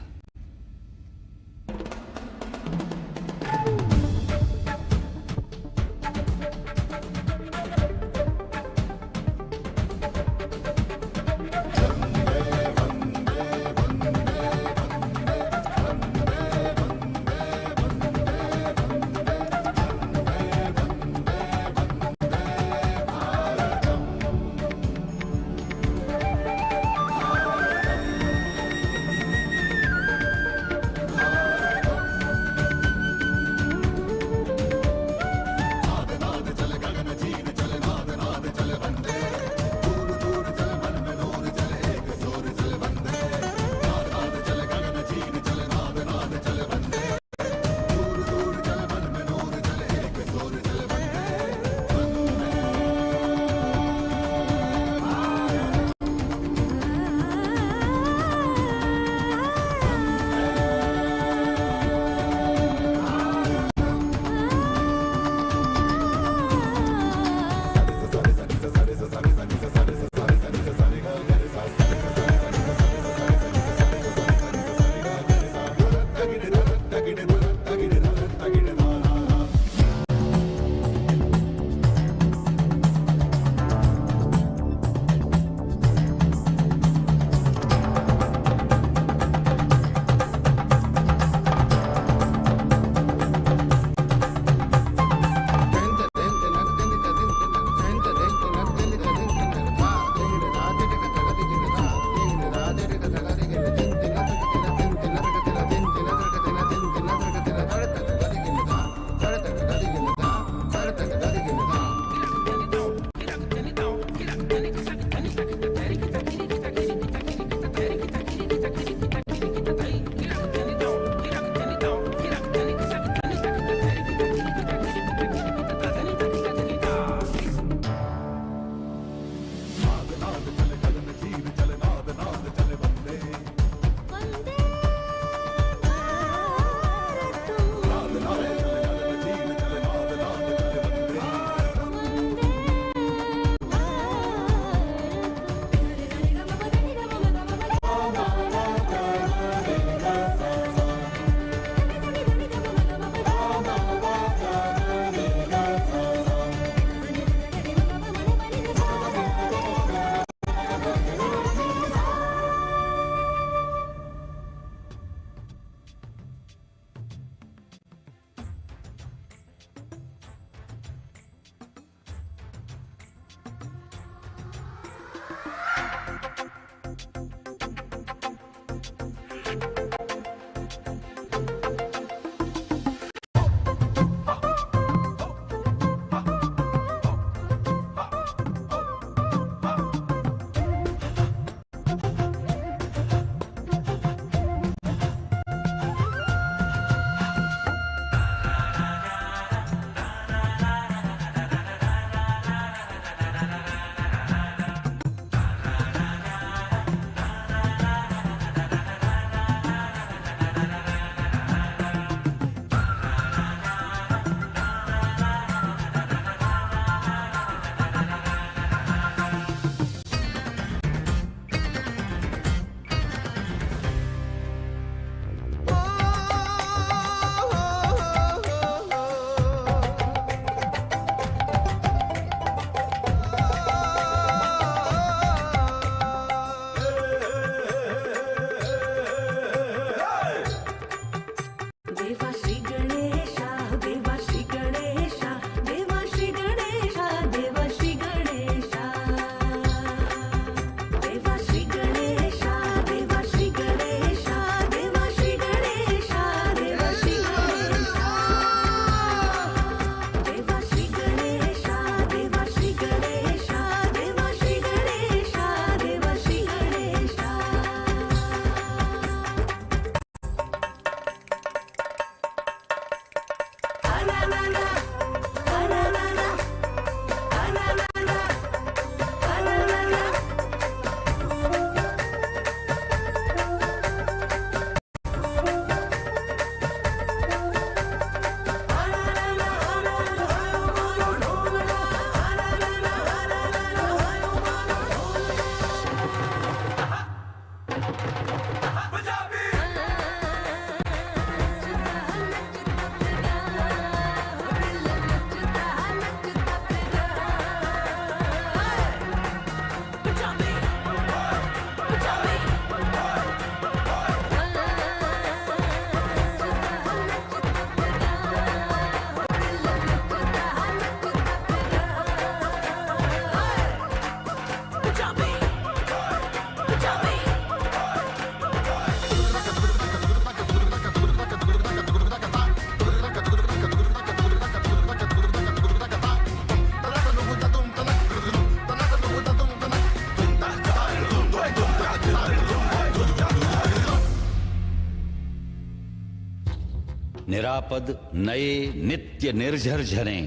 Speaker 21: निरापद नए नित्य निर्झर झरें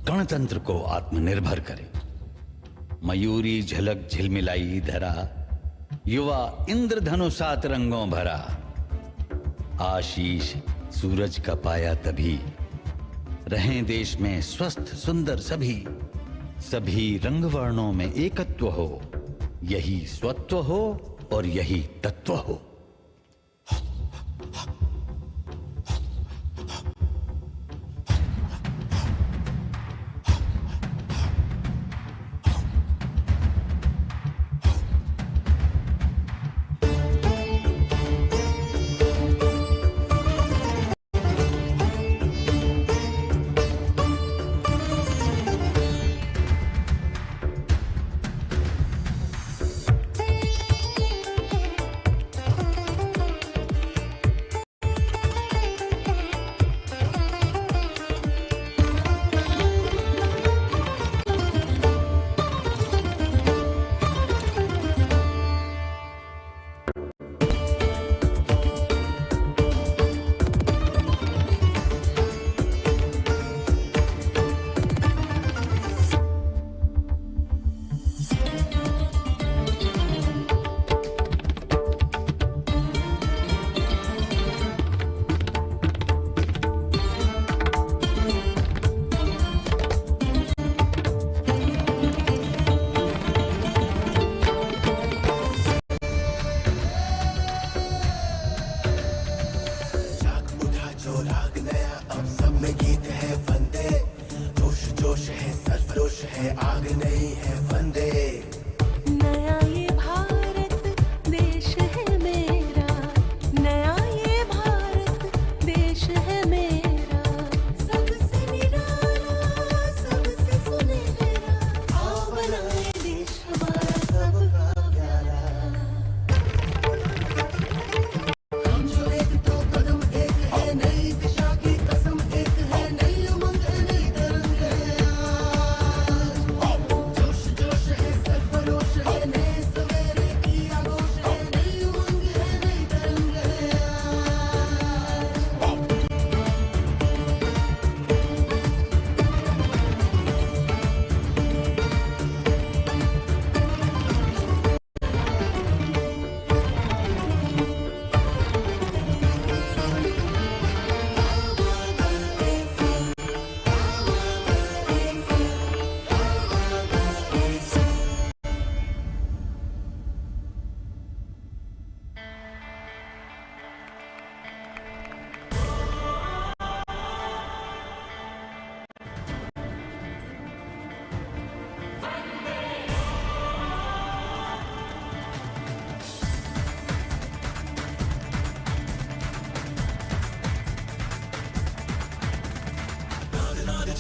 Speaker 21: गणतंत्र को आत्मनिर्भर करें। मयूरी झलक झिलमिलाई धरा, युवा इंद्रधनुषा रंगों भरा, आशीष सूरज का पाया तभी, रहें देश में स्वस्थ सुंदर सभी, सभी रंग वर्णों में एकत्व हो, यही स्वत्व हो और यही तत्व हो।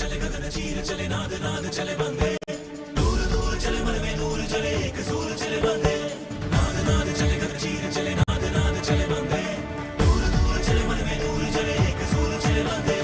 Speaker 2: चले गगन चीर चले नाद नाद चले बंदे, दूर दूर चले मन में नूर चले एक सूर चले बंदे, नाद नाद चले गगन चीर चले नाद नाद चले बंदे, दूर दूर चले मन में नूर चले एक सूर चले बंदे।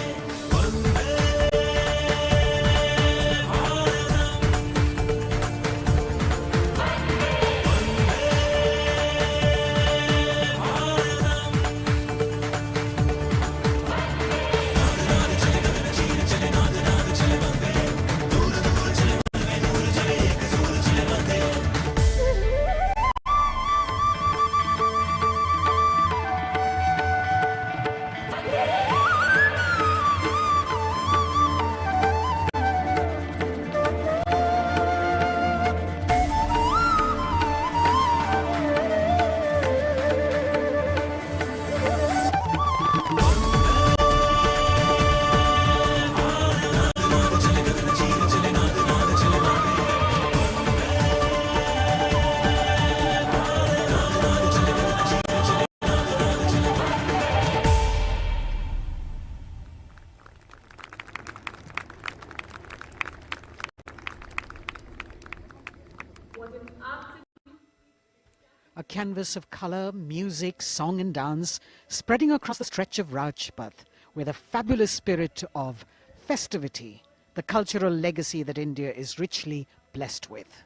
Speaker 8: A canvas of colour, music, song and dance spreading across the stretch of Rajpath with a fabulous spirit of festivity, the cultural legacy that India is richly blessed with.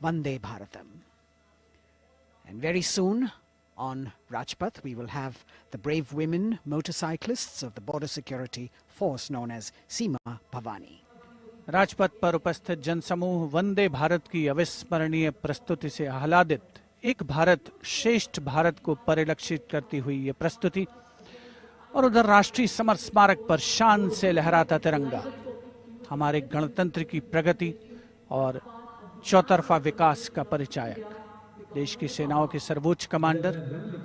Speaker 8: Vande Bharatam. And very soon, On Rajpath, we will have the brave women motorcyclists of the border security force known as Seema Bhavani.
Speaker 6: Rajpath पर उपस्थित जनसमूह वंदे भारत की अविस्मरणीय प्रस्तुति से आह्लादित। एक भारत श्रेष्ठ भारत को परिलक्षित करती हुई ये प्रस्तुति, और उधर राष्ट्रीय समर स्मारक पर शान से लहराता तिरंगा हमारे गणतंत्र की प्रगति और चौतरफा विकास का परिचायक। देश की सेनाओं के सर्वोच्च कमांडर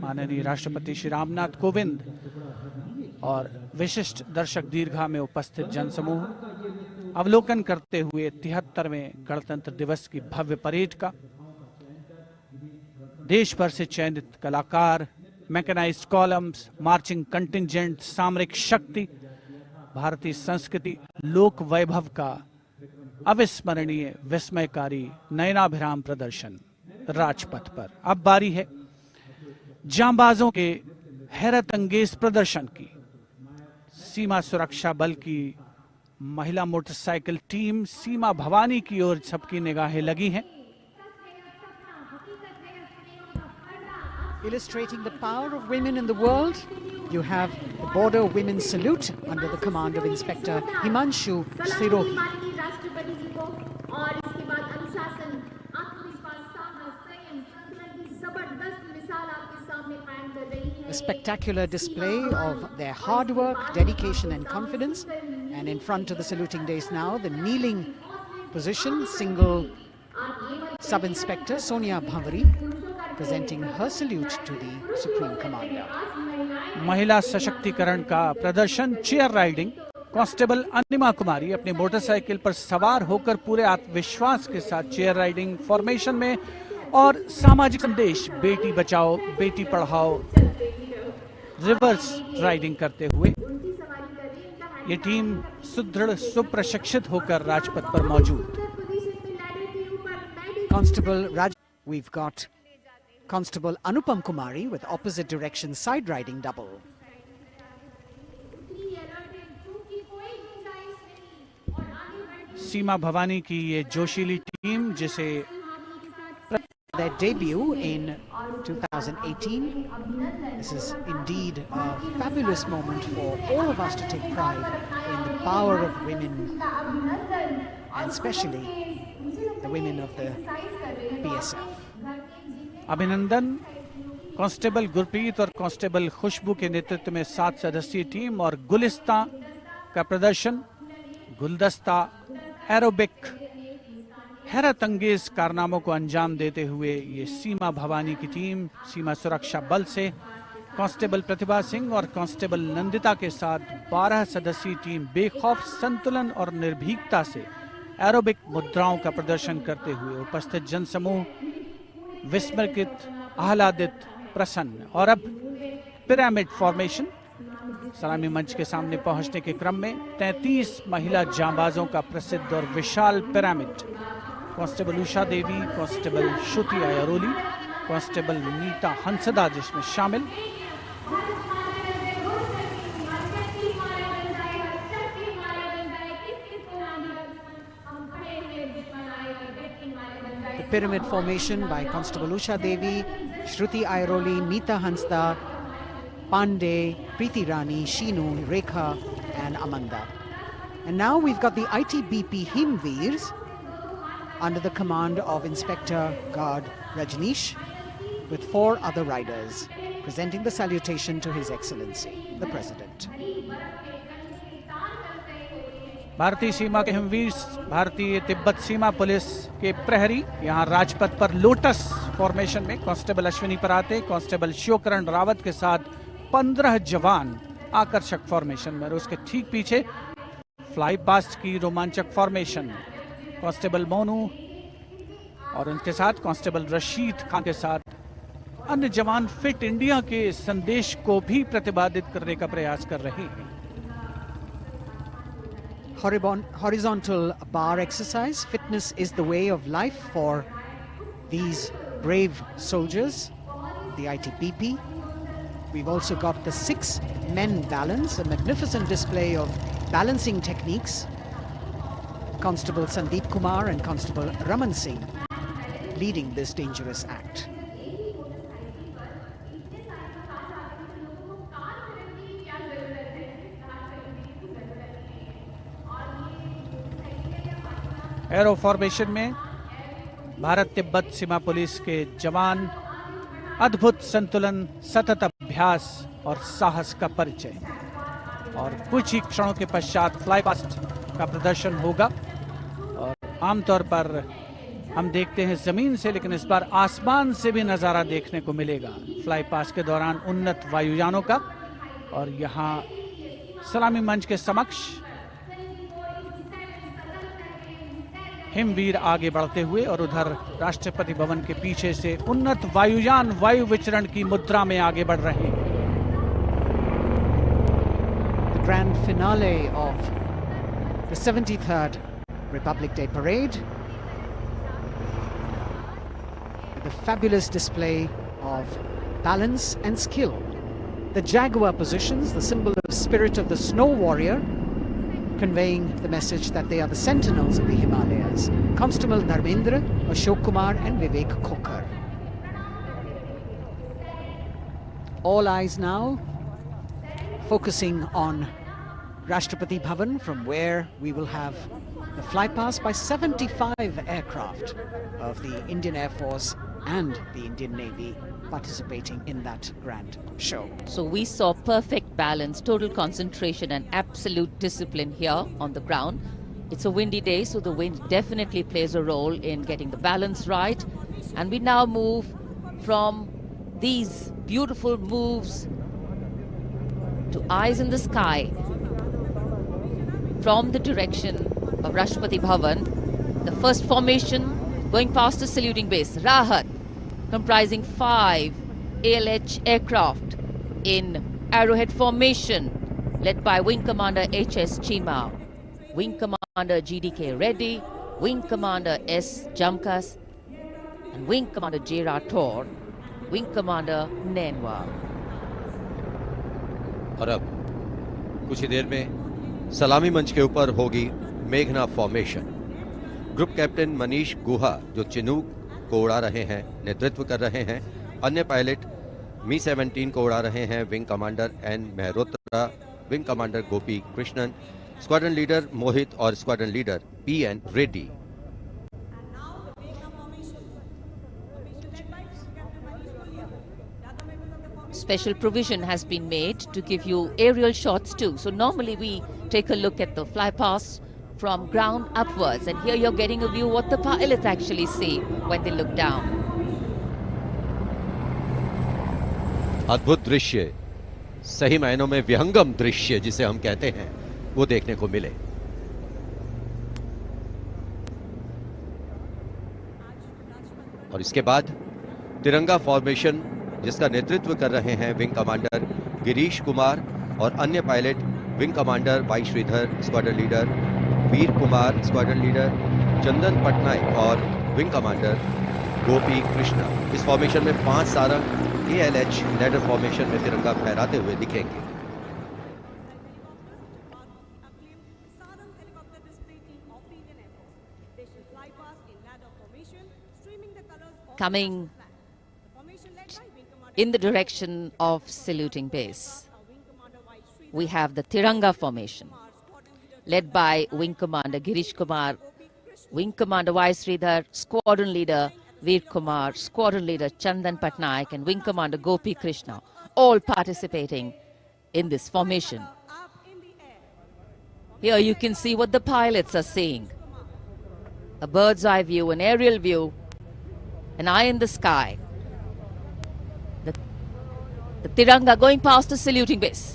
Speaker 6: माननीय राष्ट्रपति श्री रामनाथ कोविंद और विशिष्ट दर्शक दीर्घा में उपस्थित जनसमूह अवलोकन करते हुए 73वें गणतंत्र दिवस की भव्य परेड का। देश भर से चयनित कलाकार, मैकेनाइज्ड कॉलम्स, मार्चिंग कंटिंजेंट, सामरिक शक्ति, भारतीय संस्कृति, लोक वैभव का अविस्मरणीय विस्मयकारी नयनाभिराम प्रदर्शन राजपथ पर। अब बारी है जांबाजों के हैरत अंगेज प्रदर्शन की। सीमा सुरक्षा बल की महिला मोटरसाइकिल टीम सीमा भवानी की ओर सबकी निगाहें लगी हैं।
Speaker 8: Illustrating the power of women in the world, you have the Border Women's Salute under the command of Inspector Himanshu Sirohi. A spectacular display of their hard work, dedication and confidence. And in front of the saluting days now, the kneeling position, single Sub-Inspector Sonia Bhavari presenting her salute to the Supreme Commander.
Speaker 6: महिला सशक्तिकरण का प्रदर्शन chair riding. Constable अनिमा कुमारी अपनी motorcycle पर सवार होकर पूरे आत्मविश्वास के साथ चेयर राइडिंग फॉर्मेशन में और सामाजिक संदेश बेटी बचाओ बेटी पढ़ाओ रिवर्स राइडिंग करते हुए ये टीम सुदृढ़ सुप्रशिक्षित होकर राजपथ पर मौजूद।
Speaker 8: We've got Constable Anupam Kumari with opposite direction side riding double.
Speaker 6: सीमा भवानी की ये जोशीली टीम जिसे
Speaker 8: their debut in 2018. This is indeed a fabulous moment for all of us to take pride in the power of women and especially the women of the BSF.
Speaker 6: अभिनंदन constable Gurpreet और constable खुशबू के नेतृत्व में 7 सदस्यीय team और गुलिस्ता का प्रदर्शन, गुलदस्ता, एरोबिक, हैरत अंगेज कारनामों को अंजाम देते हुए ये सीमा भवानी की टीम सीमा सुरक्षा बल से कांस्टेबल प्रतिभा सिंह और कांस्टेबल नंदिता के साथ 12 सदस्यीय टीम बेखौफ संतुलन और निर्भीकता से एरोबिक मुद्राओं का प्रदर्शन करते हुए उपस्थित जनसमूह विस्मृत, आह्लादित, प्रसन्न। और अब पिरामिड फॉर्मेशन। सलामी मंच के सामने पहुंचने के क्रम में 33 महिला जांबाजों का प्रसिद्ध और विशाल पिरामिड कांस्टेबल उषा देवी, कांस्टेबल श्रुति आयरोली, कांस्टेबल नीता हंसदा जिसमें शामिल।
Speaker 8: The pyramid formation by Constable Usha Devi, Shruti Airoli, Neeta Hansda, Pandey, Preeti Rani, Sheenu, Rekha and Amanda. And now we've got the ITBP Himveers under the command of Inspector Guard Rajneesh with 4 other riders presenting the salutation to His Excellency, the President.
Speaker 6: भारतीय सीमा के हिमवीर भारतीय तिब्बत सीमा police के प्रहरी यहाँ राजपथ पर lotus formation में constable Ashwini पराते, constable Shivkaran Rawat के साथ 15 जवान आकर्षक फॉर्मेशन में। और उसके ठीक पीछे फ्लाई पास्ट की रोमांचक फॉर्मेशन कांस्टेबल मोनू और उनके साथ कांस्टेबल रशीद खान के साथ अन्य जवान फिट इंडिया के संदेश को भी प्रतिपादित करने का प्रयास कर रहे हैं।
Speaker 8: Horizontal bar exercise. Fitness is the way of life for these brave soldiers, the ITBP. We've also got the 6 men balance, a magnificent display of balancing techniques. Constable Sandeep Kumar and Constable Raman Singh leading this dangerous act.
Speaker 6: Arrow formation में भारत तिब्बत सीमा police के जवान अद्भुत संतुलन, सतत अभ्यास और साहस का परिचय। और कुछ ही क्षणों के पश्चात फ्लाई पास्ट का प्रदर्शन होगा। और आमतौर पर हम देखते हैं जमीन से, लेकिन इस बार आसमान से भी नजारा देखने को मिलेगा फ्लाई पास्ट के दौरान उन्नत वायुयानों का। और यहाँ सलामी मंच के समक्ष हिमवीर आगे बढ़ते हुए और उधर राष्ट्रपति भवन के पीछे से उन्नत वायुयान वायु विचरण की मुद्रा में आगे बढ़ रहे हैं।
Speaker 8: The grand finale of the 73rd Republic Day Parade, with a fabulous display of balance and skill. The Jaguar positions, the symbol of spirit of the snow warrior, conveying the message that they are the sentinels of the Himalayas. Constable Dharmendra, Ashok Kumar and Vivek Khokar. All eyes now focusing on Rashtrapati Bhavan, from where we will have the flypast by 75 aircraft of the Indian Air Force and the Indian Navy participating in that grand show.
Speaker 1: So we saw perfect balance, total concentration and absolute discipline here on the ground. It's a windy day, so the wind definitely plays a role in getting the balance right. And we now move from these beautiful moves to eyes in the sky from the direction of Rashtrapati Bhavan. The first formation going past the saluting base, Rahat, comprising 5 ALH aircraft in arrowhead formation, led by Wing Commander H.S. Chima, Wing Commander G.D.K. Reddy, Wing Commander S. Jamkas, and Wing Commander J. Rathore, Wing Commander Nenwa.
Speaker 7: और अब कुछ ही देर में सलामी मंच के ऊपर होगी मेघना फॉर्मेशन। ग्रुप कैप्टन मनीष गुहा, जो चिनूक को उड़ा रहे हैं, नेतृत्व कर रहे हैं। अन्य पायलट मी-17 को उड़ा रहे हैं wing commander N Mehrotra, wing commander Gopi Krishnan, squadron leader Mohit और squadron leader PN. Reddy.
Speaker 1: Special provision has been made to give you aerial shots too. So normally we take a look at the fly pass from ground upwards, and here you're getting a view what the pilots actually see when they look down.
Speaker 7: अद्भुत दृश्य, सही मायनों में विहंगम दृश्य जिसे हम कहते हैं, वो देखने को मिले। और इसके बाद तिरंगा फॉर्मेशन, जिसका नेतृत्व कर रहे हैं विंग कमांडर गिरीश कुमार और अन्य pilot wing commander Y Sridhar, squadron leader Veer Kumar, squadron leader Chandan Patnaik और विंग कमांडर गोपी कृष्णा। इस फॉर्मेशन में 5 सारंग ALH लैडर फॉर्मेशन में तिरंगा फहराते हुए दिखेंगे।
Speaker 1: Coming in the direction of saluting base, we have the Tiranga formation, led by Wing Commander Girish Kumar, Wing Commander Y. Sridhar, Squadron Leader Veer Kumar, Squadron Leader Chandan Patnaik, and Wing Commander Gopi Krishna, all participating in this formation. Here you can see what the pilots are seeing. A bird's eye view, an aerial view, an eye in the sky. The Tiranga going past the saluting base.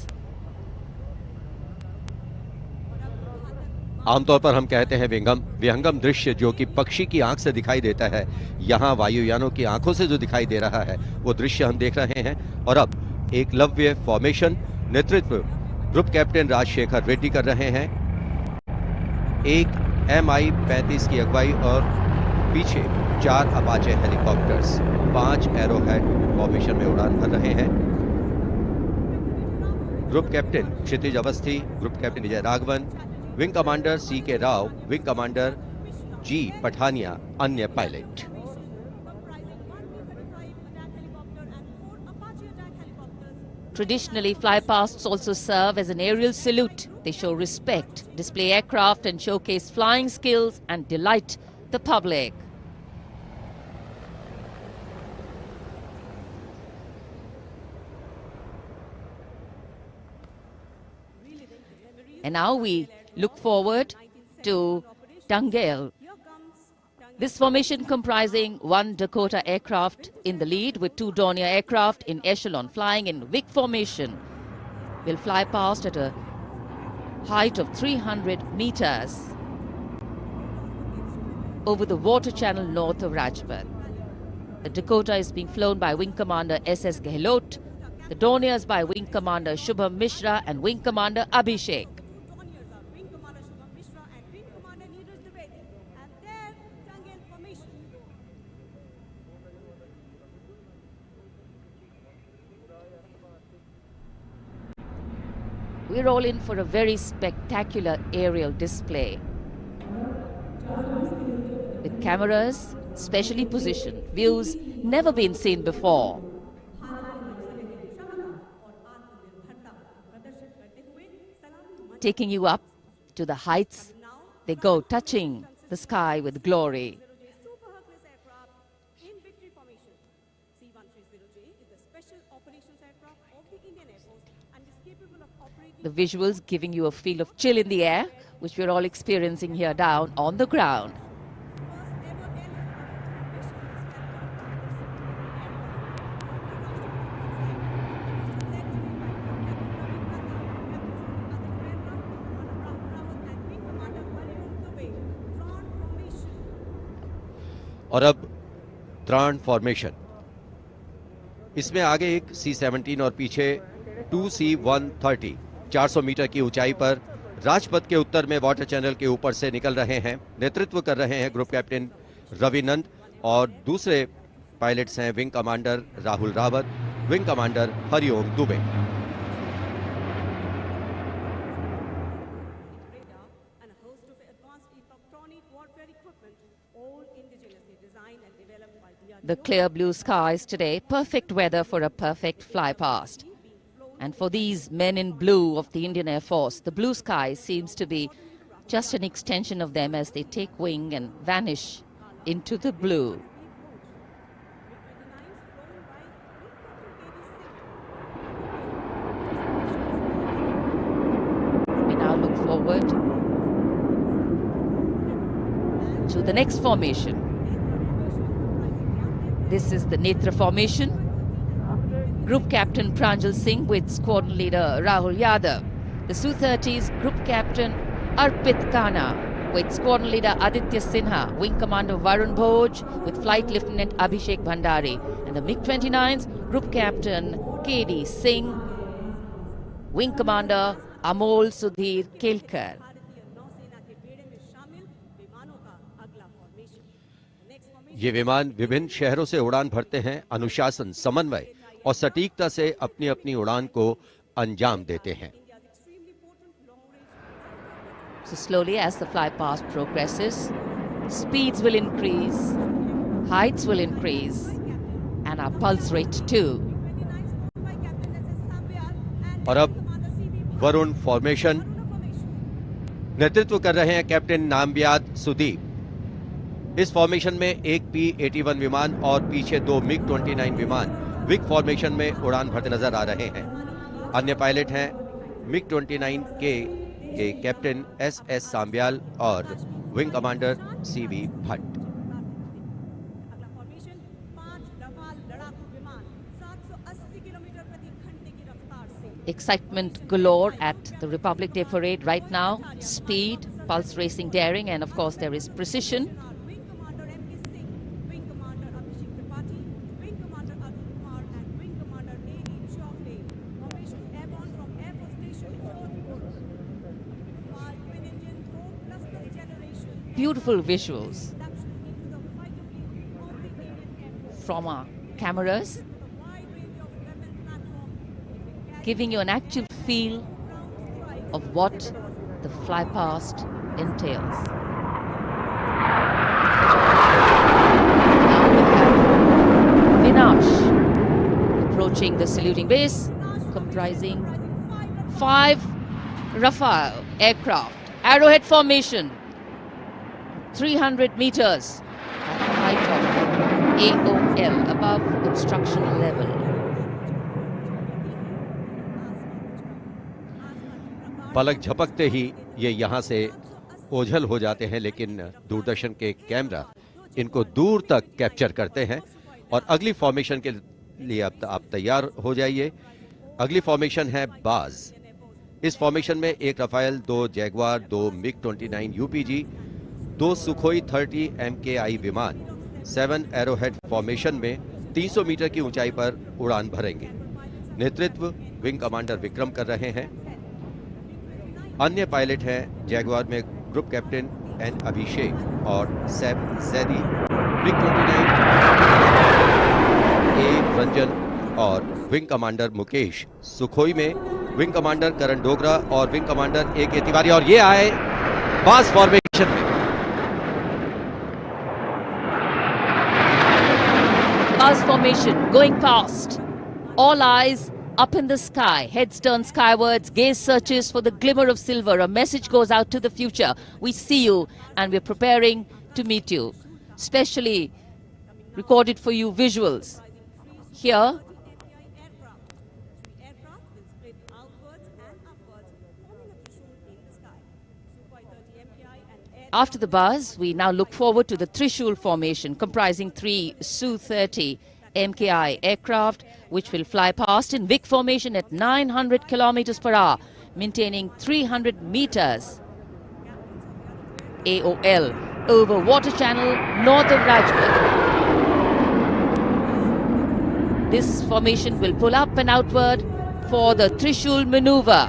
Speaker 7: आमतौर पर हम कहते हैं विहंगम दृश्य, जो कि पक्षी की आंख से दिखाई देता है। यहाँ वायुयानों की आंखों से जो दिखाई दे रहा है, वो दृश्य हम देख रहे हैं। और अब एकलव्य फॉर्मेशन, नेतृत्व ग्रुप कैप्टन राजशेखर रेड्डी कर रहे हैं। एक MI-35 की अगुवाई और पीछे 4 अपाचे हेलीकॉप्टर्स 5 एरोहेड फॉर्मेशन में उड़ान भर रहे हैं। Group captain Kshitij Awasthi, group captain Vijay Raghavan, wing commander C.K. Rao, wing commander G. Pathania, अन्य pilot.
Speaker 1: Traditionally, flypasts also serve as an aerial salute. They show respect, display aircraft and showcase flying skills and delight the public. And now we look forward to Tangel. This formation comprising one Dakota aircraft in the lead with two Dornier aircraft in echelon flying in YUPP formation will fly past at a height of 300 meters over the water channel north of Rajpath. The Dakota is being flown by Wing Commander S.S. Gehlot, the Dorniers by Wing Commander Shubham Mishra and Wing Commander Abhishek. We're all in for a very spectacular aerial display with cameras specially positioned, views never been seen before. Taking you up to the heights they go, touching the sky with glory. The visuals giving you a feel of chill in the air, which we're all experiencing here down on the ground.
Speaker 7: और अब त्राण formation, इसमें आगे एक C-17 और पीछे 2C-130 400 metre की ऊंचाई पर राजपथ के उत्तर में वाटर चैनल के ऊपर से निकल रहे हैं। नेतृत्व कर रहे हैं ग्रुप कैप्टन रवि नंद और दूसरे पायलट्स हैं wing commander Rahul Rawat, wing commander Hariom Dubey.
Speaker 1: The clear blue skies today, perfect weather for a perfect fly past. And for these men in blue of the Indian Air Force, the blue sky seems to be just an extension of them as they take wing and vanish into the blue. We now look forward to the next formation. This is the Nitra Formation. Group Captain Pranjal Singh with Squadron Leader Rahul Yadav. The Su-30's Group Captain Arpit Khanna with Squadron Leader Aditya Sinha. Wing Commander Varun Bhoj with Flight Lieutenant Abhishek Bhandari. And the MiG-29's Group Captain K.D. Singh. Wing Commander Amol Sudhir Kelkar.
Speaker 7: ये विमान विभिन्न शहरों से उड़ान भरते हैं, अनुशासन, समन्वय और सटीकता से अपनी अपनी उड़ान को अंजाम देते हैं।
Speaker 1: So slowly as the fly past progresses, speeds will increase, heights will increase, and our pulse rate too.
Speaker 7: और अब वरुण फॉर्मेशन, नेतृत्व कर रहे हैं कैप्टन नामबियाद सुदीप। इस फॉर्मेशन में एक P-81 विमान और पीछे दो MiG-29 विमान विग फॉर्मेशन में उड़ान भरते नजर आ रहे हैं। अन्य पायलट हैं MiG-29 के कैप्टन S.S. सांब्याल और wing commander C.V. Bhatt.
Speaker 1: Excitement galore at the Republic Day Parade right now. Speed, pulse racing, daring, and of course there is precision. Beautiful visuals from our cameras, giving you an actual feel of what the fly past entails. Now we have Vinash approaching the saluting base. comprising 5 Rafale aircraft. Arrowhead formation, 300 meters at the height of AOL, above obstruction level.
Speaker 7: पलक झपकते ही ये यहाँ से ओझल हो जाते हैं, लेकिन दूरदर्शन के कैमरा इनको दूर तक कैप्चर करते हैं। और अगली फॉर्मेशन के लिए अब आप तैयार हो जाइए। अगली फॉर्मेशन है बाज। इस फॉर्मेशन में 1 Rafale, 2 Jaguar, 2 MiG-29 UPG, 2 Sukhoi 30 MKI विमान 7 एरोहेड फॉर्मेशन में 300 मीटर की ऊंचाई पर उड़ान भरेंगे। नेतृत्व विंग कमांडर विक्रम कर रहे हैं। अन्य पायलट हैं जैगवार में ग्रुप कैप्टन एन अभिषेक और सैफ जैदी, MiG-29 ए रंजन और विंग कमांडर मुकेश, सुखोई में विंग कमांडर करण डोगरा और विंग कमांडर ए के तिवारी। और ये आए बाज फॉर्मेशन में।
Speaker 1: Buzz formation going past. All eyes up in the sky. Heads turned skywards. Gaze searches for the glimmer of silver. A message goes out to the future. We see you and we're preparing to meet you. Specially recorded for you visuals. Here, after the buzz, we now look forward to the Trishul formation, comprising 3 Su-30 MKI aircraft, which will fly past in VIC formation at 900 kilometers per hour, maintaining 300 meters AOL over water channel north of Rajput. This formation will pull up and outward for the Trishul maneuver.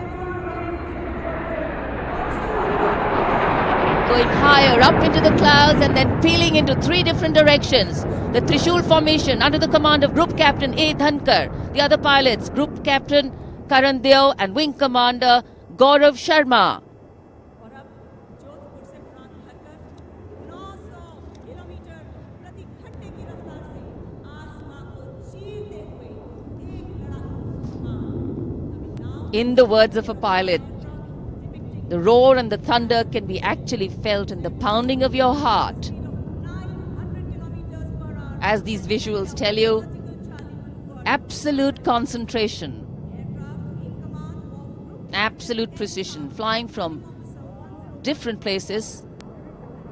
Speaker 1: Going higher up into the clouds and then peeling into 3 different directions. The Trishul formation under the command of Group Captain A. Dhankar. The other pilots, Group Captain Karan Deo and Wing Commander Gaurav Sharma. In the words of a pilot, the roar and the thunder can be actually felt in the pounding of your heart. As these visuals tell you, absolute concentration, absolute precision, flying from different places,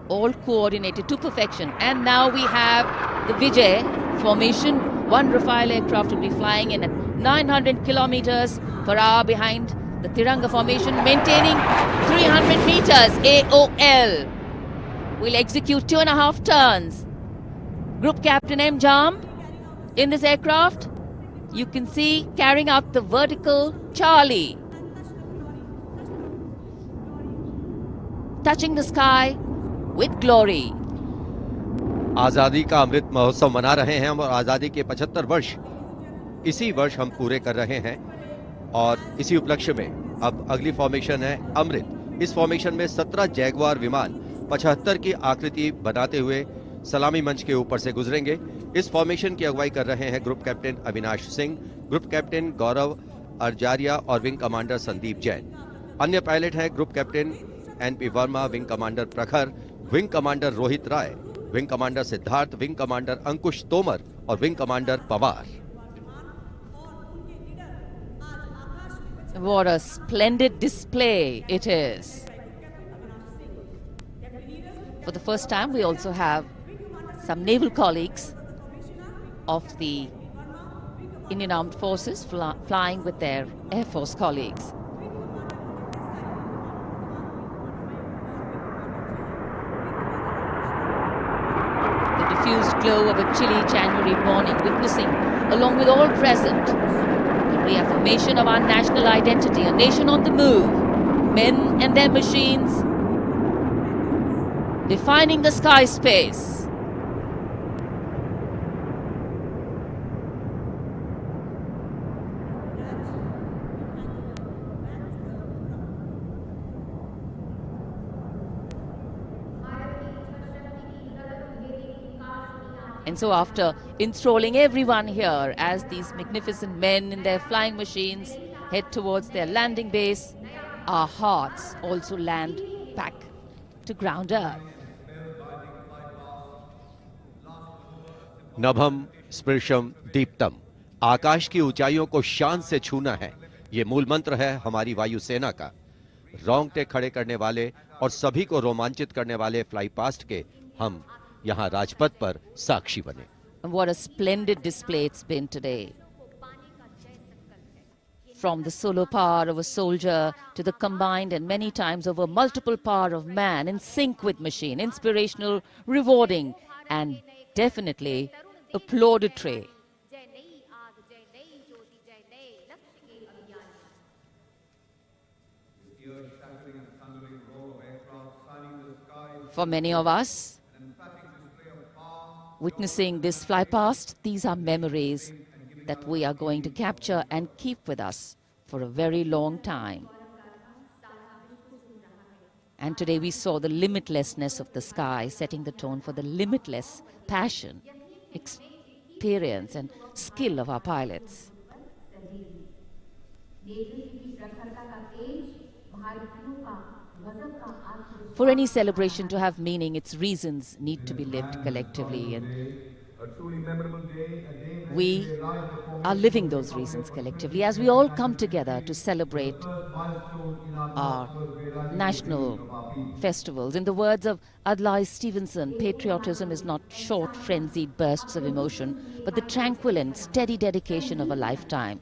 Speaker 1: all coordinated to perfection. And now we have the Vijay Formation. 1 Rafale aircraft will be flying in at 900 kilometers per hour behind the Tiranga formation, maintaining 300 meters AOL. We'll execute 2.5 turns. Group Captain M. Jam in this aircraft, you can see carrying out the vertical Charlie. Touching the sky with glory.
Speaker 7: आजादी का अमृत महोत्सव मना रहे हैं हम, और आजादी के 75 वर्ष इसी वर्ष हम पूरे कर रहे हैं। और इसी उपलक्ष्य में अब अगली फॉर्मेशन है अमृत। इस फॉर्मेशन में 17 जैगवार विमान 75 की आकृति बनाते हुए सलामी मंच के ऊपर से गुजरेंगे। इस फॉर्मेशन की अगुवाई कर रहे हैं group captain Avinash Singh, group captain Gaurav Arjaria और विंग कमांडर संदीप जैन। अन्य पायलट हैं group captain NP Verma, wing commander Prakhar, wing commander Rohit Rai, wing commander Siddharth, wing commander Ankush Tomar और wing commander Pawar.
Speaker 1: What a splendid display it is. For the first time, we also have some naval colleagues of the Indian Armed Forces flying with their Air Force colleagues. The diffused glow of a chilly January morning, witnessing, along with all present, the reaffirmation of our national identity, a nation on the move, men and their machines, defining the sky space. And so after enthralling everyone here as these magnificent men in their flying machines head towards their landing base, our hearts also land back to ground earth.
Speaker 7: नभम स्पृशम Deeptam, आकाश की ऊंचाइयों को शान से छूना है, ये मूल मंत्र है हमारी वायुसेना का। रोंगटे खड़े करने वाले और सभी को रोमांचित करने वाले फ्लाई पास्ट के हम यहाँ राजपथ पर साक्षी बने।
Speaker 1: And what a splendid display it's been today. From the solo power of a soldier to the combined and many times over multiple power of man in sync with machine, inspirational, rewarding, and definitely applauditory. For many of us, witnessing this fly past, these are memories that we are going to capture and keep with us for a very long time. And today we saw the limitlessness of the sky, setting the tone for the limitless passion, experience and skill of our pilots. For any celebration to have meaning, its reasons need to be lived collectively, and we are living those reasons collectively as we all come together to celebrate our national festivals. In the words of Adlai Stevenson, patriotism is not short, frenzied bursts of emotion, but the tranquil and steady dedication of a lifetime.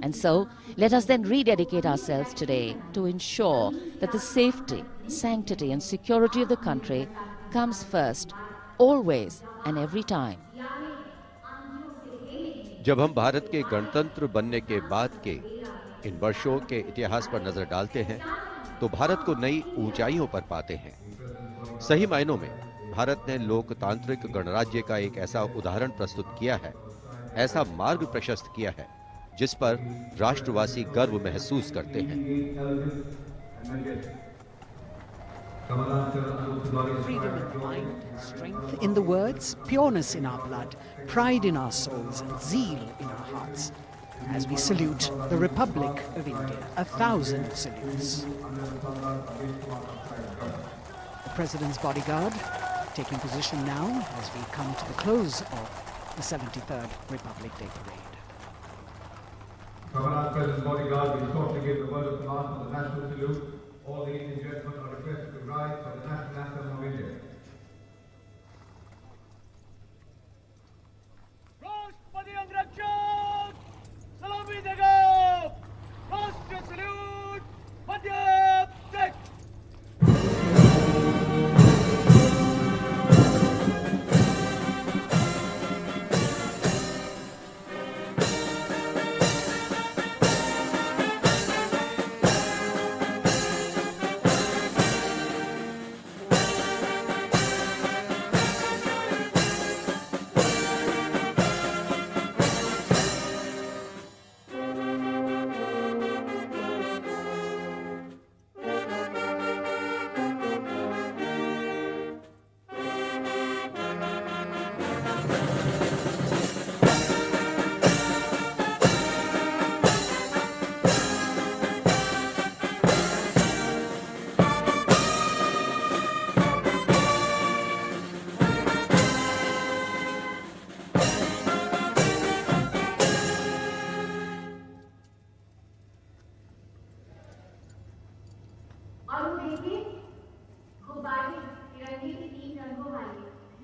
Speaker 1: And so, let us then rededicate ourselves today to ensure that the safety, sanctity and security of the country comes first, always and every time.
Speaker 7: जब हम भारत के गणतंत्र बनने के बाद के इन वर्षों के इतिहास पर नजर डालते हैं, तो भारत को नई ऊंचाइयों पर पाते हैं। सही मायनों में भारत ने लोकतांत्रिक गणराज्य का एक ऐसा उदाहरण प्रस्तुत किया है, ऐसा मार्ग प्रशस्त किया है, जिस पर राष्ट्रवासी गर्व महसूस करते हैं।
Speaker 8: Freedom in mind, strength in the words, pureness in our blood, pride in our souls, and zeal in our hearts. As we salute the Republic of India, 1,000 salutes. The President's bodyguard taking position now as we come to the close of the 73rd Republic Day Parade.
Speaker 11: Commander's President's bodyguard will shortly give the word of command for the national salute. All the Indian gentlemen are requested to rise for the national anthem of India.
Speaker 15: राष्ट्रपति अंगरक्षक सलामी देगा, राष्ट्रीय salute मध्य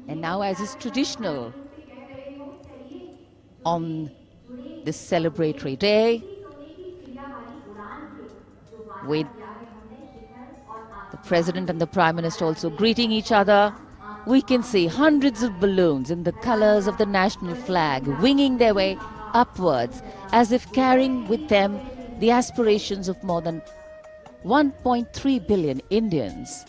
Speaker 1: And now, as is traditional on this celebratory day, with the President and the Prime Minister also greeting each other, we can see hundreds of balloons in the colors of the national flag winging their way upwards, as if carrying with them the aspirations of more than 1.3 billion Indians,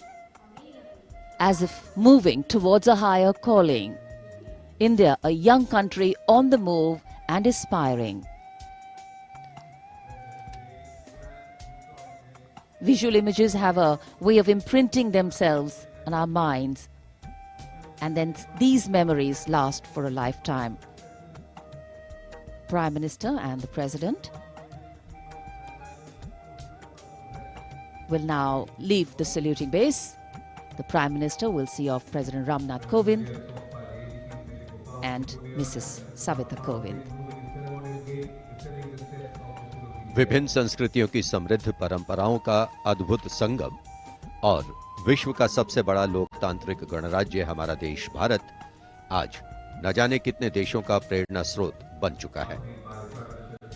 Speaker 1: as if moving towards a higher calling. India, a young country on the move and aspiring. Visual images have a way of imprinting themselves on our minds And then these memories last for a lifetime. Prime Minister and the President will now leave the saluting base. The Prime Minister will see off President Ramnath Kovind and Mrs. Savita Kovind.
Speaker 7: विभिन्न संस्कृतियों की समृद्ध परंपराओं का अद्भुत संगम और विश्व का सबसे बड़ा लोकतांत्रिक गणराज्य हमारा देश भारत आज न जाने कितने देशों का प्रेरणा स्रोत बन चुका है।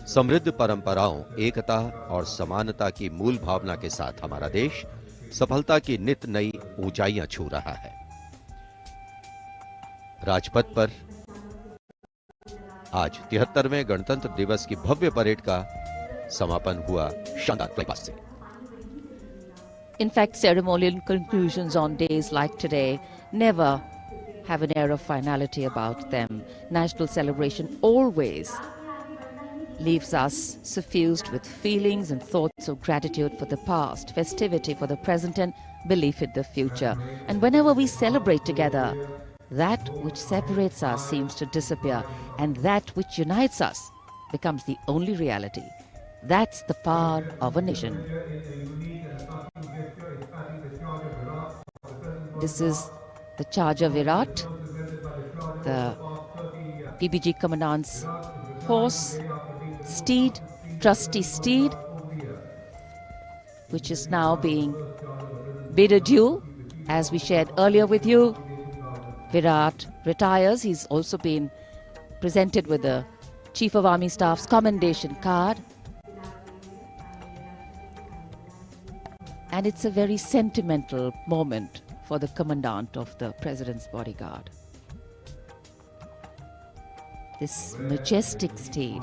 Speaker 7: समृद्ध परंपराओं, एकता और समानता की मूल भावना के साथ हमारा देश सफलता की नित नई ऊंचाइयां छू रहा है। राजपथ पर आज 73वें गणतंत्र दिवस की भव्य परेड का समापन हुआ शानदार तरीके से।
Speaker 1: In fact, ceremonial conclusions on days like today never have an air of finality about them. National celebration always leaves us suffused with feelings and thoughts of gratitude for the past, festivity for the present, and belief in the future. And whenever we celebrate together, that which separates us seems to disappear, and that which unites us becomes the only reality. That's the power of a nation. This is the Charger Virat, the PBG Commandant's horse, steed, trusty steed, which is now being bid adieu. As we shared earlier with you, Virat retires. He's also been presented with the Chief of Army Staff's commendation card. And it's a very sentimental moment for the Commandant of the President's bodyguard. This majestic steed,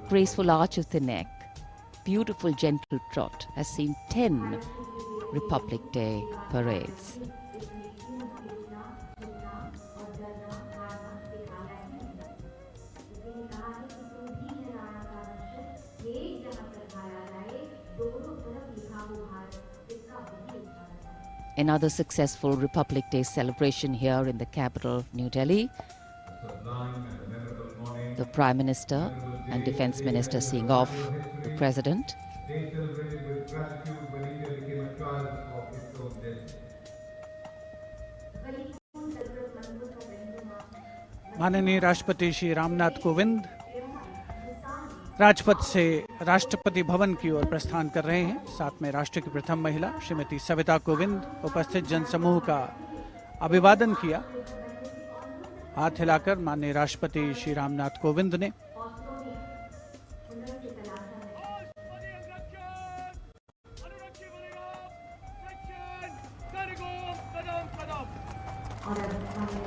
Speaker 1: graceful arch of the neck, beautiful gentle trot has seen 10 Republic Day parades. Another successful Republic Day celebration here in the capital, New Delhi. The Prime Minister and Defence Minister seeing off the President.
Speaker 6: माननीय राष्ट्रपति श्री रामनाथ कोविंद राजपथ से राष्ट्रपति भवन की ओर प्रस्थान कर रहे हैं। साथ में राष्ट्र की प्रथम महिला श्रीमती सविता कोविंद उपस्थित जनसमूह का अभिवादन किया। हाथ हिलाकर माननीय राष्ट्रपति श्री रामनाथ कोविंद ने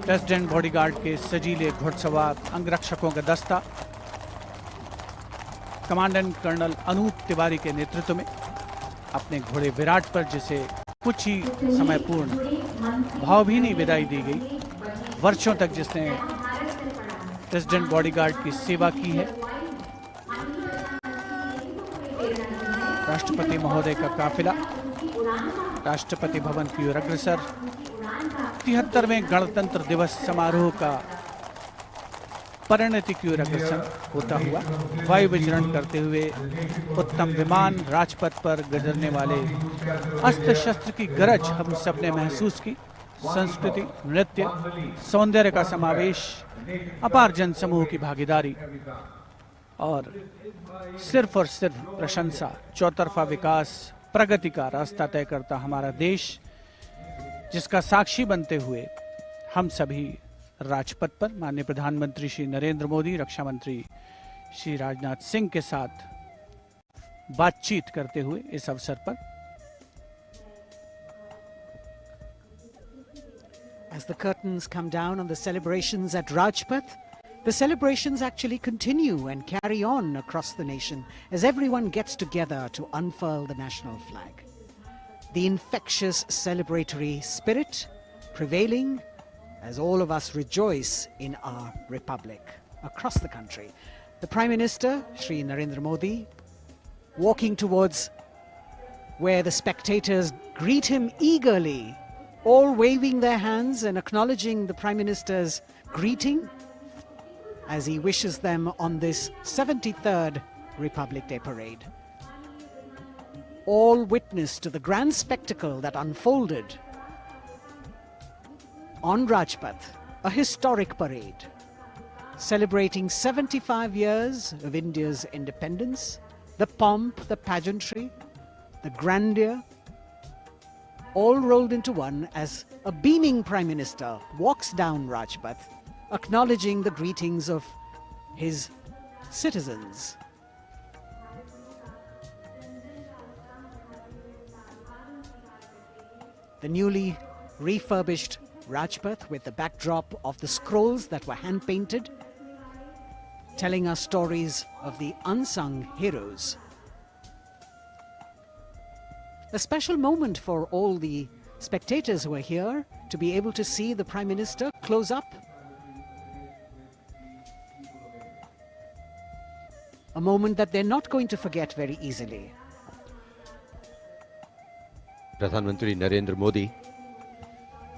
Speaker 6: प्रेसिडेंट बॉडीगार्ड के सजीले घुड़सवार अंगरक्षकों का दस्ता कमांडेंट कर्नल अनूप तिवारी के नेतृत्व में अपने घोड़े विराट पर, जिसे कुछ ही समय पूर्ण भावभीनी विदाई दी गई। वर्षों तक जिसने प्रेसिडेंट बॉडीगार्ड की सेवा की है, राष्ट्रपति महोदय का काफिला राष्ट्रपति भवन की ओर अग्रसर 73वें गणतंत्र दिवस समारोह का परिणति की ओर अग्रसर होता हुआ वायु विचरण करते हुए उत्तम विमान राजपथ पर गुजरने वाले अस्त्र शस्त्र की गरज हम सबने महसूस की। संस्कृति, नृत्य, सौंदर्य का समावेश, अपार जनसमूह की भागीदारी और सिर्फ प्रशंसा, चौतरफा विकास, प्रगति का रास्ता तय करता हमारा देश, जिसका साक्षी बनते हुए हम सभी राजपथ पर माननीय प्रधानमंत्री श्री नरेंद्र मोदी, रक्षा मंत्री श्री राजनाथ सिंह के साथ बातचीत करते हुए इस अवसर पर
Speaker 8: As the curtains come down on the celebrations at Rajpath, the celebrations actually continue and carry on across the nation as everyone gets together to unfurl the national flag. The infectious celebratory spirit prevailing as all of us rejoice in our republic across the country. The Prime Minister, Shri Narendra Modi, walking towards where the spectators greet him eagerly all waving their hands and acknowledging the Prime Minister's greeting as he wishes them on this 73rd Republic Day parade. All witness to the grand spectacle that unfolded on Rajpath, a historic parade celebrating 75 years of India's independence, the pomp, the pageantry, the grandeur, all rolled into one as a beaming Prime Minister walks down Rajpath, acknowledging the greetings of his citizens. The newly refurbished Rajpath with the backdrop of the scrolls that were hand-painted, telling us stories of the unsung heroes. A special moment for all the spectators who are here to be able to see the Prime Minister close up. A moment that they're not going to forget very easily.
Speaker 7: प्रधानमंत्री नरेंद्र मोदी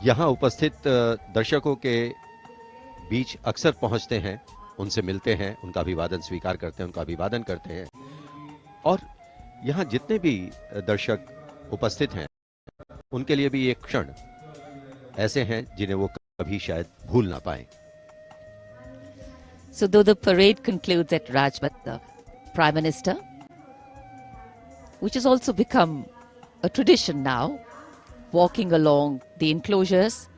Speaker 7: यहाँ उपस्थित दर्शकों के बीच अक्सर पहुंचते हैं, उनसे मिलते हैं, उनका अभिवादन स्वीकार करते हैं, उनका अभिवादन करते हैं और यहाँ जितने भी दर्शक उपस्थित हैं उनके लिए भी एक क्षण ऐसे हैं जिन्हें वो कभी शायद भूल ना पाएं।
Speaker 1: So though the parade concludes at Rajpath, the Prime Minister, which has also become a tradition now, walking along the enclosures,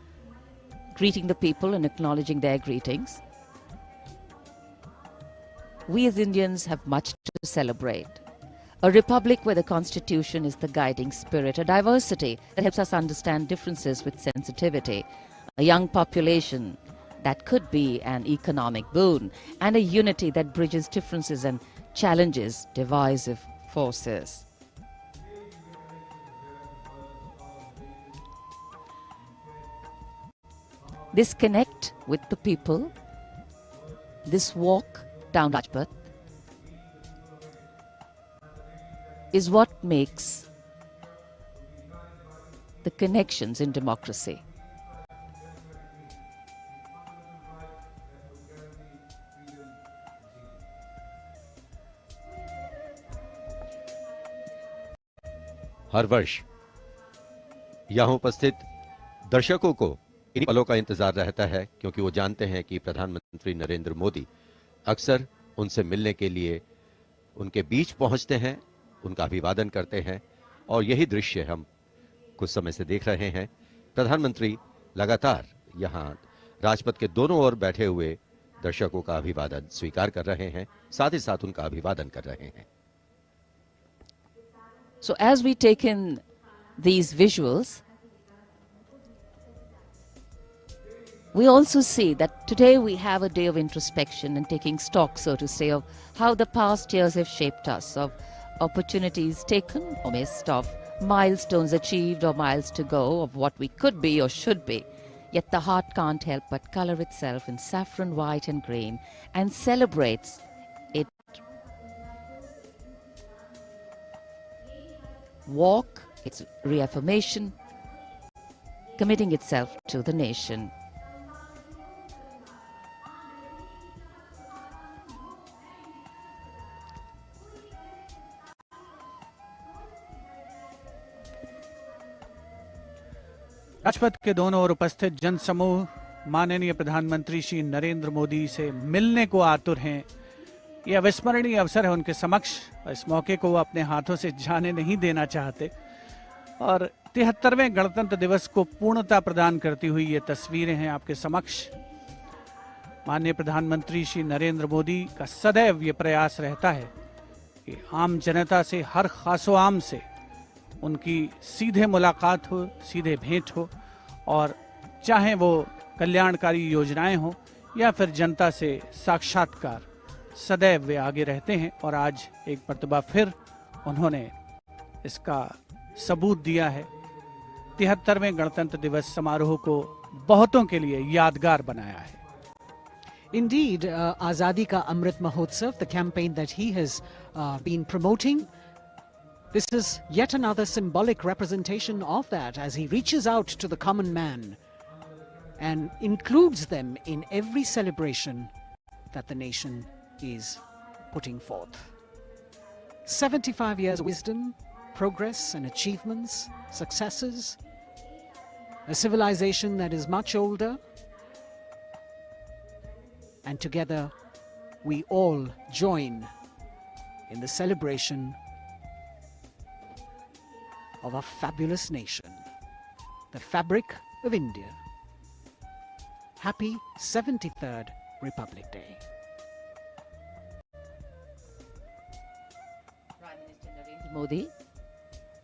Speaker 1: greeting the people and acknowledging their greetings. We as Indians have much to celebrate. A republic where the constitution is the guiding spirit, a diversity that helps us understand differences with sensitivity, a young population that could be an economic boon, and a unity that bridges differences and challenges divisive forces. This connect with the people, this walk down Rajpath, is what makes the connections in democracy.
Speaker 7: हर वर्ष यहाँ उपस्थित दर्शकों को इन पलों का इंतजार रहता है क्योंकि वो जानते हैं कि प्रधानमंत्री नरेंद्र मोदी अक्सर उनसे मिलने के लिए उनके बीच पहुंचते हैं, उनका अभिवादन करते हैं और यही दृश्य हम कुछ समय से देख रहे हैं। प्रधानमंत्री लगातार यहाँ राजपथ के दोनों ओर बैठे हुए दर्शकों का अभिवादन स्वीकार कर रहे हैं, साथ ही साथ उनका अभिवादन कर रहे हैं।
Speaker 1: So as we take in these visuals, we also see that today we have a day of introspection and taking stock, so to say, of how the past years have shaped us, of opportunities taken or missed, of milestones achieved or miles to go, of what we could be or should be. Yet the heart can't help but color itself in saffron, white and green and celebrates it. Walk, its reaffirmation, committing itself to the nation.
Speaker 6: Rajpath के दोनों ओर उपस्थित जनसमूह माननीय प्रधानमंत्री श्री नरेंद्र मोदी से मिलने को आतुर हैं। यह अविस्मरणीय अवसर है उनके समक्ष। इस मौके को वो अपने हाथों से जाने नहीं देना चाहते और 73वें गणतंत्र दिवस को पूर्णता प्रदान करती हुई ये तस्वीरें हैं आपके समक्ष। माननीय प्रधानमंत्री श्री नरेंद्र मोदी का सदैव ये प्रयास रहता है कि आम जनता से, हर खासो आम से उनकी सीधे मुलाकात हो, सीधे भेंट हो और चाहे वो कल्याणकारी योजनाएं हो या फिर जनता से साक्षात्कार, सदैव वे आगे रहते हैं और आज एक मर्तबा फिर उन्होंने इसका सबूत दिया है। 73वें गणतंत्र दिवस समारोह को बहुतों के लिए यादगार बनाया है।
Speaker 8: Indeed, Azadi Ka Amrit Mahotsav, the campaign that he has been promoting, This is yet another symbolic representation of that as he reaches out to the common man and includes them in every celebration that the nation is putting forth. 75 years of wisdom, progress and achievements, successes, a civilization that is much older, and together we all join in the celebration of a fabulous nation, the fabric of India. Happy 73rd Republic Day.
Speaker 1: Prime Minister Narendra Modi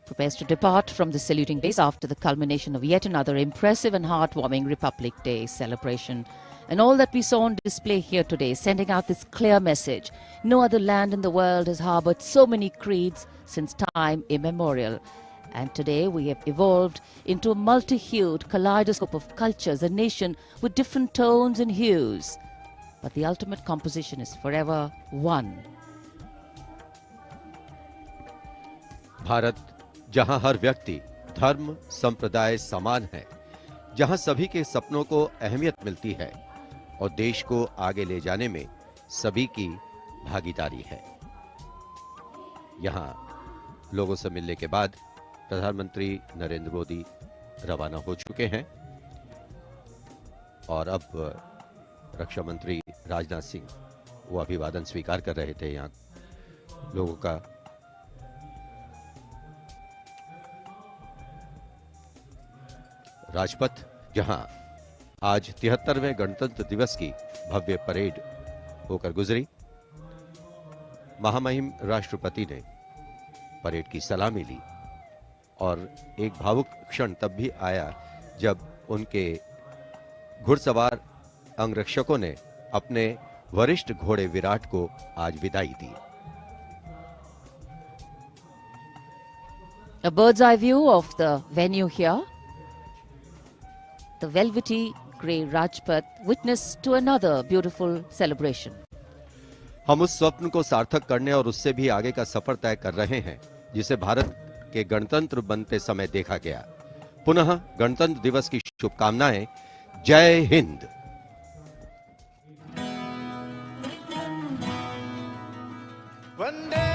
Speaker 1: prepares to depart from the saluting base after the culmination of yet another impressive and heartwarming Republic Day celebration. And all that we saw on display here today, sending out this clear message. No other land in the world has harbored so many creeds since time immemorial. And today we have evolved into a multi-hued kaleidoscope of cultures, a nation with different tones and hues. But the ultimate composition is forever one.
Speaker 7: Bharat जहां हर व्यक्ति, धर्म, संप्रदाय समान है, जहां सभी के सपनों को अहमियत मिलती है और देश को आगे ले जाने में सभी की भागीदारी है। यहां लोगों से मिलने के बाद प्रधानमंत्री नरेंद्र मोदी रवाना हो चुके हैं और अब रक्षा मंत्री राजनाथ सिंह वो अभिवादन स्वीकार कर रहे थे यहां लोगों का। राजपथ जहां आज 73वें गणतंत्र दिवस की भव्य परेड होकर गुजरी, महामहिम राष्ट्रपति ने परेड की सलामी ली और एक भावुक क्षण तब भी आया जब उनके घुड़सवार अंगरक्षकों ने अपने वरिष्ठ घोड़े विराट को आज विदाई दी।
Speaker 1: A bird's eye view of the venue here. The velvety grey Rajpath witness to another beautiful celebration.
Speaker 7: हम उस स्वप्न को सार्थक करने और उससे भी आगे का सफर तय कर रहे हैं जिसे भारत के गणतंत्र बनते समय देखा गया। पुनः गणतंत्र दिवस की शुभकामनाएं। जय हिंद।
Speaker 12: वंदे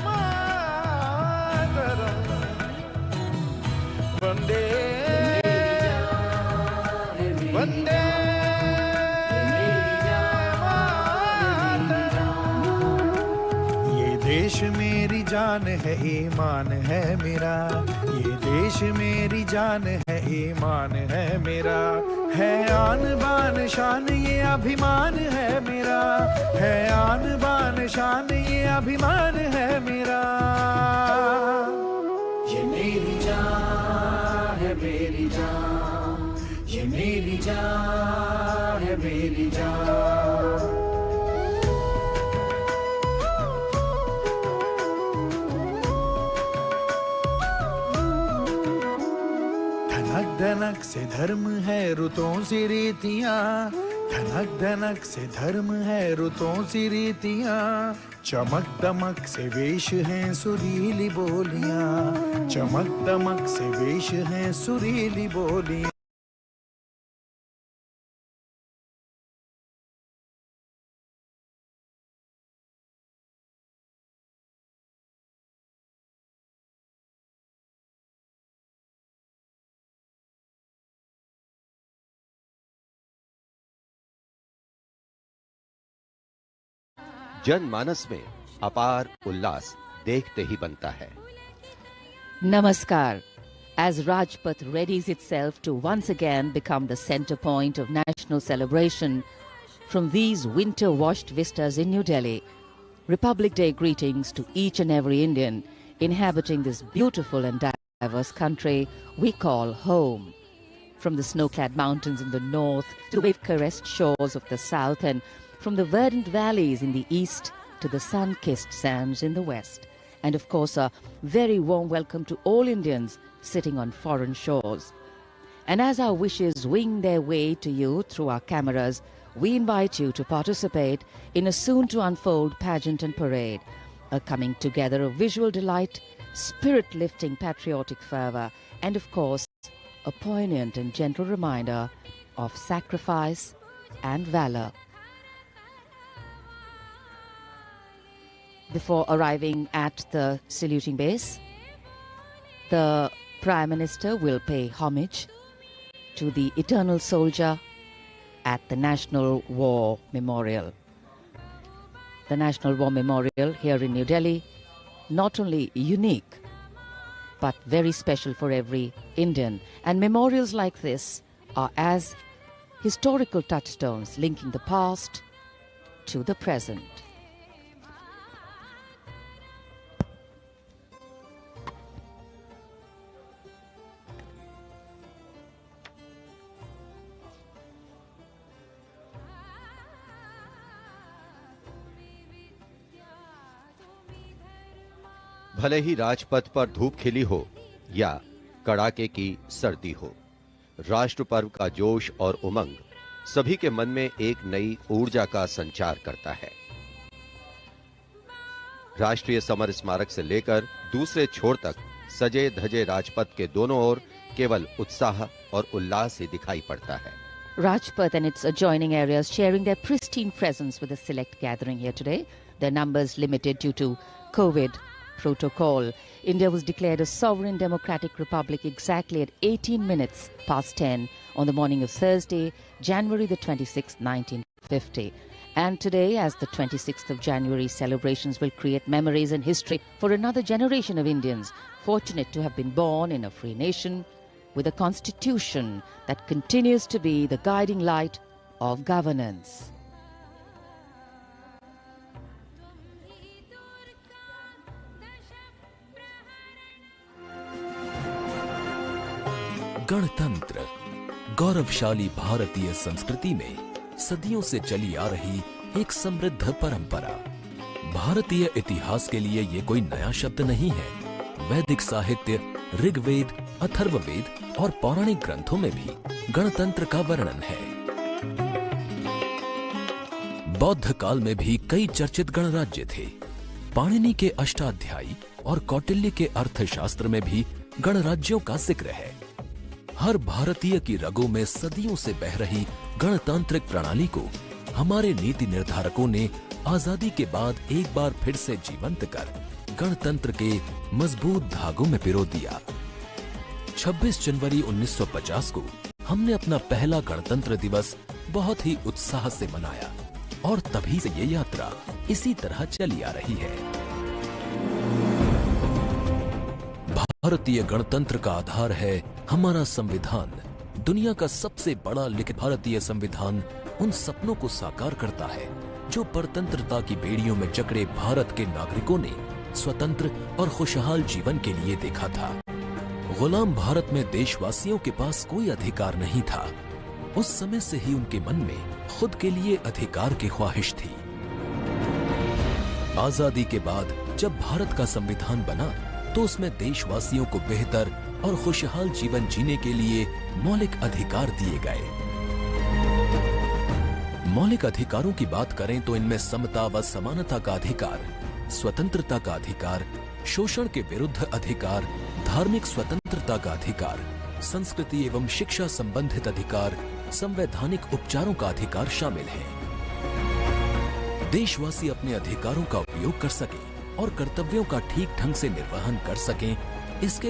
Speaker 12: मातरम, वंदे वंदे देश मेरी जान है, ईमान है मेरा, ये देश मेरी जान है, ईमान है मेरा, है आन बान शान ये अभिमान है मेरा, है आन बान शान ये अभिमान है मेरा। ये मेरी जान है मेरी जान, ये मेरी जान है मेरी जान। धनक धनक से धर्म है रुतों से रीतियाँ, धनक धनक से धर्म है रुतों से रीतियाँ, चमक दमक से वेश हैं सुरीली बोलियाँ, चमक दमक से वेश हैं सुरीली बोलियाँ।
Speaker 7: जनमानस में अपार उल्लास देखते ही बनता है।
Speaker 1: Namaskar. As Rajpath readies itself to once again become the center point of national celebration from these winter-washed vistas in New Delhi, Republic Day greetings to each and every Indian inhabiting this beautiful and diverse country we call home. From the snow-clad mountains in the north to the wave-caressed shores of the south, and from the verdant valleys in the east to the sun-kissed sands in the west. And of course, a very warm welcome to all Indians sitting on foreign shores. And as our wishes wing their way to you through our cameras, we invite you to participate in a soon-to-unfold pageant and parade. A coming together of visual delight, spirit-lifting patriotic fervour, and of course, a poignant and gentle reminder of sacrifice and valour. Before arriving at the saluting base, the Prime Minister will pay homage to the eternal soldier at the National War Memorial. The National War Memorial here in New Delhi, not only unique, but very special for every Indian. And memorials like this are as historical touchstones linking the past to the present.
Speaker 7: भले ही राजपथ पर धूप खिली हो या कड़ाके की सर्दी हो, राष्ट्र पर्व का जोश और उमंग सभी के मन में एक नई ऊर्जा का संचार करता है। राष्ट्रीय समर स्मारक से लेकर दूसरे छोर तक सजे धजे राजपथ के दोनों ओर केवल उत्साह और उल्लास ही दिखाई पड़ता है।
Speaker 1: Rajpath and its adjoining areas sharing their pristine presence with a select gathering here today. Their numbers limited due to COVID protocol. India was declared a sovereign democratic republic exactly at 18 minutes past 10 on the morning of Thursday, January the 26th, 1950. And today, as the 26th of January, celebrations will create memories and history for another generation of Indians fortunate to have been born in a free nation with a constitution that continues to be the guiding light of governance.
Speaker 2: गणतंत्र गौरवशाली भारतीय संस्कृति में सदियों से चली आ रही एक समृद्ध परंपरा। भारतीय इतिहास के लिए ये कोई नया शब्द नहीं है। वैदिक साहित्य, ऋग्वेद, अथर्ववेद और पौराणिक ग्रंथों में भी गणतंत्र का वर्णन है। बौद्ध काल में भी कई चर्चित गणराज्य थे। पाणिनि के अष्टाध्यायी और कौटिल्य के अर्थशास्त्र में भी गणराज्यों का जिक्र है। हर भारतीय की रगों में सदियों से बह रही गणतांत्रिक प्रणाली को हमारे नीति निर्धारकों ने आजादी के बाद एक बार फिर से जीवंत कर गणतंत्र के मजबूत धागों में पिरो दिया। 26 जनवरी 1950 को हमने अपना पहला गणतंत्र दिवस बहुत ही उत्साह से मनाया और तभी से ये यात्रा इसी तरह चली आ रही है। भारतीय गणतंत्र का आधार है हमारा संविधान। दुनिया का सबसे बड़ा लिखित भारतीय संविधान उन सपनों को साकार करता है जो परतंत्रता की बेड़ियों में जकड़े भारत के नागरिकों ने स्वतंत्र और खुशहाल जीवन के लिए देखा था। गुलाम भारत में देशवासियों के पास कोई अधिकार नहीं था। उस समय से ही उनके मन में खुद के लिए अधिकार की ख्वाहिश थी। आजादी के बाद जब भारत का संविधान बना तो उसमें देशवासियों को बेहतर और खुशहाल जीवन जीने के लिए मौलिक अधिकार दिए गए। मौलिक अधिकारों की बात करें तो इनमें समता व समानता का अधिकार, स्वतंत्रता का अधिकार, शोषण के विरुद्ध अधिकार, धार्मिक स्वतंत्रता का अधिकार, संस्कृति एवं शिक्षा संबंधित अधिकार, संवैधानिक उपचारों का अधिकार शामिल है। देशवासी अपने अधिकारों का उपयोग कर सकें और कर्तव्यों का ठीक ढंग से निर्वहन कर सकें, इसके